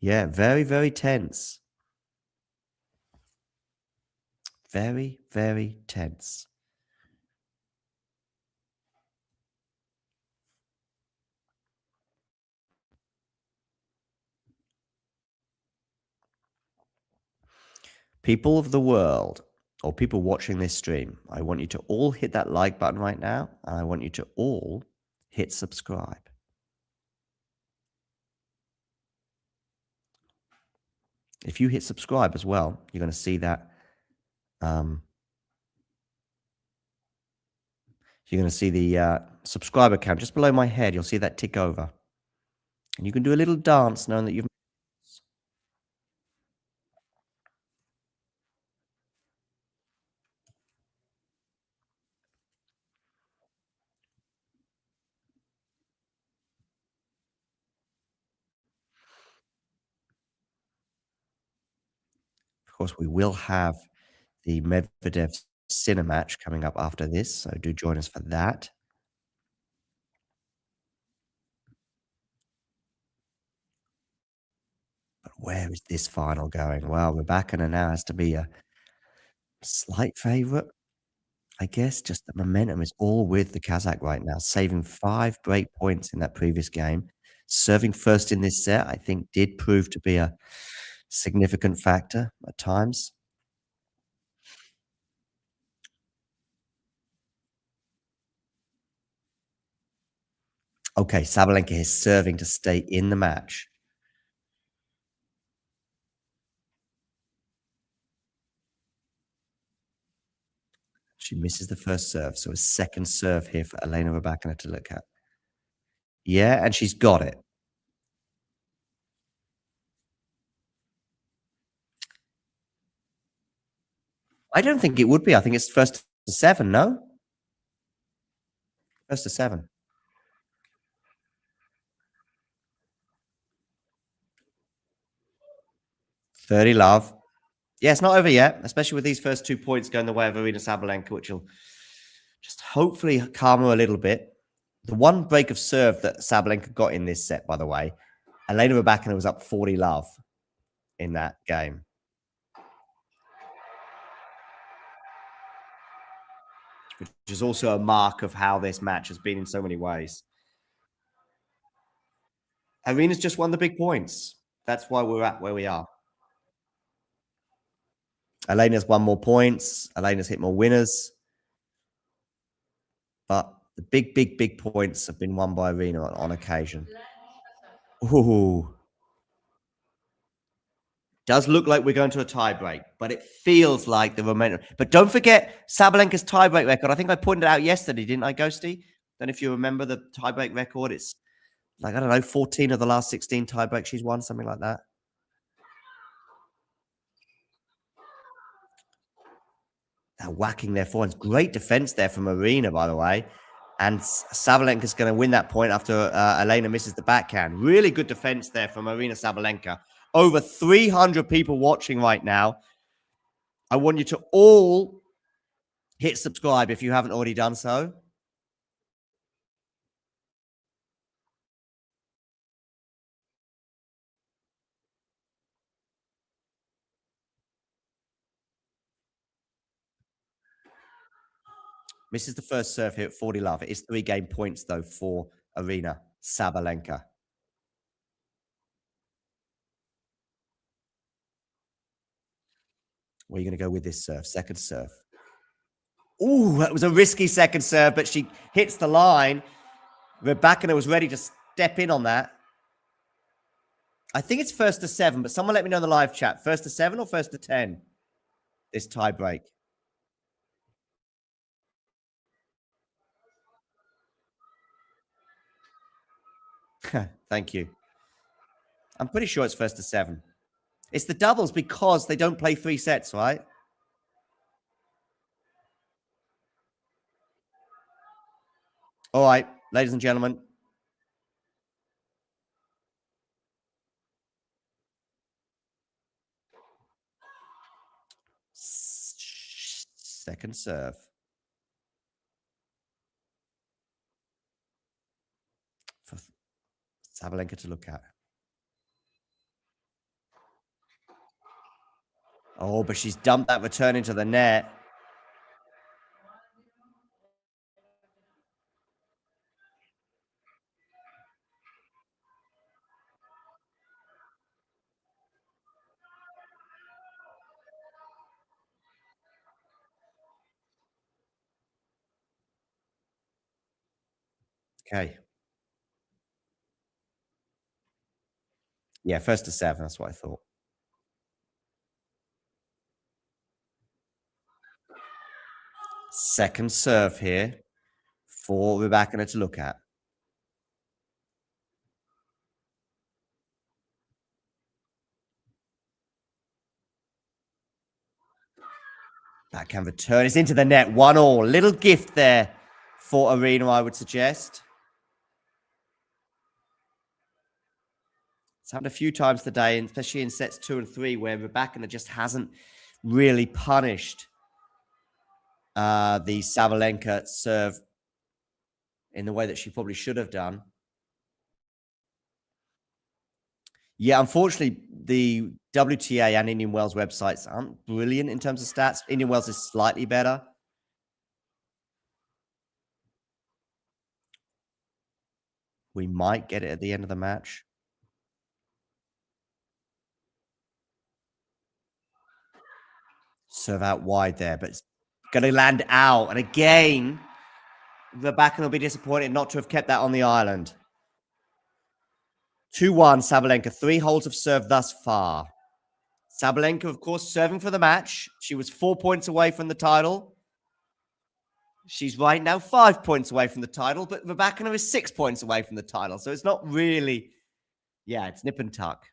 D: Yeah, very, very tense. Very, very tense. People of the world, or people watching this stream, I want you to all hit that like button right now, and I want you to all hit subscribe. If you hit subscribe as well, you're going to see that You're going to see the subscriber count just below my head. You'll see that tick over. And you can do a little dance knowing that you've... Of course, we will have the Medvedev Sinner match coming up after this, so do join us for that. But where is this final going? Well, Rybakina now has to be a slight favourite, I guess. Just the momentum is all with the Kazakh right now, saving 5 break points in that previous game. Serving first in this set, I think, did prove to be a significant factor at times. Okay, Sabalenka is serving to stay in the match. She misses the first serve, so a second serve here for Elena Rybakina to look at. Yeah, and she's got it. I don't think it would be. I think it's first to 7, no? First to 7. 30 love. Yeah, it's not over yet, especially with these first 2 points going the way of Aryna Sabalenka, which will just hopefully calm her a little bit. The one break of serve that Sabalenka got in this set, by the way, Elena Rybakina was up 40 love in that game. Which is also a mark of how this match has been in so many ways. Aryna's just won the big points. That's why we're at where we are. Elena's won more points. Elena's hit more winners. But the big points have been won by Aryna on occasion. Ooh. Does look like we're going to a tiebreak, but it feels like the momentum. But don't forget Sabalenka's tiebreak record. I think I pointed it out yesterday, didn't I, Ghosty? Don't know if you remember the tiebreak record. It's like, I don't know, 14 of the last 16 tiebreaks she's won, something like that. They're whacking their forehands. Great defense there from Aryna, by the way. And Sabalenka's going to win that point after Elena misses the backhand. Really good defense there from Aryna Sabalenka. Over 300 people watching right now. I want you to all hit subscribe if you haven't already done so. Misses the first serve here at 40 love. It is 3 game points, though, for Aryna Sabalenka. Where are you going to go with this serve? Second serve. Ooh, that was a risky second serve, but she hits the line. Rybakina was ready to step in on that. I think it's first to 7, but someone let me know in the live chat. First to 7 or first to 10? This tie break. Thank you. I'm pretty sure it's first to 7. It's the doubles because they don't play 3 sets, right? All right, ladies and gentlemen. Second serve. For Sabalenka to look at. Oh, but she's dumped that return into the net. Okay. Yeah, first to 7. That's what I thought. Second serve here. for Rybakina to look at. Backhand return is into the net. 1-1. Little gift there for Aryna, I would suggest. It's happened a few times today, and especially in sets 2 and 3, where Rybakina just hasn't really punished the Sabalenka serve in the way that she probably should have done. Yeah, unfortunately, the WTA and Indian Wells websites aren't brilliant in terms of stats. Indian Wells is slightly better. We might get it at the end of the match. Serve out wide there, but it's going to land out. And again, Rybakina will be disappointed not to have kept that on the island. 2-1, Sabalenka. 3 holes of serve thus far. Sabalenka, of course, serving for the match. She was 4 points away from the title. She's right now 5 points away from the title, but Rybakina is 6 points away from the title. So it's not really, yeah, it's nip and tuck.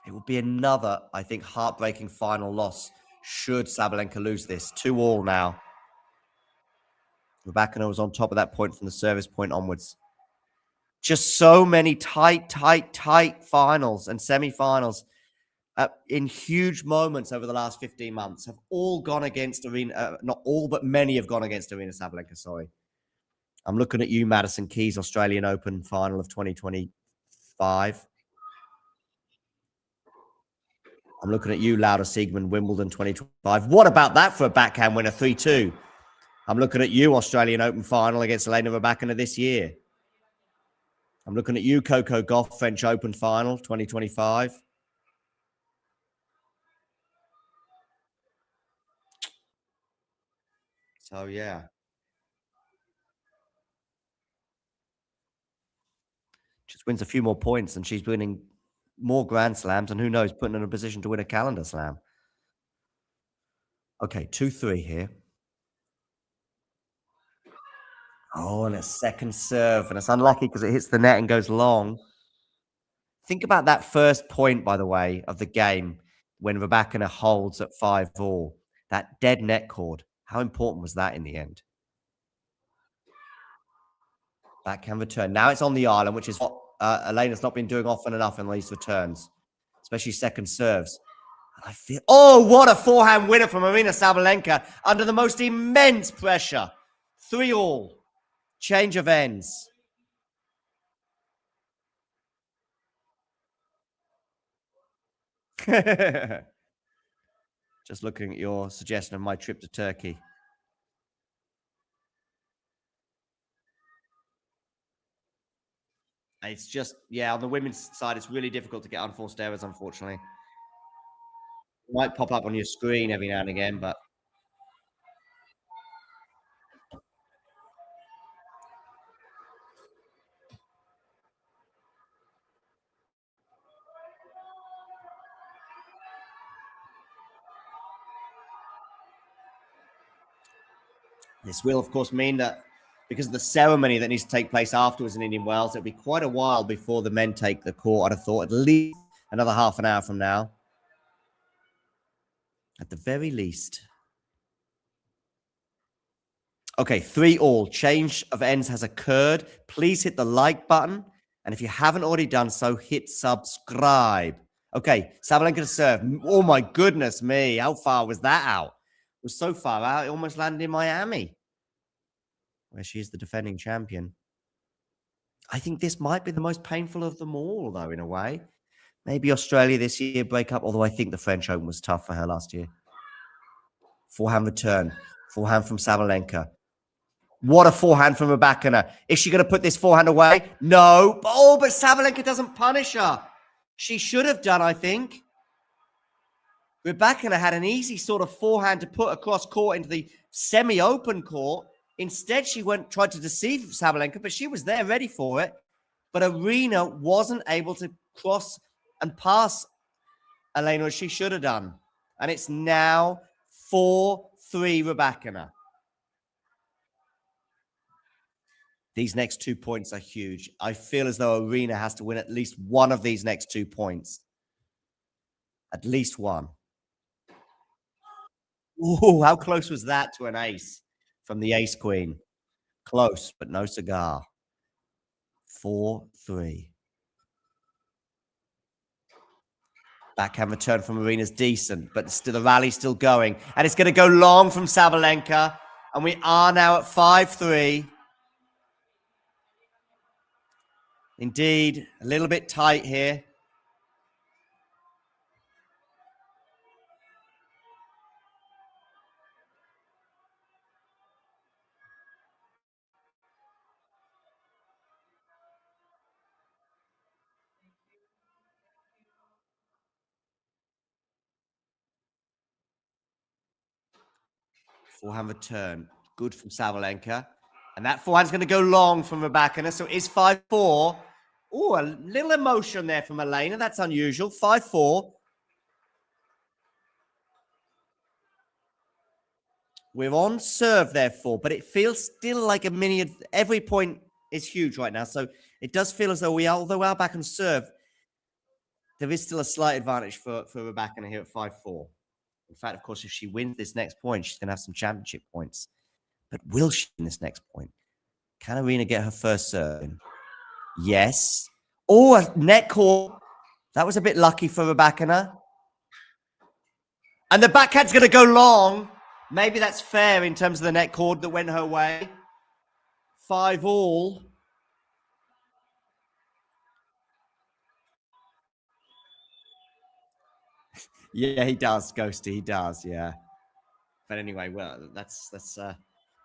D: It will be another, I think, heartbreaking final loss should Sabalenka lose this. 2-2 now. Rybakina was on top of that point from the service point onwards. Just so many tight finals and semi-finals in huge moments over the last 15 months have all gone against Aryna. Not all, but many have gone against Aryna Sabalenka, sorry. I'm looking at you, Madison Keys, Australian Open final of 2025. I'm looking at you, Lauda Siegmund, Wimbledon 2025. What about that for a backhand winner, 3-2? I'm looking at you, Australian Open final against Elena Rybakina this year. I'm looking at you, Coco Gauff, French Open final 2025. So, yeah. Just wins a few more points and she's winning more Grand Slams, and who knows, putting her in a position to win a calendar slam. Okay, 2-3 here. Oh, and a second serve. And it's unlucky because it hits the net and goes long. Think about that first point, by the way, of the game when Rybakina holds at 5-4. That dead net cord. How important was that in the end? Backhand return. Now it's on the island, which is what Elena's not been doing often enough in these returns, especially second serves. I feel, oh, what a forehand winner from Aryna Sabalenka under the most immense pressure. 3-3. Change of ends. Just looking at your suggestion of my trip to Turkey. It's just, yeah, on the women's side, it's really difficult to get unforced errors, unfortunately. It might pop up on your screen every now and again, but this will, of course, mean that because of the ceremony that needs to take place afterwards in Indian Wells, it'll be quite a while before the men take the court. I'd have thought at least another half an hour from now. At the very least. Okay, 3-3. Change of ends has occurred. Please hit the like button. And if you haven't already done so, hit subscribe. Okay, Sabalenka to serve. Oh, my goodness me. How far was that out? It was so far out, it almost landed in Miami, where she is the defending champion. I think this might be the most painful of them all, though, in a way. Maybe Australia this year break up, although I think the French Open was tough for her last year. Forehand return. Forehand from Sabalenka. What a forehand from Rybakina. Is she going to put this forehand away? No. Oh, but Sabalenka doesn't punish her. She should have done, I think. Rybakina had an easy sort of forehand to put across court into the semi-open court. Instead, she tried to deceive Sabalenka, but she was there ready for it. But Aryna wasn't able to cross and pass Elena as she should have done. And it's now 4-3 Rybakina. These next 2 points are huge. I feel as though Aryna has to win at least one of these next 2 points. At least one. Ooh, how close was that to an ace from the ace queen? Close, but no cigar. 4-3. Backhand return from Aryna's decent, but still the rally's still going. And it's going to go long from Sabalenka. And we are now at 5-3. Indeed, a little bit tight here. Forehand return. Good from Sabalenka. And that forehand's going to go long from Rybakina. So it is 5-4. Oh, a little emotion there from Elena. That's unusual. 5-4. We're on serve, therefore, but it feels still like a mini. Every point is huge right now. So it does feel as though we are, although we are back on serve, there is still a slight advantage for Rybakina here at 5-4. In fact, of course, if she wins this next point, she's going to have some championship points. But will she win this next point? Can Aryna get her first serve in? Yes. Oh, a net call. That was a bit lucky for Rybakina. And the backhand's going to go long. Maybe that's fair in terms of the net cord that went her way. 5-all. Yeah, he does, Ghosty. He does, yeah. But anyway, well, that's a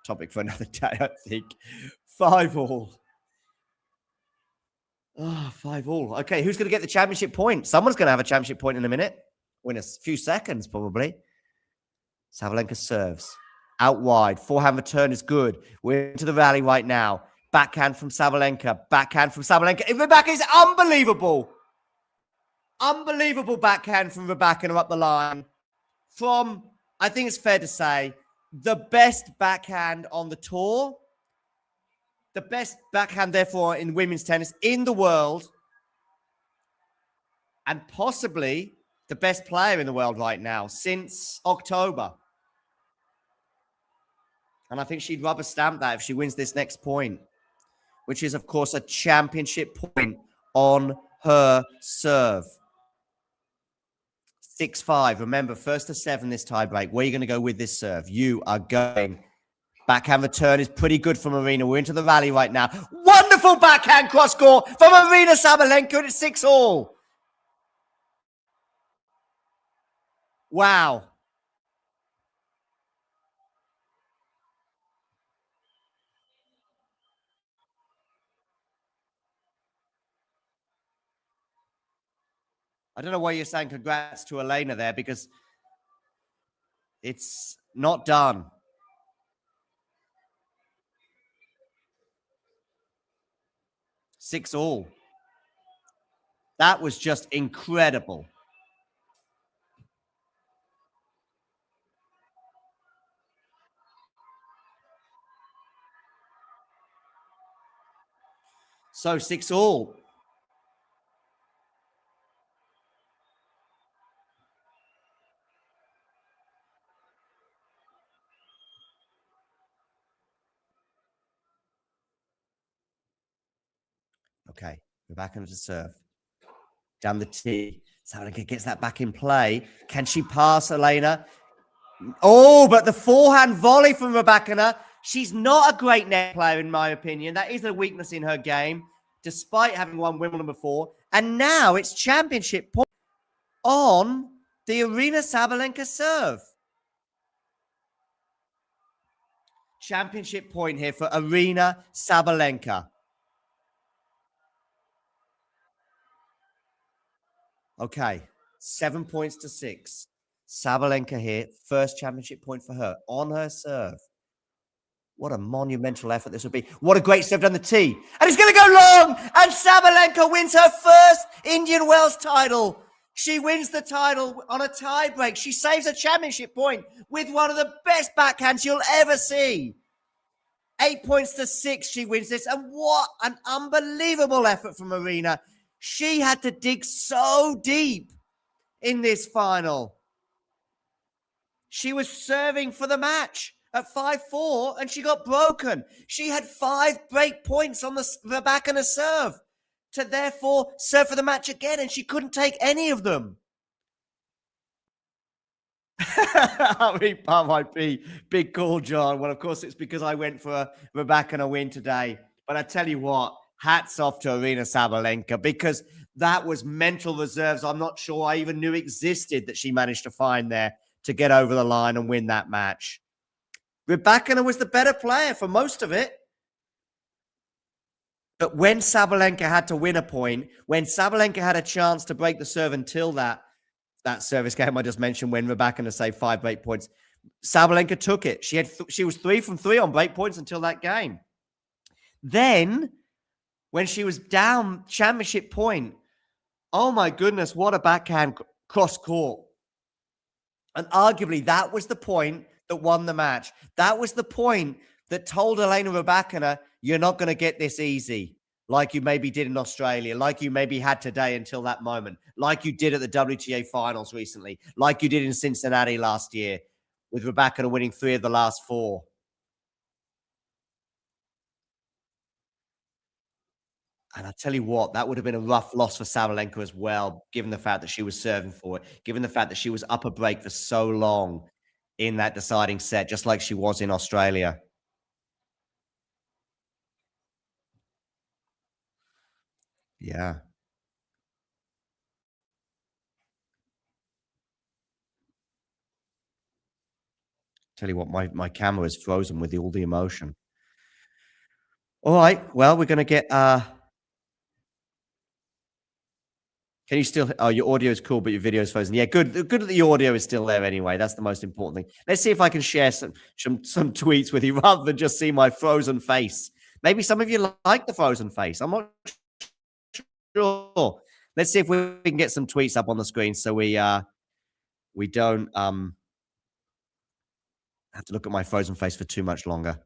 D: topic for another day, I think. 5-all. Oh, 5-all. Okay, who's going to get the championship point? Someone's going to have a championship point in a minute. Or in a few seconds, probably. Sabalenka serves. Out wide. Forehand return is good. We're into the rally right now. Backhand from Sabalenka. Backhand from Sabalenka. Rybakina is unbelievable. Unbelievable backhand from Rybakina up the line. From, I think it's fair to say, the best backhand on the tour. The best backhand, therefore, in women's tennis in the world. And possibly the best player in the world right now since October. And I think she'd rubber stamp that if she wins this next point, which is, of course, a championship point on her serve. 6-5. Remember, first to 7 this tie break. Where are you going to go with this serve? You are going. Backhand return is pretty good from Aryna. We're into the rally right now. Wonderful backhand cross court from Aryna Sabalenka, and it's 6-all. Wow. I don't know why you're saying congrats to Elena there, because it's not done. 6-all. That was just incredible. So 6-all. Okay, we're back into serve. Down the tee. Sabalenka gets that back in play. Can she pass Elena? Oh, but the forehand volley from Rybakina. She's not a great net player, in my opinion. That is a weakness in her game, despite having won Wimbledon before. And now it's championship point on the Aryna Sabalenka serve. Championship point here for Aryna Sabalenka. Okay, 7 points to 6. Sabalenka here, first championship point for her on her serve. What a monumental effort this would be. What a great serve down the tee. And it's going to go long. And Sabalenka wins her first Indian Wells title. She wins the title on a tie break. She saves a championship point with one of the best backhands you'll ever see. 8 points to 6, she wins this. And what an unbelievable effort from Aryna. She had to dig so deep in this final. She was serving for the match at 5-4 and she got broken. She had 5 break points on the Rybakina serve to therefore serve for the match again, and she couldn't take any of them. RIP, big call, John. Well, of course, it's because I went for a Rybakina win today. But I tell you what, hats off to Aryna Sabalenka, because that was mental reserves I'm not sure I even knew existed that she managed to find there to get over the line and win that match. Rybakina was the better player for most of it. But when Sabalenka had to win a point, when Sabalenka had a chance to break the serve until that service game I just mentioned, when Rybakina saved 5 break points, Sabalenka took it. She was 3 from 3 on break points until that game. Then, when she was down championship point, oh my goodness, what a backhand cross court. And arguably, that was the point that won the match. That was the point that told Elena Rybakina, you're not going to get this easy, like you maybe did in Australia, like you maybe had today until that moment, like you did at the WTA finals recently, like you did in Cincinnati last year, with Rybakina winning 3 of the last 4. And I tell you what, that would have been a rough loss for Sabalenka as well, given the fact that she was serving for it, given the fact that she was up a break for so long in that deciding set, just like she was in Australia. Yeah. Tell you what, my camera is frozen with all the emotion. All right, well, we're gonna get can you still oh, your audio is cool, but your video is frozen. Yeah, good that the audio is still there anyway. That's the most important thing. Let's see if I can share some tweets with you rather than just see my frozen face. Maybe some of you like the frozen face. I'm not sure. Let's see if we can get some tweets up on the screen so we don't have to look at my frozen face for too much longer.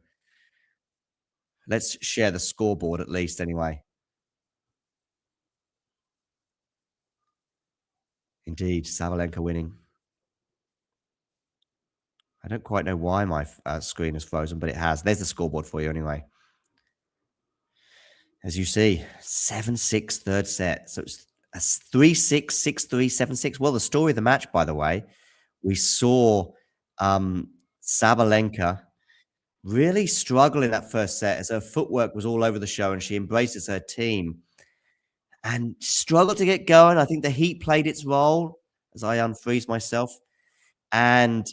D: Let's share the scoreboard at least anyway. Indeed, Sabalenka winning. I don't quite know why my screen is frozen, but it has. There's the scoreboard for you anyway. As you see, 7-6 third set. So it's a 3-6, 6-3, 7-6. Well, the story of the match, by the way, we saw Sabalenka really struggle in that first set as her footwork was all over the show and she embraces her team and struggled to get going. I think the heat played its role as I unfreeze myself. And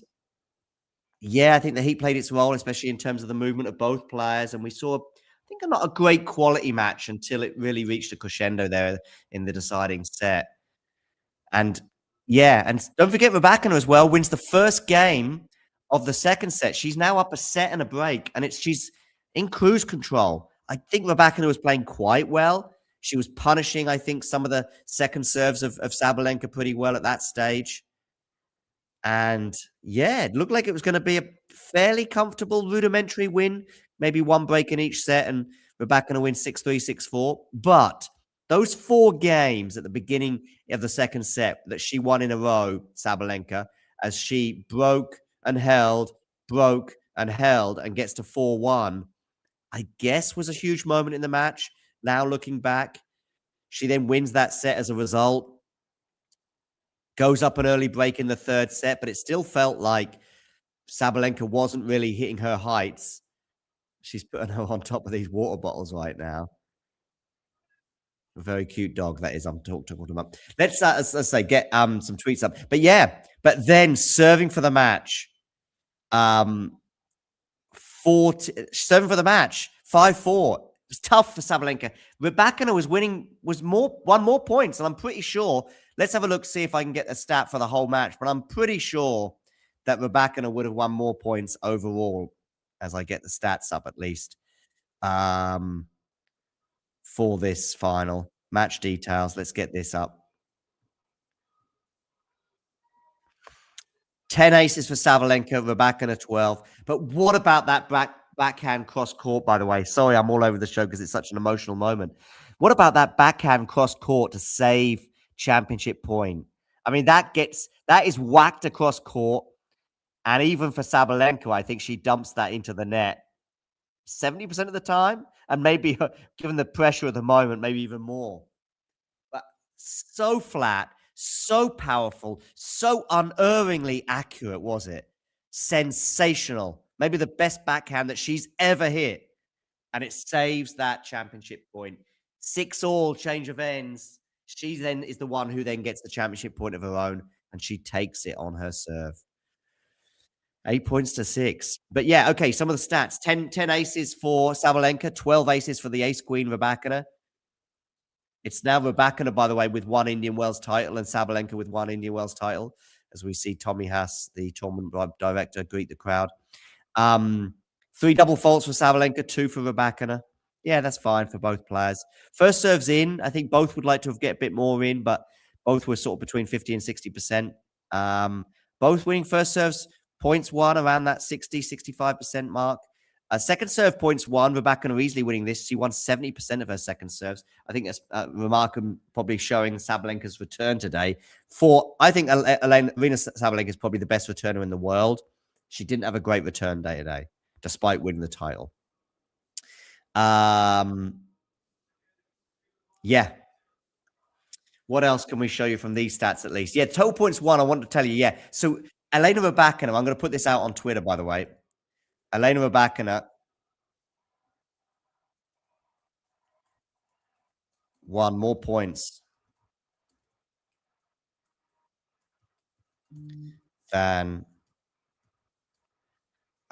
D: yeah, I think the heat played its role, especially in terms of the movement of both players. And we saw, I think, not a great quality match until it really reached a crescendo there in the deciding set. And yeah, and don't forget Rybakina as well wins the first game of the second set. She's now up a set and a break, and she's in cruise control. I think Rybakina was playing quite well. She was punishing, I think, some of the second serves of Sabalenka pretty well at that stage. And yeah, it looked like it was going to be a fairly comfortable rudimentary win, maybe 1 break in each set, and Rybakina win 6-3, 6-4. But those 4 games at the beginning of the second set that she won in a row, Sabalenka, as she broke and held, and gets to 4-1, I guess was a huge moment in the match. Now looking back, she then wins that set as a result, goes up an early break in the third set, but it still felt like Sabalenka wasn't really hitting her heights. She's putting her on top of these water bottles right now. A very cute dog, that is. I'm talking about. Let's say get some tweets up. But yeah, but then serving for the match. Serving for the match, 5-4. It was tough for Sabalenka. Rybakina was winning, won more points, and I'm pretty sure. Let's have a look, see if I can get a stat for the whole match. But I'm pretty sure that Rybakina would have won more points overall, as I get the stats up at least. For this final match details, let's get this up. 10 aces for Sabalenka, Rybakina 12. But what about that backhand cross court, by the way? Sorry, I'm all over the show because it's such an emotional moment. What about that backhand cross court to save championship point? I mean, that is whacked across court. And even for Sabalenka, I think she dumps that into the net 70% of the time. And maybe, given the pressure of the moment, maybe even more. But so flat, so powerful, so unerringly accurate, was it? Sensational. Maybe the best backhand that she's ever hit. And it saves that championship point. 6-all, change of ends. She then is the one who then gets the championship point of her own, and she takes it on her serve. 8 points to 6. But yeah, okay, some of the stats. 10 aces for Sabalenka, 12 aces for the ace-queen Rybakina. It's now Rybakina, by the way, with 1 Indian Wells title and Sabalenka with 1 Indian Wells title, as we see Tommy Haas, the tournament director, greet the crowd. 3 double faults for Sabalenka, 2 for Rybakina. Yeah, that's fine for both players. First serves in. I think both would like to get a bit more in, but both were sort of between 50 and 60%. Both winning first serves, points won around that 60, 65% mark. Second serve points won. Rybakina easily winning this. She won 70% of her second serves. I think that's remarkable, probably showing Sabalenka's return today. I think Aryna Sabalenka is probably the best returner in the world. She didn't have a great return day today, despite winning the title. Yeah. What else can we show you from these stats at least? Yeah, total points won. I want to tell you, yeah. So Elena Rybakina, I'm going to put this out on Twitter, by the way. Elena Rybakina won more points than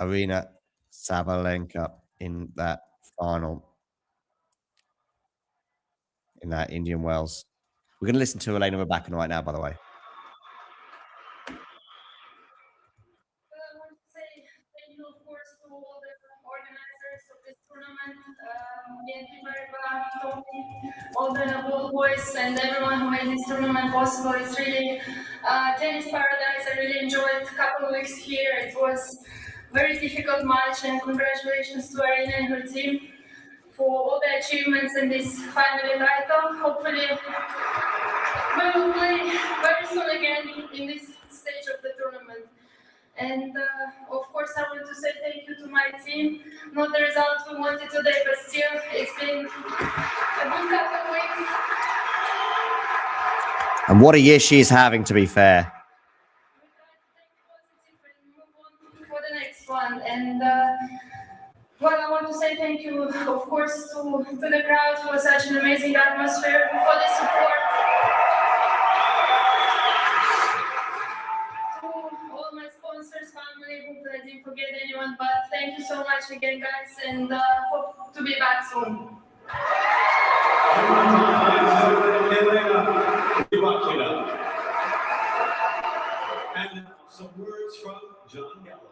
D: Aryna Sabalenka in that final, in that Indian Wells. We're going to listen to Elena Rybakina right now, by the way.
J: All the ball boys and everyone who made this tournament possible. It's really tennis paradise. I really enjoyed a couple of weeks here. It was a very difficult match, and congratulations to Aryna and her team for all the achievements in this final title. Hopefully we will play very soon again in this stage of the tournament. And of course, I want to say thank you to my team. Not the result we wanted today, but still, it's been a good couple of weeks.
D: And what a year she is having, to be fair.
J: We try to take positive and move on for the next one. And well, I want to say thank you, of course, to the crowd for such an amazing atmosphere, for the support. All my sponsors, family, hopefully I didn't forget anyone, but thank you so much again, guys, and hope to be back soon.
I: And some words from John Gallo.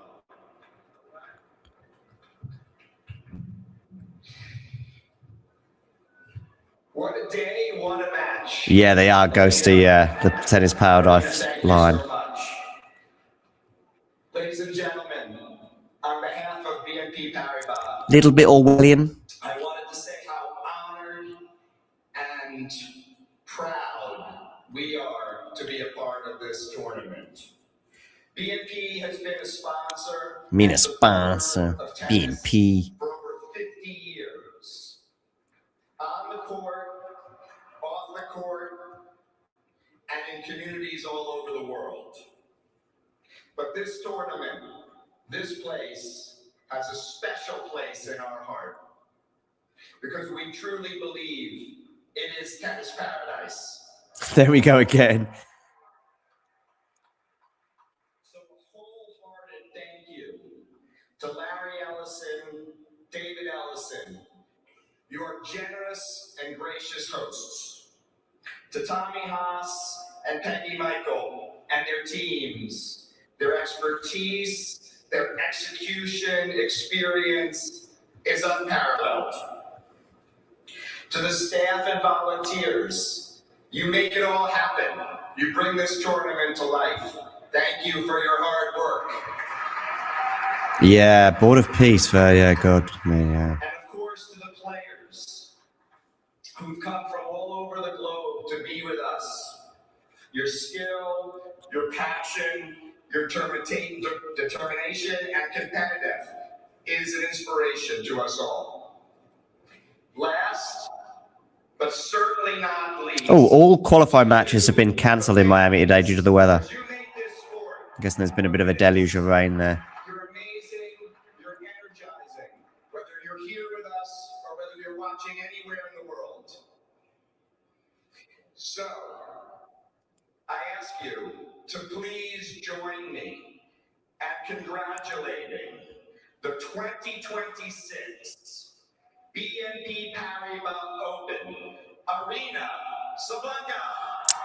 K: What a day, what a match.
D: Yeah, they are ghosty, the tennis paradise line.
K: So much. Ladies and gentlemen, on behalf of BNP Paribas,
D: Little bit Orwellian.
K: I wanted to say how honored and proud we are to be a part of this tournament. BNP has been a sponsor.
D: BNP.
K: For over 50 years. On the court, off the court, and in communities all over the world. But this tournament, this place, has a special place in our heart. Because we truly believe it is tennis paradise.
D: There we go again.
K: So a wholehearted thank you to Larry Ellison, David Ellison, your generous and gracious hosts. To Tommy Haas and Peggy Michael and their teams. Their expertise, their execution experience is unparalleled. To the staff and volunteers, you make it all happen. You bring this tournament to life. Thank you for your hard work.
D: Yeah, Board of Peace. Yeah, God, man, yeah.
K: And of course, to the players who've come from all over the globe to be with us. Your skill, your passion, your determination, and competitive is an inspiration to us all. Last, but certainly not least.
D: Oh, all qualifying matches have been cancelled in Miami today due to the weather. I guess there's been a bit of a deluge of rain there.
K: You're amazing, you're energizing, whether you're here with us or whether you're watching anywhere in the world. So, I ask you to please join me at congratulating the 2026 BNP Paribas Open Aryna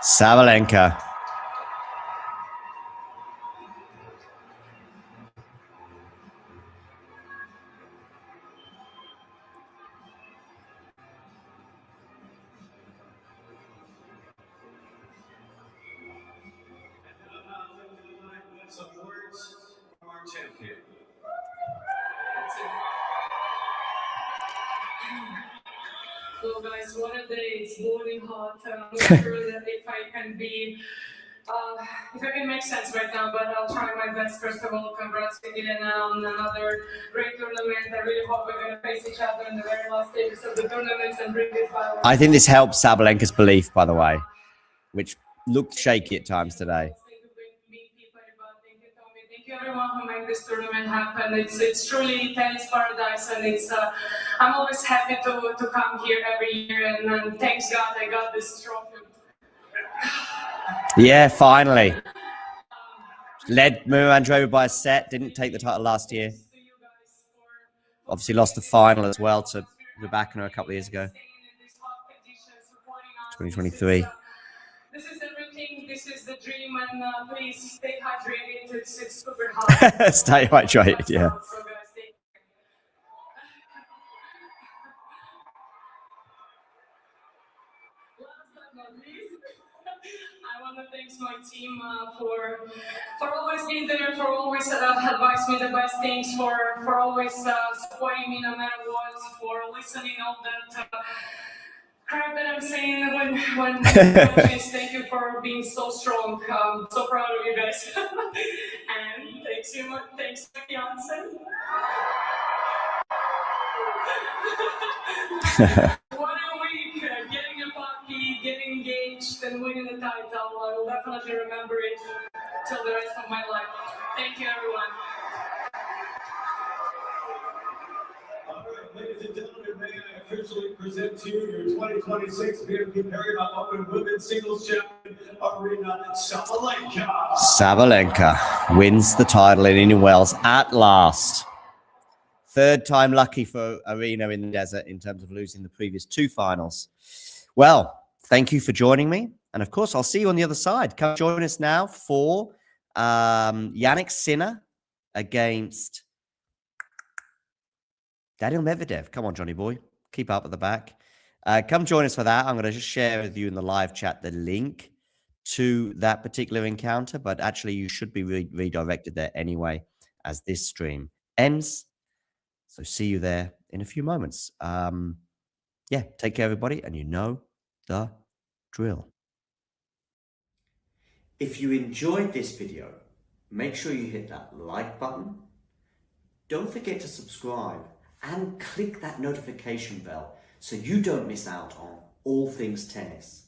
D: Sabalenka.
I: Some words from our champion.
J: Well, guys, what a day. It's boiling hot. I'm not sure that if I can make sense right now, but I'll try my best. First of all, congrats to Elena on another great tournament. I really hope we're going to face each other in the very last stages of the tournaments and bring this battle.
D: I think this helps Sabalenka's belief, by the way, which looked shaky at times today.
J: Thank you everyone who made this tournament happen. It's truly tennis paradise, and I'm always happy to come here every year, and thanks God I got this trophy.
D: Yeah, finally. Led Miriam Andreeva by a set, didn't take the title last year. Obviously lost the final as well to Rybakina a couple of years ago. 2023.
J: This is everything. This is the dream, and please stay hydrated. It's super hot.
D: Stay hydrated, yeah.
J: So guys, last but not least, I want to thank my team for always being there, for always advising me the best things, for always supporting me no matter what, for listening all that crap that I'm saying when coaches. Thank you for being so strong. So proud of you guys. And thanks my fiance. What a week! Getting a puppy, getting engaged, and winning the title. I will definitely remember it till the rest of my life. Thank you, everyone.
I: All right, ladies and gentlemen, may I officially present to you your 2026 BNP Paribas Open Women's Singles Champion, Aryna Sabalenka.
D: Sabalenka wins the title in Indian Wells at last. Third time lucky for Aryna in the desert in terms of losing the previous two finals. Well, thank you for joining me. And of course, I'll see you on the other side. Come join us now for Yannick Sinner against Daniil Medvedev. Come on, Johnny boy. Keep up at the back. Come join us for that. I'm going to just share with you in the live chat the link to that particular encounter, but actually you should be redirected there anyway as this stream ends. So see you there in a few moments. Yeah, take care, everybody, and you know the drill. If you enjoyed this video, make sure you hit that like button. Don't forget to subscribe and click that notification bell so you don't miss out on all things tennis.